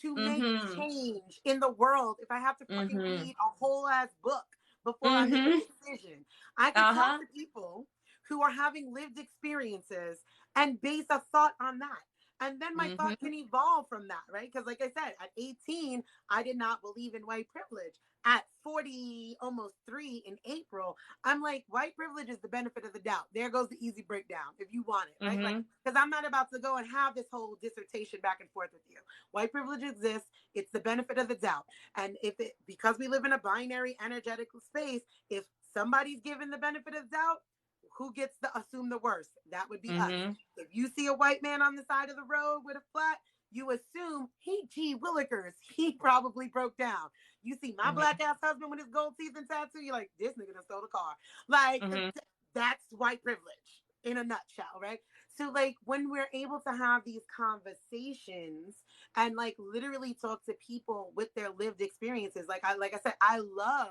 to make Mm-hmm. change in the world if I have to fucking Mm-hmm. read a whole ass book before I make a Mm-hmm. decision. I could talk Uh-huh. to people who are having lived experiences and base a thought on that. And then my thought Mm-hmm. can evolve from that, right? Because, like I said, at 18, I did not believe in white privilege. At 40, almost 3 in April, I'm like, white privilege is the benefit of the doubt. There goes the easy breakdown if you want it, right? Like, Mm-hmm. because I'm not about to go and have this whole dissertation back and forth with you. White privilege exists. It's the benefit of the doubt. And because we live in a binary energetic space, if somebody's given the benefit of doubt, who gets to assume the worst? That would be us. Mm-hmm. If you see a white man on the side of the road with a flat, you assume gee willikers, he probably broke down. You see my Mm-hmm. black ass husband with his gold teeth and tattoo, you're like, this nigga done stole the car. Like, Mm-hmm. that's white privilege in a nutshell, right? So, like, when we're able to have these conversations and, like, literally talk to people with their lived experiences, like I said, I love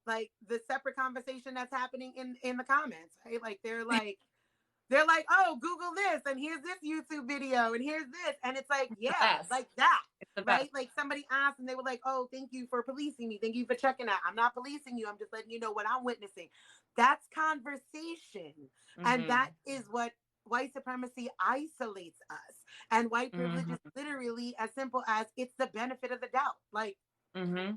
like the separate conversation that's happening in the comments, right? Like they're like, oh, Google this and here's this YouTube video and here's this. And it's like, The yeah, best. like that. It's the best. Right? Like somebody asked and they were like, oh, thank you for policing me. Thank you for checking that. I'm not policing you. I'm just letting you know what I'm witnessing. That's conversation. And Mm-hmm. that is what white supremacy isolates us. And white privilege Mm-hmm. is literally as simple as it's the benefit of the doubt. Like, Mm-hmm.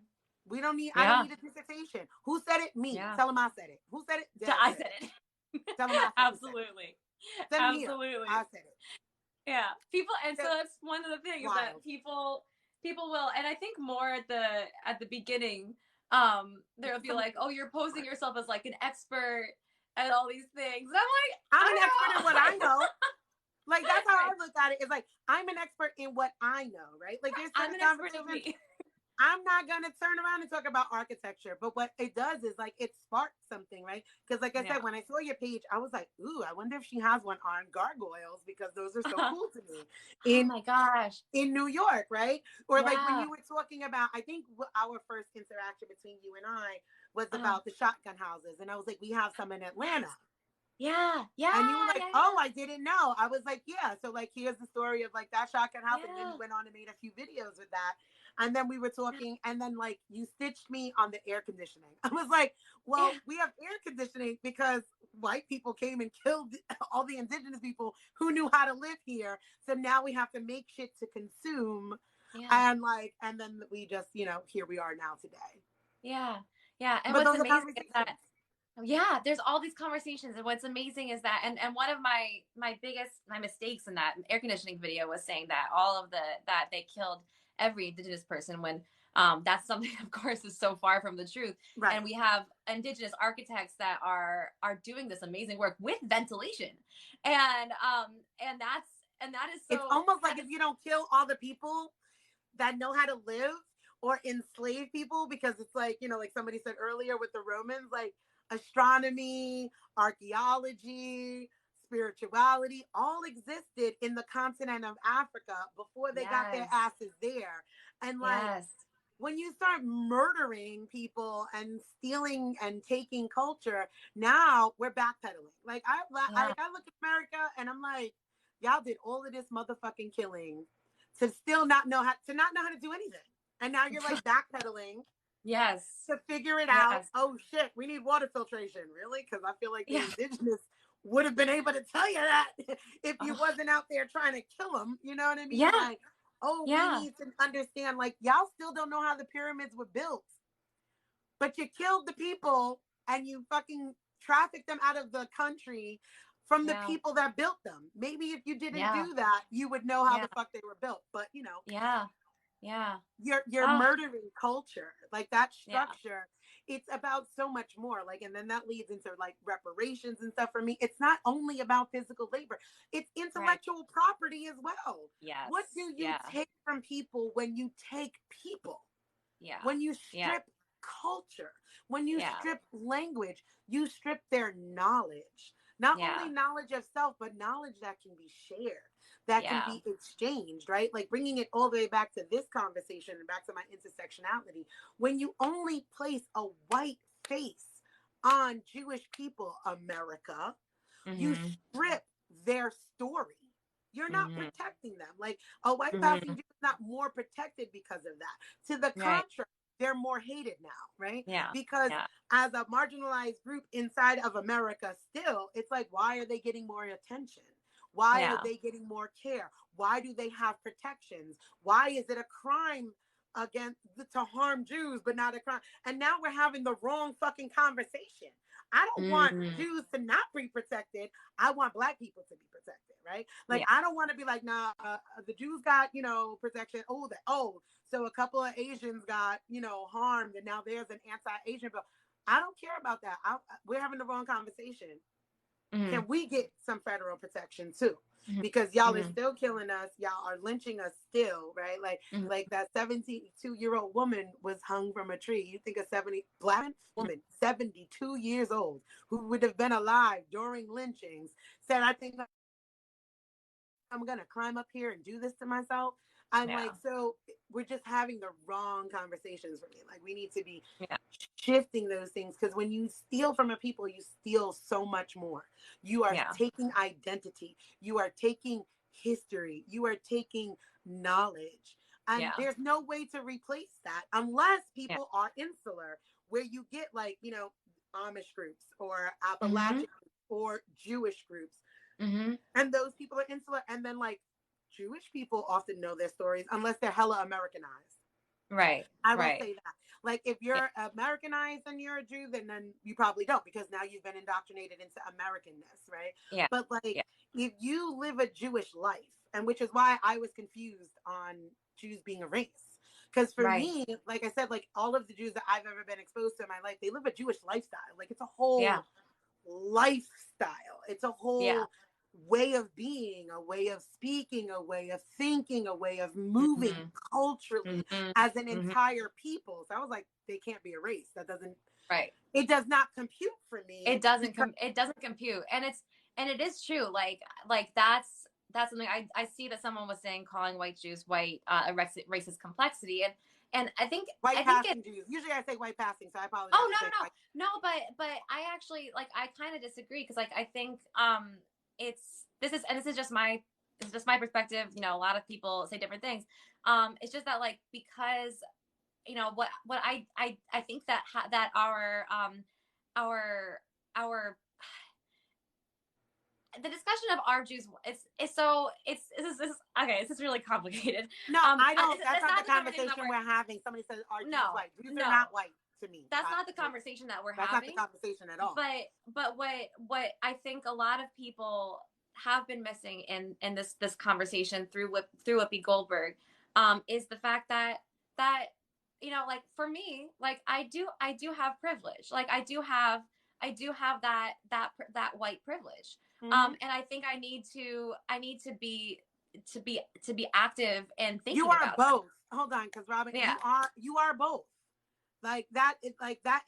I don't Yeah. need a dissertation. Who said it? Me. Yeah. Tell them I said it. Who said it? Dad I said said it. it. Tell them I fucking said it. Absolutely. Send them here. Absolutely. I said it. Yeah. People, and so that's one of the things Wild. that people will, and I think more at the beginning, they'll be like, oh, you're posing yourself as like an expert at all these things. And I'm an expert in what I know. Like that's how right. I look at it. It's like I'm an expert in what I know, right? Like there's I'm certain an expert in conversations. me. I'm not going to turn around and talk about architecture, but what it does is like it sparks something, right? Because like I Yeah. said, when I saw your page, I was like, ooh, I wonder if she has one on gargoyles because those are so cool to me Oh in my gosh. New York, right? Or like when Yeah. you were talking about, I think our first interaction between you and I was Uh, about the shotgun houses, and I was like, we have some in Atlanta. yes. Yeah. Yeah. And you were like, oh, Yeah. I didn't know. I was like, yeah. So like, here's the story of like that shotgun house. And then you Yeah. went on and made a few videos with that. And then we were Yeah. talking, and then like you stitched me on the air conditioning. I was like, Yeah. well, we have air conditioning because white people came and killed all the indigenous people who knew how to live here. So now we have to make shit to consume. Yeah. And like, and then we just, here we are now today. Yeah. Yeah. And But what's those are amazing is that conversations. yeah, there's all these conversations, and what's amazing is that, and one of my mistakes in that air conditioning video was saying that all of the that they killed every indigenous person when that's something of course is so far from the truth. Right. And we have indigenous architects that are doing this amazing work with ventilation, and that is It's so almost like that if is you don't kill all the people that know how to live or enslave people, because it's like, like somebody said earlier with the Romans, like astronomy, archaeology, spirituality all existed in the continent of Africa before they got their yes, asses there. And like yes, when you start murdering people and stealing and taking culture, now we're backpedaling. yeah, I look at America and I'm like, y'all did all of this motherfucking killing to still not know how to do anything. And now you're like backpedaling yes, to figure it out. yes, Oh shit, we need water filtration. Really? Because I feel like the yeah, indigenous would have been able to tell you that if you oh, wasn't out there trying to kill them. You know what I mean? yeah, Like, oh, we yeah, need to understand, like, y'all still don't know how the pyramids were built, but you killed the people and you fucking trafficked them out of the country from the yeah, people that built them. Maybe if you didn't yeah, do that, you would know how yeah, the fuck they were built. But yeah, yeah. you're Oh, murdering culture, like that yeah, structure. It's about so much more, like, and then that leads into like reparations and stuff. For me, it's not only about physical labor, it's right. intellectual property as well. Yes. What do you Yeah. take from people when you take people, Yeah. when you Yeah. strip culture, when you Yeah. strip language, you strip their knowledge, not only Yeah. knowledge of self, but knowledge that can be shared, that can Yeah. be exchanged, right? Like bringing it all the way back to this conversation and back to my intersectionality. When you only place a white face on Jewish people, America, you Mm-hmm. strip their story. You're not Mm-hmm. protecting them. Like a white passing Mm-hmm. Jew is not more protected because of that. To the Right. contrary, they're more hated now, right? Yeah. Because Yeah. as a marginalized group inside of America, still, it's like, why are they getting more attention? Why are Yeah. they getting more care? Why do they have protections? Why is it a crime against to harm Jews, but not a crime? And now we're having the wrong fucking conversation. I don't want Mm-hmm. Jews to not be protected. I want Black people to be protected, right? Like Yeah. I don't want to be like, nah, the Jews got protection. So a couple of Asians got harmed, and now there's an anti-Asian bill. I don't care about that. We're having the wrong conversation. Mm-hmm. Can we get some federal protection too? Mm-hmm. Because y'all are Mm-hmm. still killing us. Y'all are lynching us still, right? Like that 72-year-old woman was hung from a tree. You think a 70 Black woman, 72 years old, who would have been alive during lynchings, said, I think I'm gonna climb up here and do this to myself. I'm Yeah. like, so we're just having the wrong conversations for me. Like we need to be Yeah. shifting those things, because when you steal from a people, you steal so much more. You are Yeah. taking identity, you are taking history, you are taking knowledge. And Yeah. there's no way to replace that unless Yeah. people are insular, where you get like, Amish groups or Mm-hmm. Appalachian or Jewish groups, Mm-hmm. and those people are insular. And then like Jewish people often know their stories unless they're hella Americanized. Right. I will Right. say that. Like if Yeah. you're Americanized and you're a Jew, then you probably don't, because now you've been indoctrinated into Americanness, right? Yeah. But like Yeah. if you live a Jewish life, and which is why I was confused on Jews being a race. Because for Right. me, like I said, like all of the Jews that I've ever been exposed to in my life, they live a Jewish lifestyle. Like it's a Yeah. whole lifestyle. It's a Yeah. whole way of being, a way of speaking, a way of thinking, a way of moving culturally as an entire people. So I was like, they can't be erased. That doesn't, Right. it does not compute for me. It doesn't compute. And it is true. Like that's something I see that someone was saying, calling white Jews white, a racist complexity. And White I think it, passing Jews. Usually I say white passing, so I apologize. oh no, but I actually, like, I kind of disagree, because like I think it's this is just my perspective. You know, a lot of people say different things. It's just that, like, because, you know, what I think that that our the discussion of our Jews, it's so it's this is okay. This is really complicated. No, I don't. That's not not the conversation we're having. Somebody says, "Are Jews white?" Jews are not white to me. That's not the conversation that we're that's having. That's not the conversation at all. But what I think a lot of people have been missing in this conversation through Whoopi Goldberg, is the fact that you know, like, for me, like, I do have privilege. Like, I do have that white privilege. And I think I need to be active and thinking about. You are both. Hold on, because Robin, you are both. Like that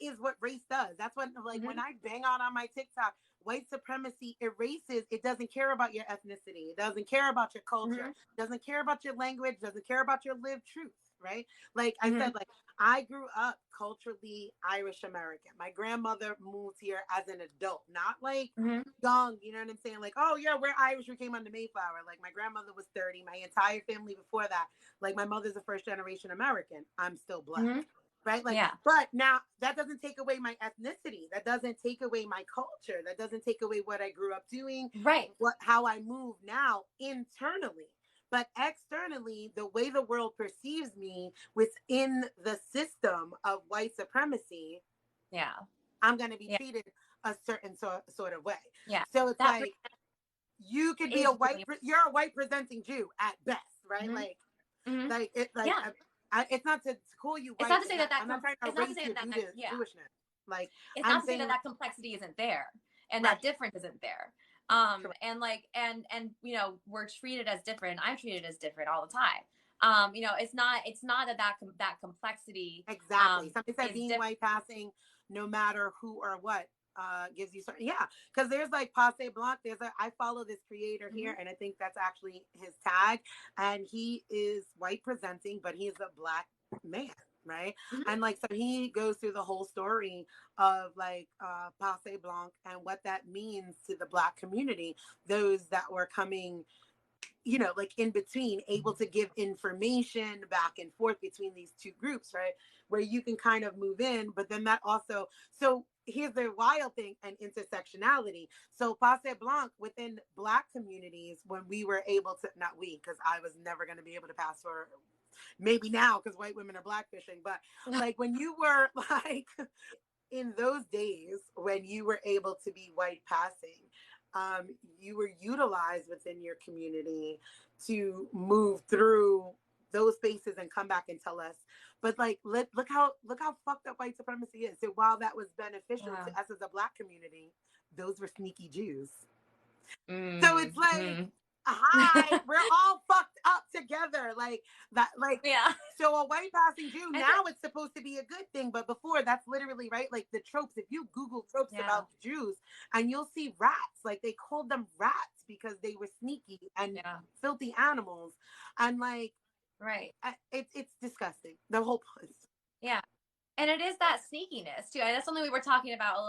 is what race does. That's what, like, when I bang on my TikTok, white supremacy erases. It doesn't care about your ethnicity. It doesn't care about your culture. It doesn't care about your language. It doesn't care about your lived truth. Right? Like I said, like, I grew up culturally Irish American. My grandmother moved here as an adult, not like young, you know what I'm saying? Like, oh yeah, we're Irish, we came on the Mayflower. Like, my grandmother was 30. My entire family before that, like, my mother's a first generation American. I'm still Black. Right? Like, but now that doesn't take away my ethnicity. That doesn't take away my culture. That doesn't take away what I grew up doing. Right. How I move now internally. But externally, the way the world perceives me within the system of white supremacy, I'm going to be treated a certain sort of way. Yeah. So it's like, you could be you're a white presenting Jew at best, right? Like, like it, like, it's not to call you white. It's not to say that I'm not trying to erase your Jewishness. Like, it's not to say that complexity isn't there, and that difference isn't there. And like, and you know, we're treated as different. I'm treated as different all the time. You know, it's not that complexity. Exactly. Somebody said being white passing, no matter who or what, gives you certain, because there's like Passe Blanc. I follow this creator here, and I think that's actually his tag, and he is white presenting, but he is a Black man. Right. And like, so he goes through the whole story of like Passe Blanc and what that means to the Black community, those that were coming, you know, like in between, able to give information back and forth between these two groups, right? Where you can kind of move in, but then that also, so here's the wild thing, and intersectionality. So Passe Blanc within Black communities, when we were able to, not we, because I was never going to be able to pass for, maybe now because white women are blackfishing, but like when you were like in those days when you were able to be white passing, you were utilized within your community to move through those spaces and come back and tell us. But like, look how fucked up white supremacy is. So while that was beneficial to us as a Black community, those were sneaky Jews. So it's like, hi, we're all fucked up together, like that, like, so a white passing Jew, now it's supposed to be a good thing, but before, that's literally, right, like the tropes. If you Google tropes about Jews, and you'll see rats, like they called them rats because they were sneaky and filthy animals, and like, it's disgusting, the whole place. And it is that sneakiness too. That's something we were talking about a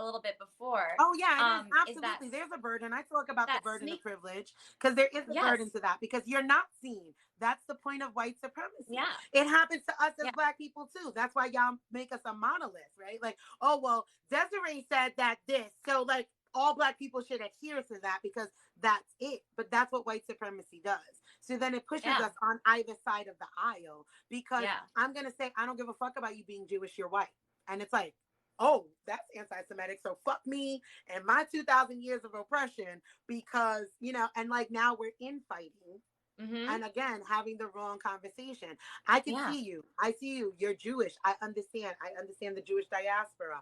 little bit before. Oh yeah, absolutely. There's a burden. I talk about the burden of privilege, because there is a burden to that, because you're not seen. That's the point of white supremacy. Yeah, it happens to us as Black people too. That's why y'all make us a monolith, right? Like, oh well, Desiree said that this, so like all Black people should adhere to that because that's it. But that's what white supremacy does. So then it pushes us on either side of the aisle, because I'm going to say, I don't give a fuck about you being Jewish, you're white. And it's like, oh, that's anti-Semitic. So fuck me and my 2,000 years of oppression, because, you know, and like now we're infighting. And again, having the wrong conversation. I can see you. I see you. You're Jewish. I understand the Jewish diaspora.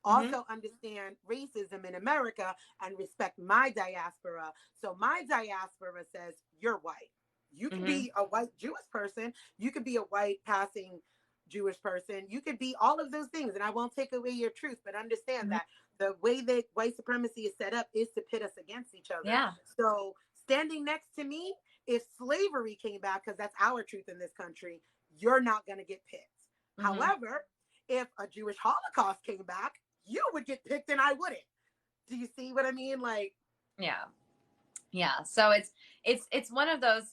Mm-hmm. also understand racism in America and respect my diaspora. So my diaspora says, you're white. You could Mm-hmm. be a white Jewish person. You could be a white passing Jewish person. You could be all of those things. And I won't take away your truth, but understand Mm-hmm. that the way that white supremacy is set up is to pit us against each other. Yeah. So standing next to me, if slavery came back, because that's our truth in this country, you're not going to get picked. Mm-hmm. However, if a Jewish Holocaust came back, you would get picked and I wouldn't. Do you see what I mean? Like, yeah. Yeah. So it's one of those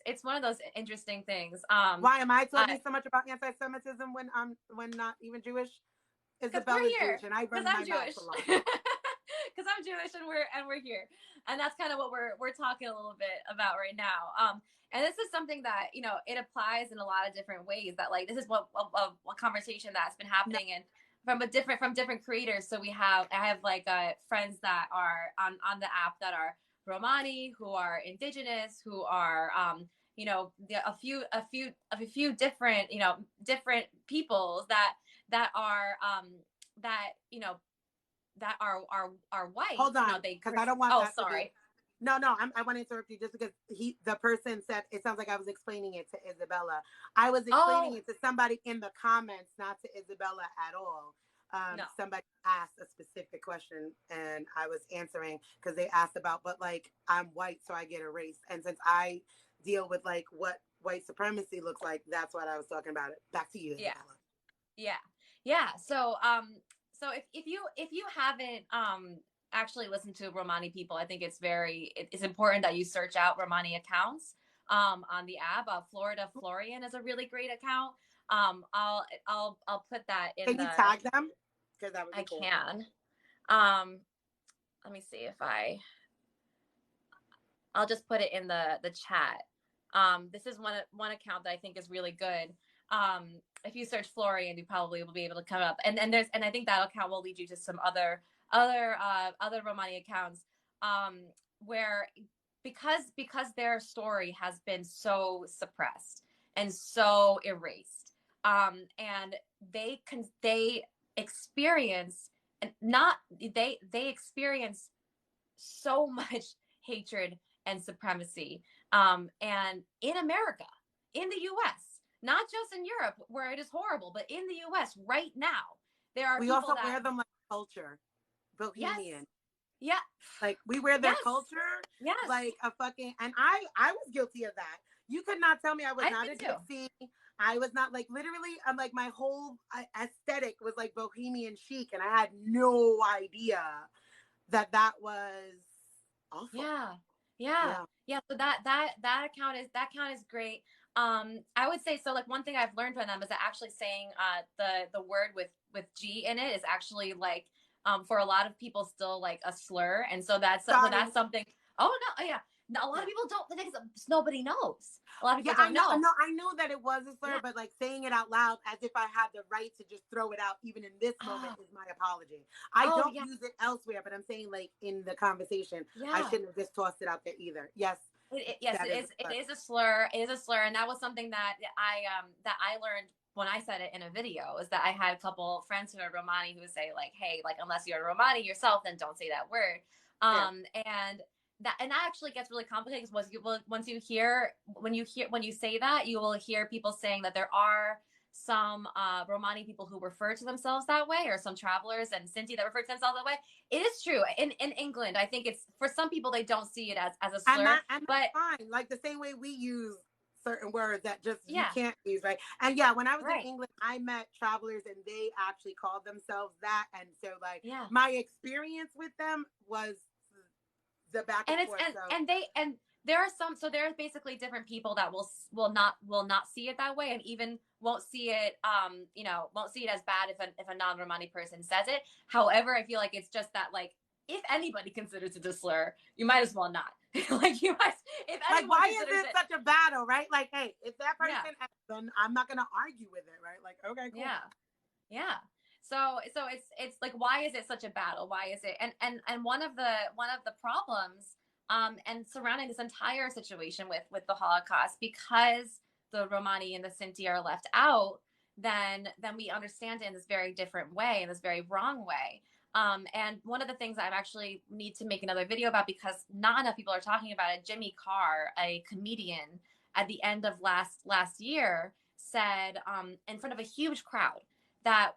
interesting things. why am I talking so much about anti-Semitism when not even Jewish? Because Isabella's we're here. Jewish and I Because run my I'm mouth Jewish. a lot. Because I'm Jewish and we're here, and that's kind of what we're talking a little bit about right now. And this is something that it applies in a lot of different ways. That like this is what a conversation that's been happening and from different creators. So I have like friends that are on the app that are Romani, who are indigenous, who are a few different different peoples that are that that are white. Hold on, They because I don't want oh that to be. sorry. No, I want to interrupt you just because the person said it sounds like I was explaining it to Isabella. I was explaining Oh it to somebody in the comments, not to Isabella at all. no. Somebody asked a specific question and I was answering because they asked about, but like I'm white, so I get erased. And since I deal with like what white supremacy looks like, that's what I was talking about. It. Back to you, Yeah. Isabella. Yeah. So so if you haven't actually listened to Romani people, I think it's important that you search out Romani accounts on the app. Florida Florian is a really great account. I'll put that in Can you the tag them? Because that would be I cool. can. Let me see if I'll just put it in the chat. This is one account that I think is really good. If you search Florian, you probably will be able to come up. And I think that account will lead you to some other Romani accounts where because their story has been so suppressed and so erased, and they experience not they experience so much hatred and supremacy and in America, in the US, not just in Europe where it is horrible, but in the US right now there are We people also that wear them like culture, yes bohemian. yeah Like we wear their yes culture yes like a fucking, and I was guilty of that. You could not tell me I was I not did a too. gypsy. I was not like literally. I'm like my whole aesthetic was like bohemian chic, and I had no idea that was awful. Yeah. So that account is great. I would say so. Like one thing I've learned from them is that actually saying the word with G in it is actually like for a lot of people still like a slur, and so that's something. Oh no, yeah. No, a lot of people don't. The thing is, nobody knows. A lot of people don't know. I know that it was a slur, but like saying it out loud as if I had the right to just throw it out, even in this moment, is my apology. I don't use it elsewhere, but I'm saying like in the conversation, I shouldn't have just tossed it out there either. Yes, yes, it is a slur. It is a slur, and that was something that I learned when I said it in a video. Is that I had a couple friends who are Romani who would say like, "Hey, like unless you're a Romani yourself, then don't say that word." And that actually gets really complicated because when you say that, you will hear people saying that there are some Romani people who refer to themselves that way, or some travelers and Sinti that refer to themselves that way. It is true. In England, I think it's for some people they don't see it as a slur, and but fine. Like the same way we use certain words that just you yeah, can't use, right? And yeah, when I was right. in England, I met travelers and they actually called themselves that. And so like Yeah. my experience with them was the back and forth. And there are some, so there's basically different people that will not see it that way, and even won't see it won't see it as bad if a non-Romani person says it. However, I feel like it's just that like if anybody considers it a slur, you might as well not. Like you might, if like why is it such a battle, right? Like, hey, if that person, then I'm not gonna argue with it, right? Like, okay, cool. Yeah. So it's like, why is it such a battle? Why is it? And one of the problems and surrounding this entire situation with the Holocaust, because the Romani and the Sinti are left out, then we understand it in this very different way, in this very wrong way. And one of the things I actually need to make another video about, because not enough people are talking about it, Jimmy Carr, a comedian, at the end of last year said, in front of a huge crowd, that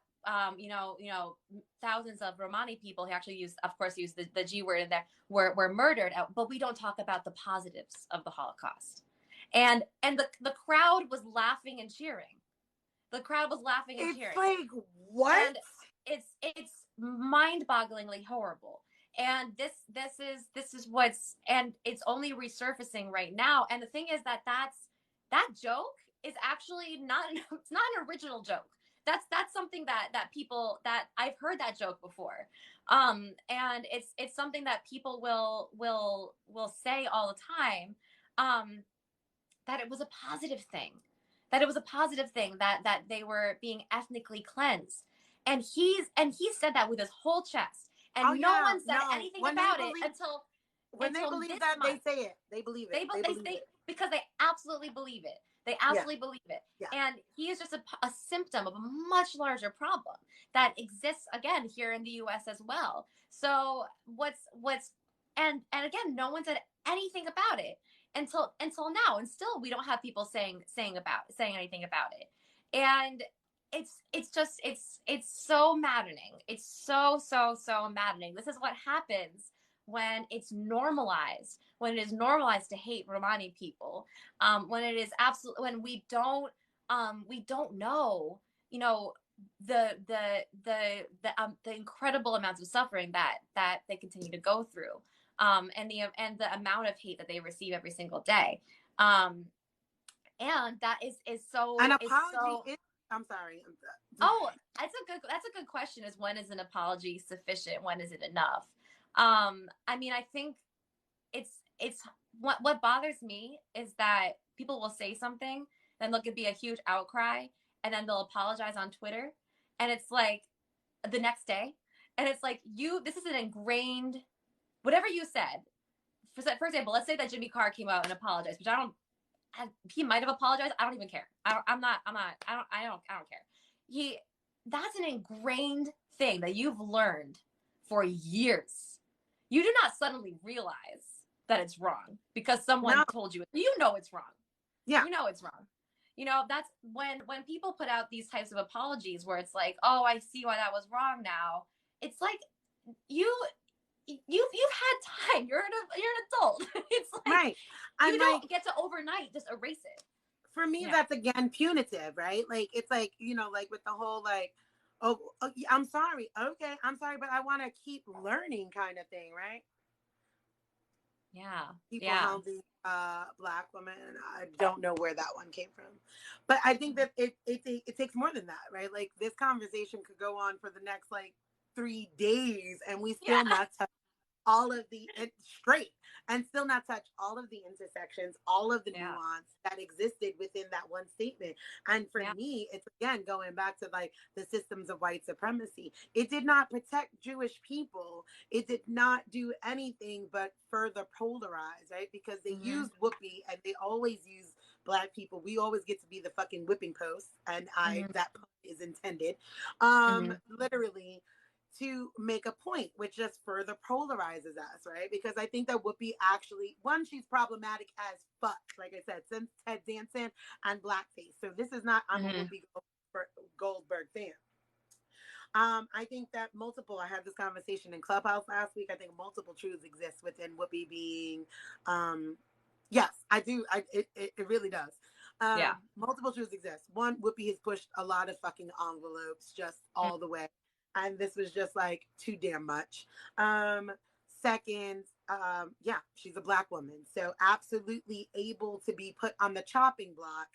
thousands of Romani people, he actually used, of course, used the G word in there, were murdered, but we don't talk about the positives of the Holocaust. And the crowd was laughing and cheering. The crowd was laughing and cheering. It's like, what? And it's mind-bogglingly horrible. And this is what's, and it's only resurfacing right now. And the thing is that that joke is actually it's not an original joke. That's something that people, that I've heard that joke before. And it's something that people will say all the time, that it was a positive thing, that they were being ethnically cleansed. And he said that with his whole chest. And no one said anything about it until they believe that, month. They say it. They believe it. They believe it. Because they absolutely believe it. They absolutely believe it. Yeah. And he is just a symptom of a much larger problem that exists, again, here in the U.S. as well. So and again, no one said anything about it until now. And still, we don't have people saying anything about it. And it's so maddening. It's so maddening. This is what happens when it's normalized, when it is normalized to hate Romani people, when it is when we don't know, the incredible amounts of suffering that they continue to go through, and the amount of hate that they receive every single day, and that is so. An apology is. I'm sorry. Oh, that's a good question. Is when is an apology sufficient? When is it enough? I mean, I think it's what bothers me is that people will say something, then there'll be a huge outcry, and then they'll apologize on Twitter, and it's like the next day, and it's like, this is an ingrained, whatever you said. For example, let's say that Jimmy Carr came out and apologized, which he might have apologized. I don't even care. I don't care. That's an ingrained thing that you've learned for years. You do not suddenly realize that it's wrong because someone told you. You know it's wrong. Yeah. You know it's wrong. That's when people put out these types of apologies where it's like, oh, I see why that was wrong now. It's like you've had time. You're an adult. It's like, right. You don't get to overnight just erase it. For me, that's again punitive, right? Like, it's like, like with the whole like, oh, I'm sorry. Okay, I'm sorry, but I want to keep learning kind of thing, right? Yeah. People hounding Black women. I don't know where that one came from, but I think that it takes more than that, right? Like, this conversation could go on for the next like 3 days, and we still not touch all of the straight, and still not touch all of the intersections, all of the nuance that existed within that one statement. And for me, it's again going back to like the systems of white supremacy. It did not protect Jewish people. It did not do anything but further polarize, right? Because they used Whoopi, and they always use Black people. We always get to be the fucking whipping post, and that is intended, literally, to make a point, which just further polarizes us, right? Because I think that Whoopi actually, one, she's problematic as fuck, like I said, since Ted Danson and blackface. So this is not, I'm a Whoopi Goldberg fan. I think that I had this conversation in Clubhouse last week. I think multiple truths exist within Whoopi being, yes, I do. It really does. Multiple truths exist. One, Whoopi has pushed a lot of fucking envelopes just all the way. And this was just like too damn much. Second, she's a Black woman. So absolutely able to be put on the chopping block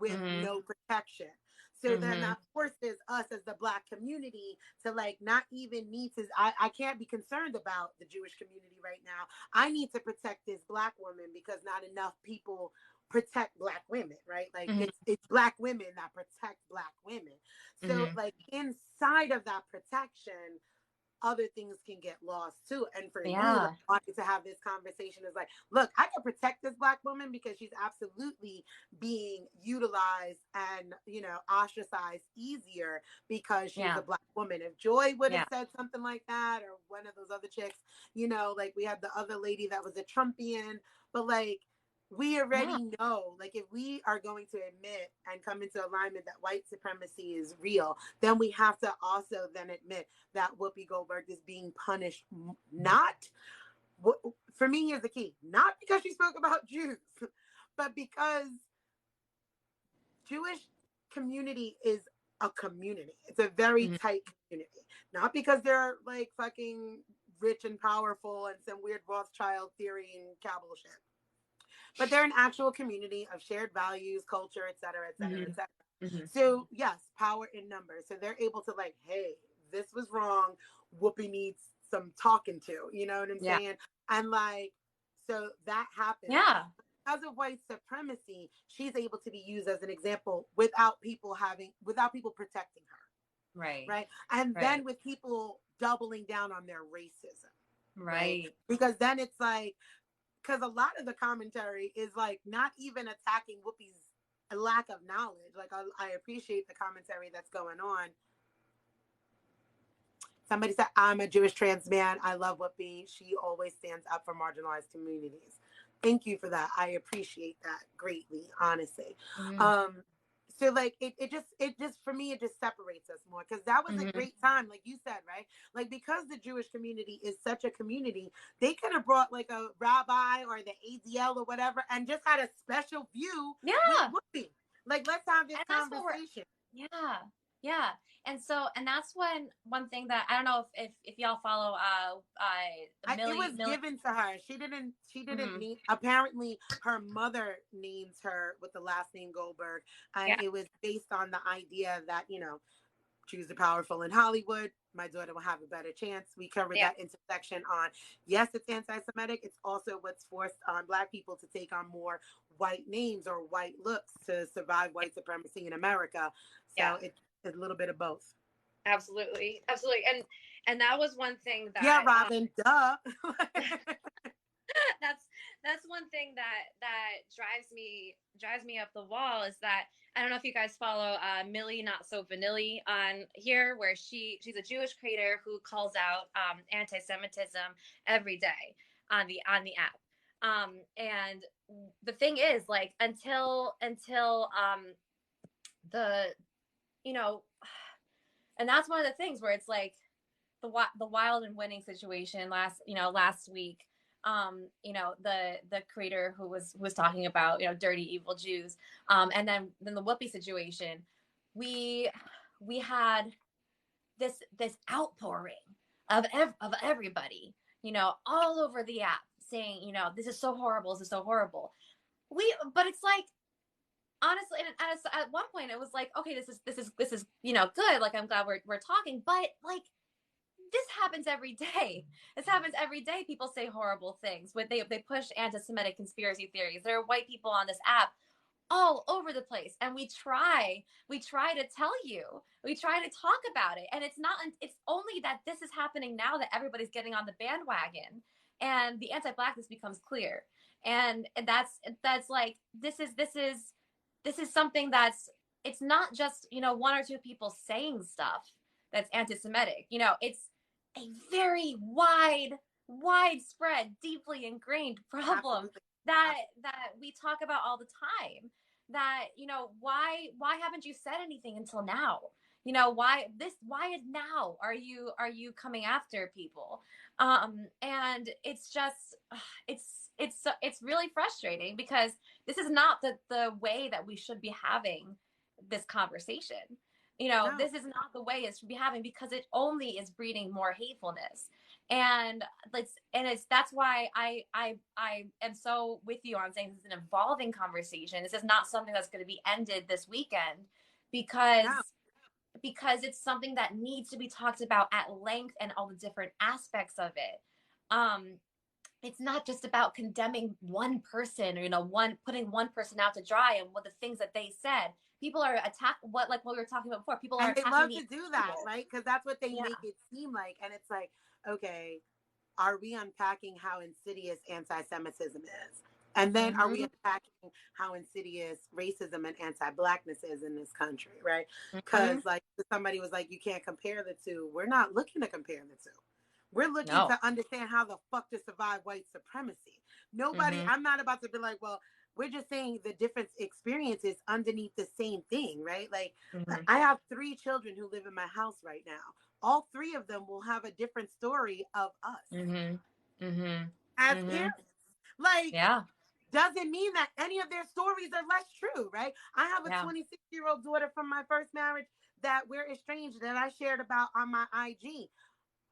with no protection. So then that forces us as the Black community to like not even need to, I can't be concerned about the Jewish community right now. I need to protect this Black woman because not enough people protect Black women, right? Like it's Black women that protect Black women. So like inside of that protection, other things can get lost too. And for me, like, Yeah. wanting to have this conversation is like, look, I can protect this Black woman because she's absolutely being utilized and, you know, ostracized easier because she's Yeah. a Black woman. If Joy would have Yeah. said something like that, or one of those other chicks, you know, like we had the other lady that was a Trumpian, but like, we Yeah. already know, like, if we are going to admit and come into alignment that white supremacy is real, then we have to also then admit that Whoopi Goldberg is being punished, not, for me, here's the key, not because she spoke about Jews, but because Jewish community is a community. It's a very Mm-hmm. tight community. Not because they're like fucking rich and powerful and some weird Rothschild theory and cabal shit, but they're an actual community of shared values, culture, et cetera, et cetera, et Mm-hmm. cetera. Mm-hmm. So yes, power in numbers. So they're able to like, hey, this was wrong. Whoopi needs some talking to. You know what I'm Yeah. saying? And like, so that happens. Yeah. Because of white supremacy, she's able to be used as an example without people protecting her, Right. right? And Right. then with people doubling down on their racism, right? Right. Because then it's like, because a lot of the commentary is like not even attacking Whoopi's lack of knowledge. Like, I appreciate the commentary that's going on. Somebody said, I'm a Jewish trans man. I love Whoopi. She always stands up for marginalized communities. Thank you for that. I appreciate that greatly, honestly. Mm-hmm. Um, so like it just for me it just separates us more, because that was a Mm-hmm. great time, like you said, right? Like, because the Jewish community is such a community, they could have brought like a rabbi or the ADL or whatever and just had a special view with Yeah. Whoopi. Like, let's have this And that's what we're, conversation. yeah. Yeah. And so, and that's when one thing that I don't know if y'all follow It was Millie. given to her. She didn't Mm-hmm. name. Apparently, her mother names her with the last name Goldberg, and Yeah. it was based on the idea that, you know, choose the powerful in Hollywood. My daughter will have a better chance. We covered Yeah. that intersection on, yes, it's anti-Semitic. It's also what's forced on Black people to take on more white names or white looks to survive white supremacy in America. Yeah. So it's a little bit of both. Absolutely. Absolutely. And that was one thing Yeah, that Robin. Duh. that's that's one thing that drives me up the wall is that I don't know if you guys follow Millie Not So Vanilli on here, where she's a Jewish creator who calls out anti-Semitism every day on the app. And the thing is, like, until the you know, and that's one of the things where it's like the Wild and Winning situation last week. The creator who was talking about, dirty evil Jews, and then the Whoopi situation. We had this outpouring of everybody, all over the app saying, this is so horrible, this is so horrible. But it's like, honestly, and at one point it was like, okay, this is good, like, I'm glad we're talking, but like, this happens every day. This happens every day. People say horrible things. When they push anti-Semitic conspiracy theories. There are white people on this app all over the place, and we try to tell you. We try to talk about it, and it's only that this is happening now that everybody's getting on the bandwagon, and the anti-blackness becomes clear. And that's like, this is something that's, it's not just, one or two people saying stuff that's anti-Semitic. It's a very widespread, deeply ingrained problem Absolutely. that we talk about all the time. That, why haven't you said anything until now? Why now are you coming after people? And it's just, it's really frustrating, because this is not the way that we should be having this conversation. No. This is not the way it should be having, because it only is breeding more hatefulness. And that's why I am so with you on saying this is an evolving conversation. This is not something that's going to be ended this weekend, because No. it's something that needs to be talked about at length, and all the different aspects of it. It's not just about condemning one person, or one putting one person out to dry and what the things that they said. people are what we were talking about before. People are And they attacking love the to do that, right? Because that's what they yeah. make it seem like. And it's like, okay, are we unpacking how insidious anti-Semitism is? And then are we unpacking how insidious racism and anti-blackness is in this country, right? Because like somebody was like, you can't compare the two. We're not looking to compare the two. We're looking to understand how the fuck to survive white supremacy. Nobody, I'm not about to be like, well, we're just saying the different experiences underneath the same thing, right? Like, I have 3 children who live in my house right now. All 3 of them will have a different story of us as parents. Like, doesn't mean that any of their stories are less true, right? I have a 26-year-old daughter from my first marriage that we're estranged that I shared about on my IG.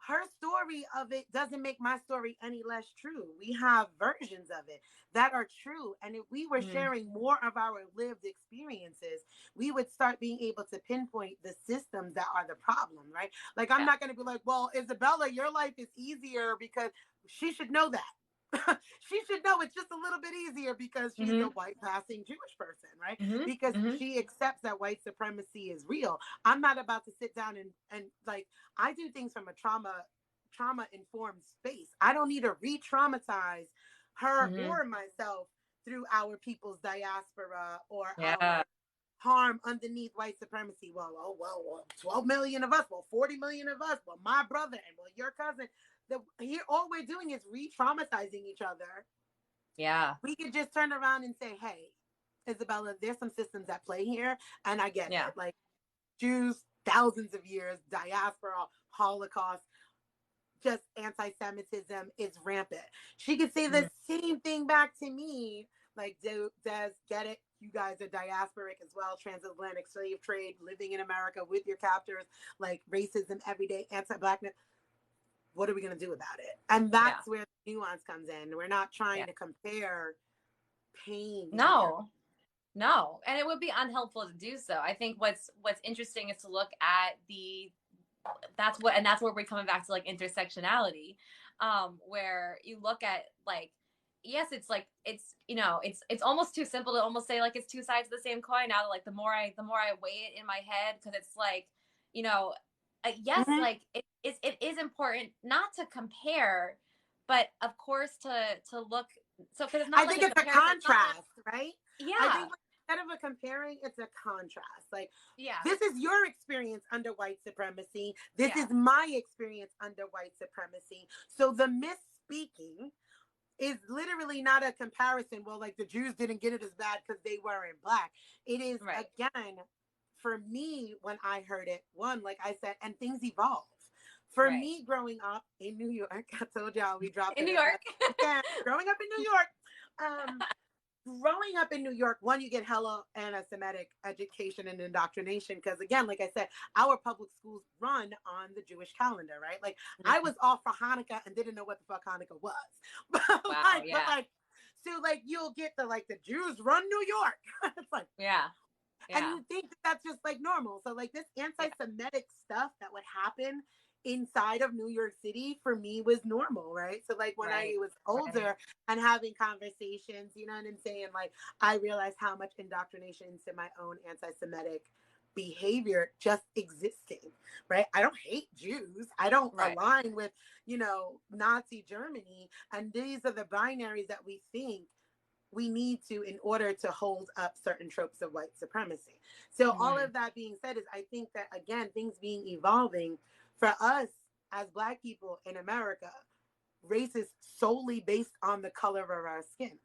Her story of it doesn't make my story any less true. We have versions of it that are true. And if we were sharing more of our lived experiences, we would start being able to pinpoint the systems that are the problem, right? Like, I'm not going to be like, well, Isabella, your life is easier because she should know that. She should know it's just a little bit easier because she's a white passing Jewish person, right? Because she accepts that white supremacy is real. I'm not about to sit down and like, I do things from a trauma informed space. I don't need to re-traumatize her or myself through our people's diaspora or our harm underneath white supremacy. Well, 12 million of us, well, 40 million of us, well, my brother, and well, your cousin. Here, all we're doing is re-traumatizing each other. Yeah. We could just turn around and say, hey, Isabella, there's some systems at play here. And I get it. Like, Jews, thousands of years, diaspora, Holocaust, just anti-Semitism is rampant. She could say the same thing back to me. Like, Des, get it? You guys are diasporic as well. Transatlantic slave trade, living in America with your captors, like racism every day, anti-blackness. What are we going to do about it? And that's where the nuance comes in. We're not trying to compare pain. No. And it would be unhelpful to do so. I think what's interesting is to look at that's where we're coming back to like intersectionality, where you look at like, yes, it's like, it's, it's almost too simple to almost say like it's two sides of the same coin now. Like the more I weigh it in my head, because it's like, yes, like it is important not to compare, but of course to look. So because it's not, I think it's a contrast, right? Yeah. I think instead of a comparing, it's a contrast. Like, this is your experience under white supremacy. This is my experience under white supremacy. So the misspeaking is literally not a comparison. Well, like the Jews didn't get it as bad because they weren't Black. It is, again, for me, when I heard it, one, like I said, and things evolve. For me, growing up in New York, I told y'all we dropped in New York. Growing up in New York, growing up in New York, one, you get hella anti-Semitic education and indoctrination because, again, like I said, our public schools run on the Jewish calendar, right? Like, I was off for Hanukkah and didn't know what the fuck Hanukkah was. But so like you'll get the Jews run New York. It's like, and you think that's just like normal. So like this anti-Semitic stuff that would happen inside of New York City for me was normal, right? So like when I was older and having conversations, you know what I'm saying? Like I realized how much indoctrination into my own anti-Semitic behavior just existing, right? I don't hate Jews. I don't align with, Nazi Germany. And these are the binaries that we think we need to in order to hold up certain tropes of white supremacy. So all of that being said is I think that, again, things being evolving for us as Black people in America, race is solely based on the color of our skin.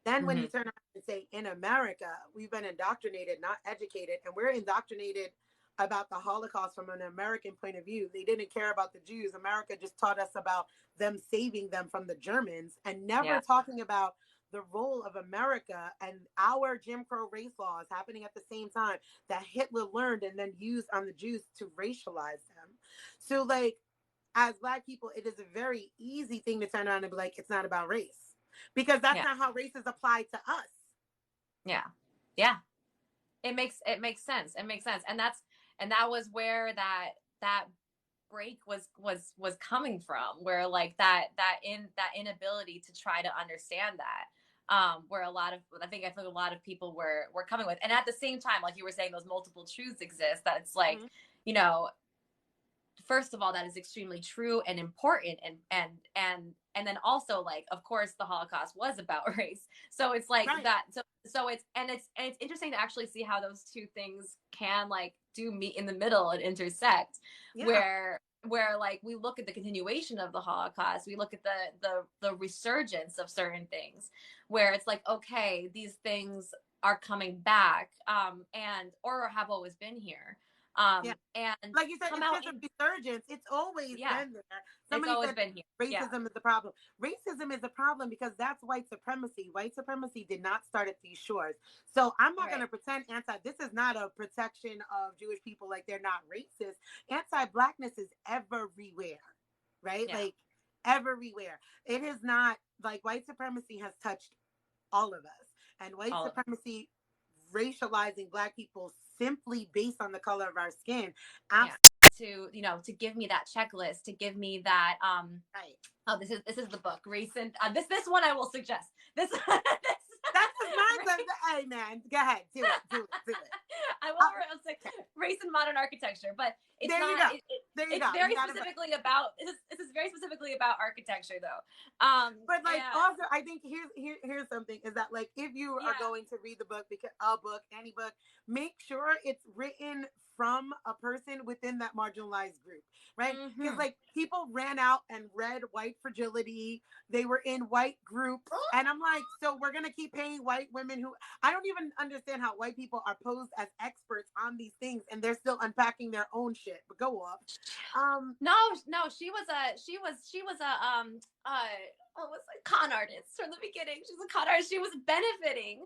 Then when you turn around and say in America, we've been indoctrinated, not educated, and we're indoctrinated about the Holocaust from an American point of view. They didn't care about the Jews. America just taught us about them saving them from the Germans and never talking about the role of America and our Jim Crow race laws happening at the same time that Hitler learned and then used on the Jews to racialize them. So like, as Black people, it is a very easy thing to turn around and be like, it's not about race. Because that's not how race is applied to us. Yeah. It makes sense. It makes sense. And that was where that break was coming from, where like that inability to try to understand that. where I think a lot of people were coming with. And at the same time, like you were saying, those multiple truths exist, that it's like, Mm-hmm. you know, first of all, that is extremely true and important, and then also, like, of course the Holocaust was about race, so it's like Right. that. So it's interesting to actually see how those two things can, like, do meet in the middle and intersect, Yeah. where like we look at the continuation of the Holocaust, we look at the resurgence of certain things, where it's like, okay, these things are coming back, and or have always been here, Yeah. and Like you said, come it's out just a in, resurgence. It's always yeah, been there. it's Somebody always said been here. Yeah. racism is the problem. Racism is a problem because that's white supremacy. White supremacy did not start at these shores. So I'm not going Right. to pretend this is not a protection of Jewish people, like they're not racist. Anti-blackness is everywhere, right? Yeah. Like everywhere. It is not like white supremacy has touched all of us. And white All of it. supremacy racializing black people simply based on the color of our skin. Yeah. To, to give me that checklist, to give me that, Right. oh, this is the book, recent, this one I will suggest. This That's his mindset. Hey man, go ahead, do it. I will. Uh, I was like, race and modern architecture, but it's there you not. go. There you It's go. very You got it. specifically about. This is very specifically about architecture, though. But like And also, I think here's something is that like if you are yeah. going to read the book, because a book, any book, make sure it's written from a person within that marginalized group, right? Because Mm-hmm. like people ran out and read White Fragility, they were in white groups, and I'm like, so we're gonna keep paying white women who I don't even understand how white people are posed as experts on these things, and they're still unpacking their own shit. But go off. No, no, she was a what's a con artist from the beginning. She's a con artist. She was benefiting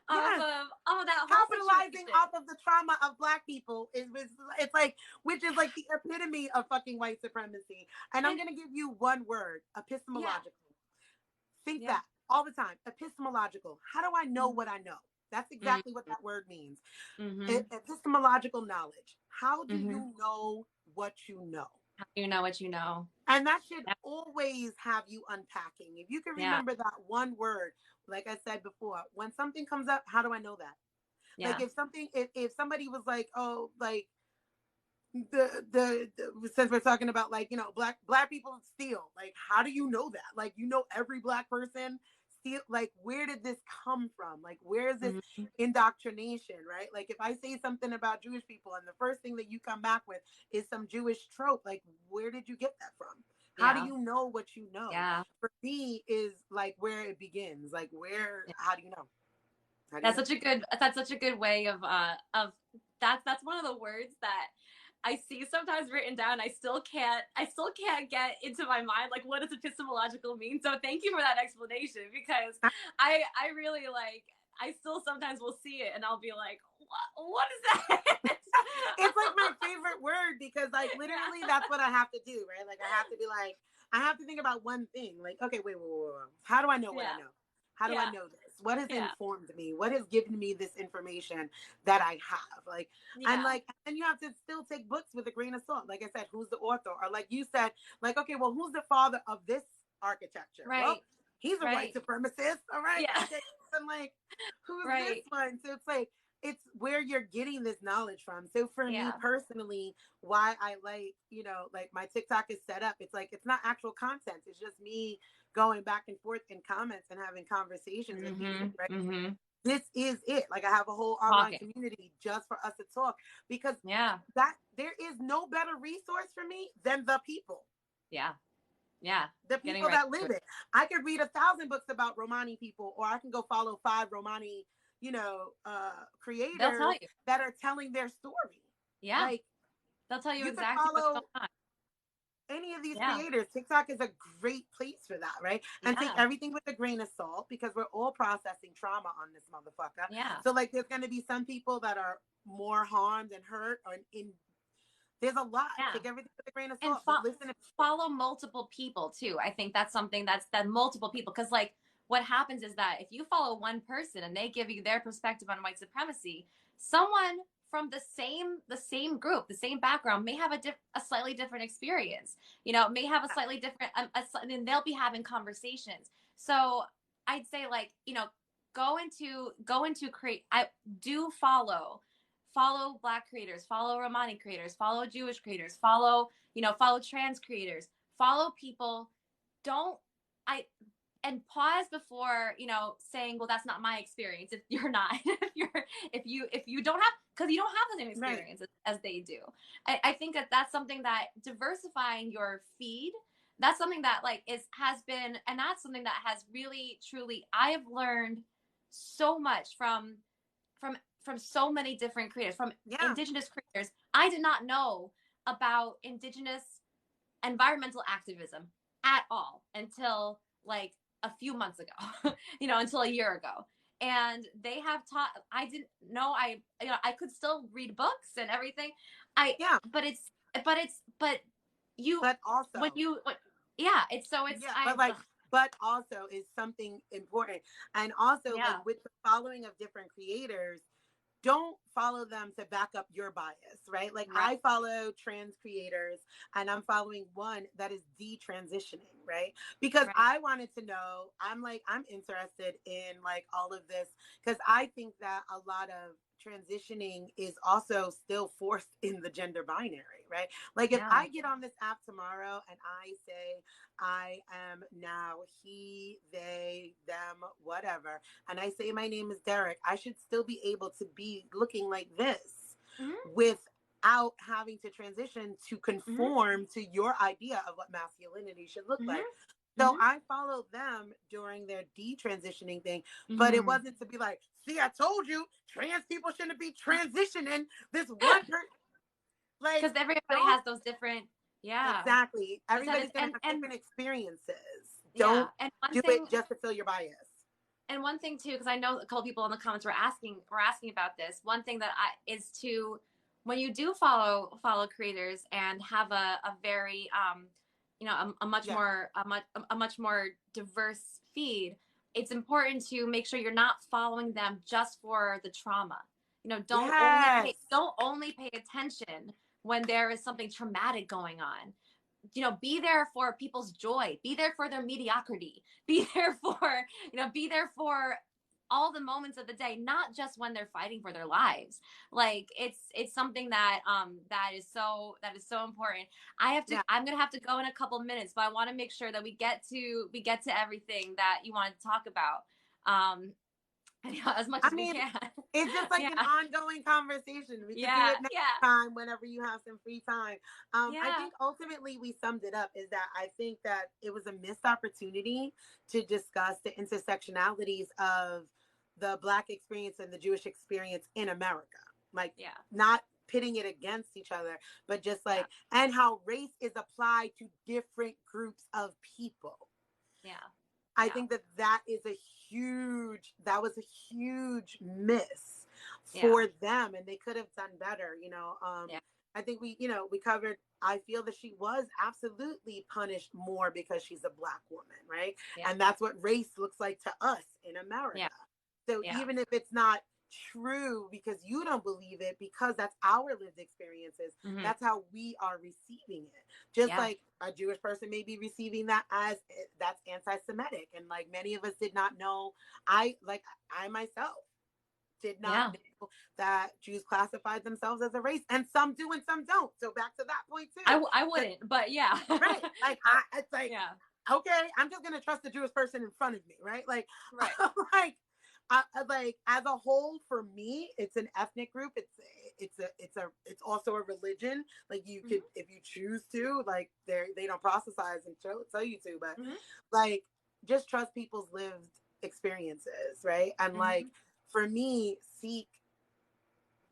off Yes, of that whole capitalizing situation. off of the trauma of black people it's like, which is like the epitome of fucking white supremacy. And I'm And gonna give you one word: yeah, epistemological. Think yeah. that all the time. Epistemological. How do I know Mm-hmm. what I know? That's exactly what that word means. Mm-hmm. Epistemological knowledge. How do Mm-hmm. you know what you know? How do you know what you know? And that should Yeah, always have you unpacking. If you can yeah, remember that one word, like I said before, when something comes up, how do I know that? Like yeah. if somebody was like, oh, like the since we're talking about, like, black people steal, like how do you know that? Like, every black person steal. Like, where did this come from? Like, where is this Mm-hmm. indoctrination, right? Like, if I say something about Jewish people and the first thing that you come back with is some Jewish trope, like, where did you get that from? How do Yeah, you know what you know? yeah. For me is like where it begins. Like, where, Yeah. how do you know? How do you That's know? such a good. That's such a good way of that's one of the words that I see sometimes written down. I still can't get into my mind, like, what does epistemological mean. So thank you for that explanation, because I really, like, I still sometimes will see it and I'll be like, what is that? It's like my favorite word because, like, literally Yeah. that's what I have to do, right? Like, I have to be like, I have to think about one thing. Like, okay, wait. How do I know what I Yeah. know? How do I Yeah. know this? What has Yeah. informed me? What has given me this information that I have? Like, Yeah. and you have to still take books with a grain of salt. Like I said, who's the author? Or like you said, like, okay, well, who's the father of this architecture? Well, Right. he's a white Right. supremacist. All right. Yeah. Okay. I'm like, who's this Right. one? So it's like, it's where you're getting this knowledge from. So for me Yeah. personally, why I like, like my TikTok is set up, it's like, it's not actual content. It's just me going back and forth in comments and having conversations with people, Mm-hmm. right? Mm-hmm. This is it. Like, I have a whole online Talking. community just for us to talk, because Yeah. that there is no better resource for me than the people. Yeah. Yeah. The Getting people right that to live it. it. I could read 1,000 books about Romani people, or I can go follow 5 Romani, They'll tell creators you. that are telling their story. Yeah. Like, They'll tell you you could exactly what's going follow on. any of these Yeah. creators. TikTok is a great place for that, right? And take Yeah. everything with a grain of salt, because we're all processing trauma on this motherfucker. Yeah. So, like, there's going to be some people that are more harmed and hurt, or there's a lot. Yeah. Take everything with a grain of And salt, but listen to follow multiple people too. I think that's something that multiple people, because, like, what happens is that if you follow one person and they give you their perspective on white supremacy, someone from the same group, the same background, may have a slightly different experience. May have a slightly different, and they'll be having conversations. So I'd say, like, you know, go into create. I do follow Black creators, follow Romani creators, follow Jewish creators, follow trans creators, follow people. Don't I and pause before, saying, well, that's not my experience. If you're not, if you don't have, because you don't have the same experience as they do. I think that that's something that diversifying your feed, that's something that like has been, and that's something that has really, truly, I have learned so much from so many different creators, from Indigenous creators. I did not know about Indigenous environmental activism at all until like a few months ago, until a year ago. And they have taught, I didn't know, I could still read books and everything. But also, but also is something important. And also like with the following of different creators, don't follow them to back up your bias, right? Like I follow trans creators and I'm following one that is detransitioning, right? Because I wanted to know, I'm interested in like all of this because I think that a lot of transitioning is also still forced in the gender binary, right? Like if I get on this app tomorrow and I say I am now he, they, them, whatever, and I say my name is Derek, I should still be able to be looking like this without having to transition to conform to your idea of what masculinity should look like. So I followed them during their detransitioning thing, but it wasn't to be like, see, I told you, trans people shouldn't be transitioning. This one person, like, because everybody has those different, exactly. Everybody's gonna have different experiences. Don't do it just to fill your bias. And one thing too, because I know a couple people in the comments were asking about this. One thing that is to, when you do follow creators and have a very a much more diverse feed, it's important to make sure you're not following them just for the trauma. Don't only pay attention when there is something traumatic going on. Be there for people's joy, be there for their mediocrity, be there for all the moments of the day, not just when they're fighting for their lives. Like it's something that that is so important. I'm gonna have to go in a couple minutes, but I want to make sure that we get to everything that you wanted to talk about. As much as we can. It's just like an ongoing conversation. We can do it next time whenever you have some free time. I think ultimately we summed it up is that I think that it was a missed opportunity to discuss the intersectionalities of the Black experience and the Jewish experience in America. Like, not pitting it against each other, but just like, and how race is applied to different groups of people. I think that was a huge miss for them, and they could have done better. I think we covered, I feel that she was absolutely punished more because she's a Black woman, right? And that's what race looks like to us in America. So even if it's not true because you don't believe it, because that's our lived experiences, that's how we are receiving it. Just like a Jewish person may be receiving that as that's anti-Semitic, and like many of us did not know. I myself did not know that Jews classified themselves as a race, and some do and some don't. So back to that point too. I wouldn't, but right. Like it's like okay, I'm just gonna trust the Jewish person in front of me, right? Like like as a whole, for me, it's an ethnic group. It's also a religion. Like you could, if you choose to, like they don't proselytize and tell you to, but like just trust people's lived experiences, right? And like for me, seek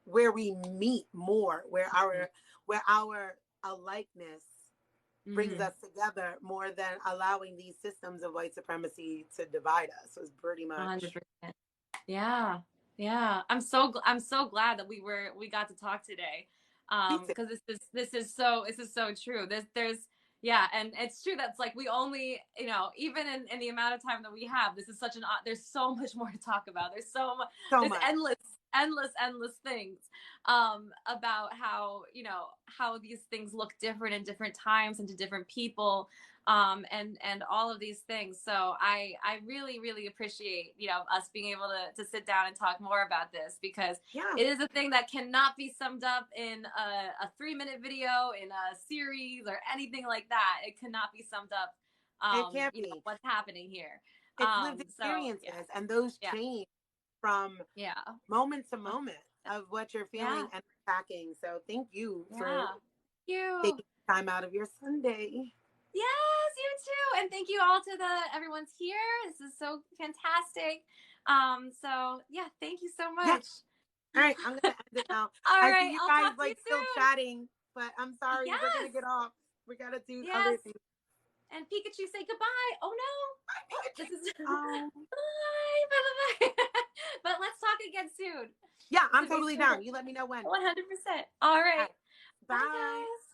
where we meet more, where our alikeness brings us together more than allowing these systems of white supremacy to divide us. Was pretty much 100%. Yeah. I'm so glad that we got to talk today. Because this is so true. There's and it's true that's like we only, even in the amount of time that we have, this is there's so much more to talk about. There's endless endless things about how, you know, how these things look different in different times and to different people, and all of these things. So I really appreciate, you know, us being able to sit down and talk more about this, because Yeah, it is a thing that cannot be summed up in a 3-minute video, in a series, or anything like that. It cannot be summed up, it can't you know, be. what's happening here. It's lived So experiences, and those yeah, change from yeah, moment to moment of what you're yeah, feeling and attacking. So thank you for yeah. Thank you. taking time out of your Sunday. Yes, you too. And thank you all to everyone's here. This is so fantastic. So yeah, thank you so Yeah. much. All right, I'm gonna end it now. All I right, see you I'll guys talk to you like still soon. chatting, but I'm sorry, we're gonna Yes, get off. We gotta do yes. other things. And Pikachu, say goodbye. Oh no. Bye, Oh, this Pikachu. is Oh, bye. But let's talk again soon. yeah, It's I'm gonna be totally so down. good. You let me know when. 100%. All All right, right. Bye bye. guys.